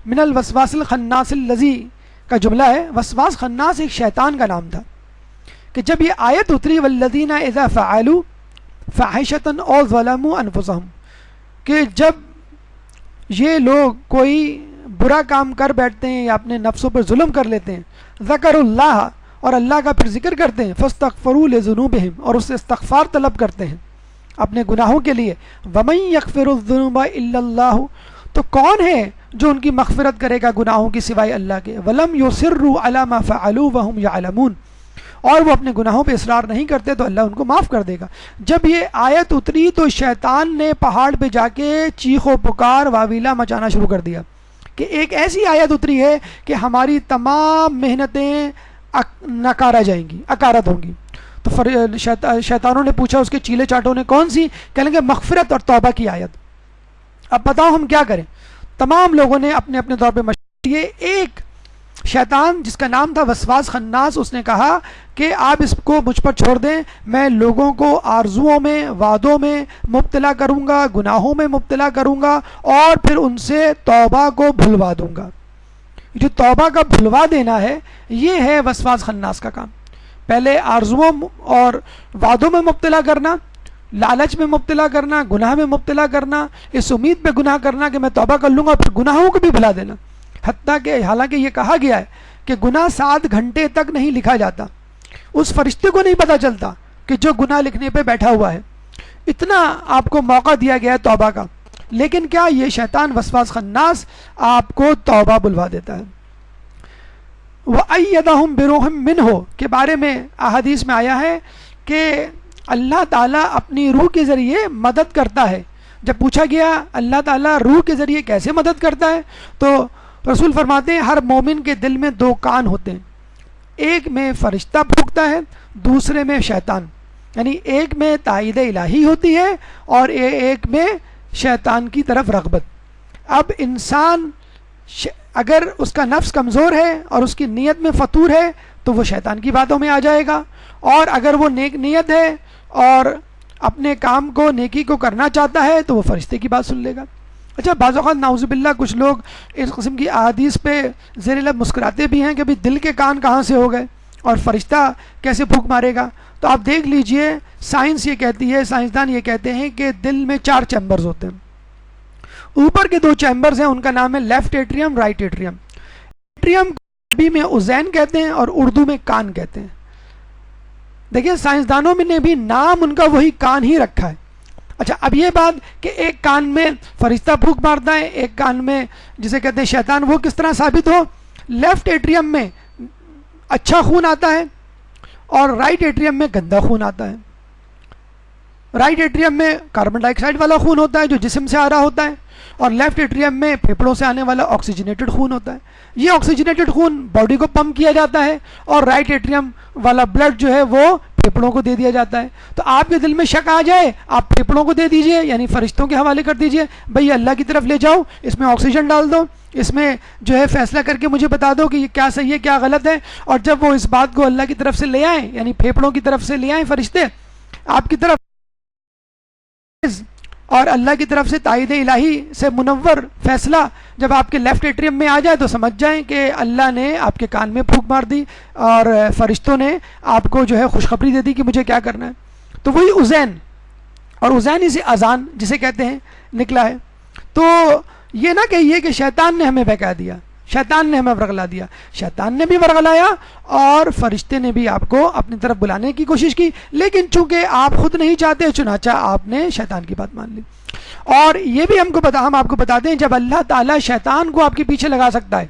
من الوسواس الخناس الذی کا جملہ ہے، وسواس خناس ایک شیطان کا نام تھا، کہ جب یہ آیت اتری والذین اذا فعلوا فاحشۃ او ظلموا انفسہم، کہ جب یہ لوگ کوئی برا کام کر بیٹھتے ہیں یا اپنے نفسوں پر ظلم کر لیتے ہیں، ذکروا اللہ، اور اللہ کا پھر ذکر کرتے ہیں، فاستغفروا لذنوبہم، اور اس سے استغفار طلب کرتے ہیں اپنے گناہوں کے لیے، ومن یغفر الذنوب الا اللہ، تو کون ہے جو ان کی مغفرت کرے گا گناہوں کی سوائے اللہ کے، ولم یصروا علی ما فعلوا وهم یعلمون، اور وہ اپنے گناہوں پہ اصرار نہیں کرتے تو اللہ ان کو معاف کر دے گا۔ جب یہ آیت اتری تو شیطان نے پہاڑ پہ جا کے چیخ و پکار واویلا مچانا شروع کر دیا کہ ایک ایسی آیت اتری ہے کہ ہماری تمام محنتیں نکارا جائیں گی، اکارت ہوں گی۔ تو شیطانوں نے پوچھا اس کے چیلے چاٹوں نے کون سی؟ کہنے لگے مغفرت اور توبہ کی آیت، اب بتاؤ ہم کیا کریں؟ تمام لوگوں نے اپنے اپنے طور پہ مشورہ، یہ ایک شیطان جس کا نام تھا وسواس خناس، اس نے کہا کہ آپ اس کو مجھ پر چھوڑ دیں، میں لوگوں کو آرزوؤں میں، وعدوں میں مبتلا کروں گا، گناہوں میں مبتلا کروں گا، اور پھر ان سے توبہ کو بھلوا دوں گا۔ جو توبہ کا بھلوا دینا ہے یہ ہے وسواس خناس کا کام۔ پہلے آرزوؤں اور وعدوں میں مبتلا کرنا، لالچ میں مبتلا کرنا، گناہ میں مبتلا کرنا، اس امید پہ گناہ کرنا کہ میں توبہ کر لوں گا، پھر گناہوں کو بھی بھلا دینا۔ حتیٰ کہ حالانکہ یہ کہا گیا ہے کہ گناہ 7 گھنٹے تک نہیں لکھا جاتا، اس فرشتے کو نہیں پتہ چلتا کہ جو گناہ لکھنے پہ بیٹھا ہوا ہے، اتنا آپ کو موقع دیا گیا ہے توبہ کا، لیکن کیا یہ شیطان وسواس خناس آپ کو توبہ بلوا دیتا ہے۔ وَأَيَّدَهُمْ بِرُوحٍ مِّنْهُ کے بارے میں احادیث میں آیا ہے کہ اللہ تعالیٰ اپنی روح کے ذریعے مدد کرتا ہے۔ جب پوچھا گیا اللہ تعالیٰ روح کے ذریعے کیسے مدد کرتا ہے تو رسول فرماتے ہیں ہر مومن کے دل میں 2 کان ہوتے ہیں، ایک میں فرشتہ پھونکتا ہے، دوسرے میں شیطان، یعنی ایک میں تائید الہی ہوتی ہے اور ایک میں شیطان کی طرف رغبت۔ اب انسان اگر اس کا نفس کمزور ہے اور اس کی نیت میں فطور ہے تو وہ شیطان کی باتوں میں آ جائے گا، اور اگر وہ نیک نیت ہے اور اپنے کام کو، نیکی کو کرنا چاہتا ہے تو وہ فرشتے کی بات سن لے گا۔ اچھا بعض اوقات نعوذ باللہ کچھ لوگ اس قسم کی احادیث پہ زیر لب مسکراتے بھی ہیں کہ بھی دل کے کان کہاں سے ہو گئے اور فرشتہ کیسے پھونک مارے گا؟ تو آپ دیکھ لیجئے سائنس یہ کہتی ہے، سائنسدان یہ کہتے ہیں کہ دل میں 4 چیمبرز ہوتے ہیں، اوپر کے 2 چیمبرز ہیں ان کا نام ہے left atrium, right atrium. Atrium عربی میں اذین کہتے ہیں اور اردو میں کان کہتے ہیں۔ دیکھیں سائنسدانوں میں نے بھی نام ان کا وہی کان ہی رکھا ہے۔ اچھا اب یہ بات کہ ایک کان میں فرشتہ پھونک مارتا ہے، ایک کان میں جسے کہتے ہیں شیطان، وہ کس طرح ثابت ہو؟ لیفٹ ایٹریم میں اچھا خون آتا ہے اور رائٹ ایٹریم میں گندا خون آتا ہے۔ رائٹ ایٹریم میں کاربن ڈائی آکسائڈ والا خون ہوتا ہے جو جسم سے آ رہا ہوتا ہے، اور لیفٹ ایٹریم میں پھیپھڑوں سے آنے والا آکسیجنیٹڈ خون ہوتا ہے۔ یہ آکسیجنیٹڈ خون باڈی کو پمپ کیا جاتا ہے اور رائٹ ایٹریم والا بلڈ جو ہے وہ پھیپھڑوں کو دے دیا جاتا ہے۔ تو آپ کے دل میں شک آ جائے آپ پھیپھڑوں کو دے دیجئے، یعنی فرشتوں کے حوالے کر دیجئے، بھئی اللہ کی طرف لے جاؤ، اس میں آکسیجن ڈال دو، اس میں جو ہے فیصلہ کر کے مجھے بتا دو کہ یہ کیا صحیح ہے کیا غلط ہے۔ اور جب وہ اس بات کو اللہ کی طرف سے لے آئیں، یعنی پھیپھڑوں کی طرف سے لے آئیں فرشتے آپ کی طرف، اور اللہ کی طرف سے تائید الہی سے منور فیصلہ جب آپ کے لیفٹ ایٹریم میں آ جائے تو سمجھ جائیں کہ اللہ نے آپ کے کان میں پھونک مار دی اور فرشتوں نے آپ کو جو ہے خوشخبری دے دی کہ مجھے کیا کرنا ہے۔ تو وہی اذین، اور اذین سے اذان جسے کہتے ہیں نکلا ہے۔ تو یہ نہ کہیے کہ شیطان نے ہمیں بہکا دیا، شیطان نے ہمیں ورغلا دیا. شیطان نے بھی ورغلایا اور فرشتے نے بھی آپ کو اپنی طرف بلانے کی کوشش کی، لیکن چونکہ آپ خود نہیں چاہتے چنانچہ آپ نے شیطان کی بات مان لی. اور یہ بھی ہم آپ کو بتاتے ہیں، جب اللہ تعالیٰ شیطان کو آپ کے پیچھے لگا سکتا ہے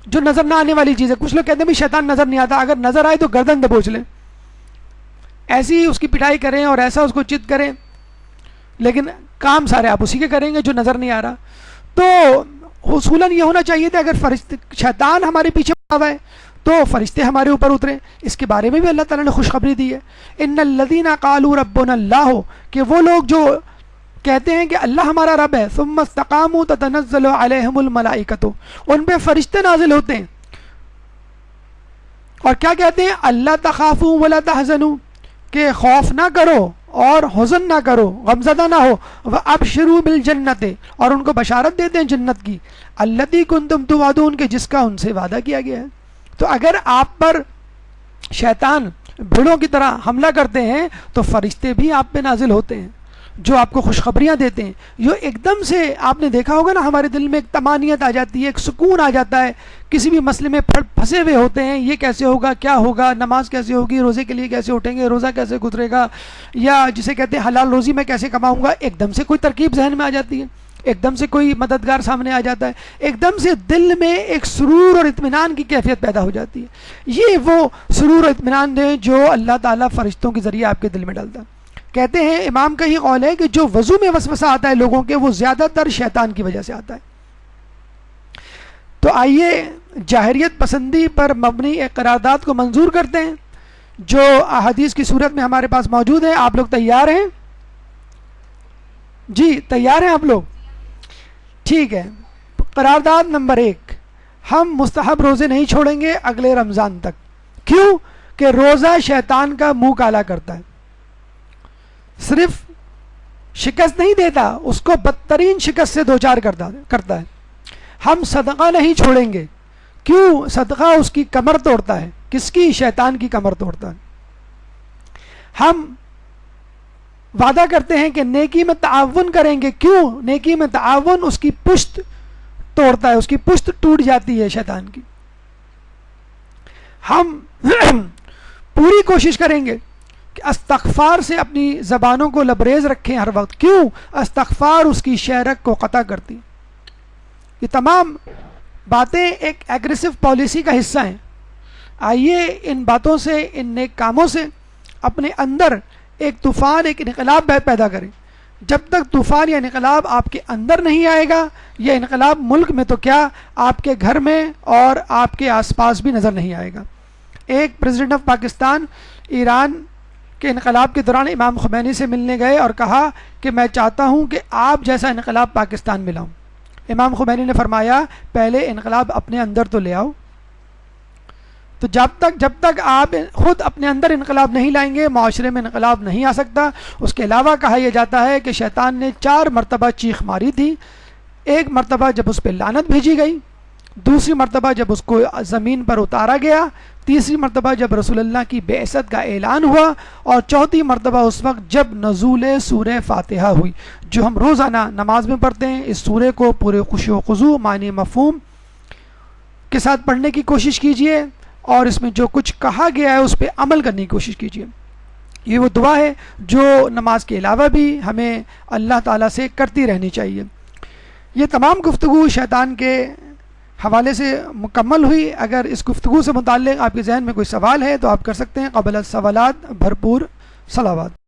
جو نظر نہ آنے والی چیز ہے. کچھ لوگ کہتے ہیں بھی شیطان نظر نہیں آتا، اگر نظر آئے تو گردن دبوچ لیں، ایسی اس کی پٹائی کریں اور ایسا اس کو چت کریں، لیکن کام سارے آپ اسی کے کریں گے جو نظر نہیں آ رہا. تو اصولاً یہ ہونا چاہیے تھا اگر شیطان ہمارے پیچھے پڑا ہوا ہے تو فرشتے ہمارے اوپر اتریں. اس کے بارے میں بھی اللہ تعالیٰ نے خوشخبری دی ہے، ان الذین قالوا ربنا اللہ، کہ وہ لوگ جو کہتے ہیں کہ اللہ ہمارا رب ہے، ثم استقاموا تتنزل علیہم الملائکۃ، ان پہ فرشتے نازل ہوتے ہیں اور کیا کہتے ہیں؟ اللہ تخافوا ولا تحزنوا، کہ خوف نہ کرو اور حزن نہ کرو، غمزدہ نہ ہو. وابشروا بالجنت، اور ان کو بشارت دیتے ہیں جنت کی، التی کنتم توعدون، کہ جس کا ان سے وعدہ کیا گیا ہے. تو اگر آپ پر شیطان بھیڑوں کی طرح حملہ کرتے ہیں تو فرشتے بھی آپ پہ نازل ہوتے ہیں جو آپ کو خوشخبریاں دیتے ہیں. جو ایک دم سے آپ نے دیکھا ہوگا نا، ہمارے دل میں ایک طمانینت آ جاتی ہے، ایک سکون آ جاتا ہے. کسی بھی مسئلے میں پھنسے ہوئے ہوتے ہیں، یہ کیسے ہوگا، کیا ہوگا، نماز کیسے ہوگی، روزے کے لیے کیسے اٹھیں گے، روزہ کیسے گزرے گا، یا جسے کہتے ہیں حلال روزی میں کیسے کماؤں گا. ایک دم سے کوئی ترکیب ذہن میں آ جاتی ہے، ایک دم سے کوئی مددگار سامنے آ جاتا ہے، ایک دم سے دل میں ایک سرور اور اطمینان کی کیفیت پیدا ہو جاتی ہے. یہ وہ سرور اور اطمینان ہے جو اللہ تعالیٰ فرشتوں کے ذریعے آپ کے دل میں ڈالتا ہے. کہتے ہیں امام کا یہ قول ہے کہ جو وضو میں وسوسہ آتا ہے لوگوں کے، وہ زیادہ تر شیطان کی وجہ سے آتا ہے. تو آئیے جاہریت پسندی پر مبنی ایک قرارداد کو منظور کرتے ہیں جو احادیث کی صورت میں ہمارے پاس موجود ہے. آپ لوگ تیار ہیں؟ جی تیار ہیں آپ لوگ؟ ٹھیک ہے. قرارداد نمبر 1، ہم مستحب روزے نہیں چھوڑیں گے اگلے رمضان تک. کیوں؟ کہ روزہ شیطان کا منہ کالا کرتا ہے، صرف شکست نہیں دیتا، اس کو بدترین شکست سے دوچار کرتا ہے. ہم صدقہ نہیں چھوڑیں گے. کیوں؟ صدقہ اس کی کمر توڑتا ہے. کس کی؟ شیطان کی کمر توڑتا ہے. ہم وعدہ کرتے ہیں کہ نیکی میں تعاون کریں گے. کیوں؟ نیکی میں تعاون اس کی پشت توڑتا ہے، اس کی پشت ٹوٹ جاتی ہے شیطان کی. ہم پوری کوشش کریں گے کہ استغفار سے اپنی زبانوں کو لبریز رکھیں ہر وقت. کیوں؟ استغفار اس کی شہرت کو قطع کرتی. یہ تمام باتیں ایک ایگریسو پالیسی کا حصہ ہیں. آئیے ان باتوں سے، ان نیک کاموں سے اپنے اندر ایک طوفان، ایک انقلاب پیدا کریں. جب تک طوفان یا انقلاب آپ کے اندر نہیں آئے گا، یہ انقلاب ملک میں تو کیا آپ کے گھر میں اور آپ کے آس پاس بھی نظر نہیں آئے گا. ایک پریزیڈنٹ آف پاکستان ایران کے انقلاب کے دوران امام خمینی سے ملنے گئے اور کہا کہ میں چاہتا ہوں کہ آپ جیسا انقلاب پاکستان میں لاؤں. امام خمینی نے فرمایا پہلے انقلاب اپنے اندر تو لے آؤ. تو جب تک آپ خود اپنے اندر انقلاب نہیں لائیں گے، معاشرے میں انقلاب نہیں آ سکتا. اس کے علاوہ کہا یہ جاتا ہے کہ شیطان نے 4 مرتبہ چیخ ماری تھی. ایک مرتبہ جب اس پہ لعنت بھیجی گئی، دوسری مرتبہ جب اس کو زمین پر اتارا گیا، تیسری مرتبہ جب رسول اللہ کی بعثت کا اعلان ہوا، اور چوتھی مرتبہ اس وقت جب نزول سورہ فاتحہ ہوئی جو ہم روزانہ نماز میں پڑھتے ہیں. اس سورہ کو پورے خشوع و خضوع، معنی مفہوم کے ساتھ پڑھنے کی کوشش کیجئے اور اس میں جو کچھ کہا گیا ہے اس پہ عمل کرنے کی کوشش کیجئے. یہ وہ دعا ہے جو نماز کے علاوہ بھی ہمیں اللہ تعالیٰ سے کرتی رہنی چاہیے. یہ تمام گفتگو شیطان کے حوالے سے مکمل ہوئی. اگر اس گفتگو سے متعلق آپ کے ذہن میں کوئی سوال ہے تو آپ کر سکتے ہیں. قبل السوالات بھرپور صلوات.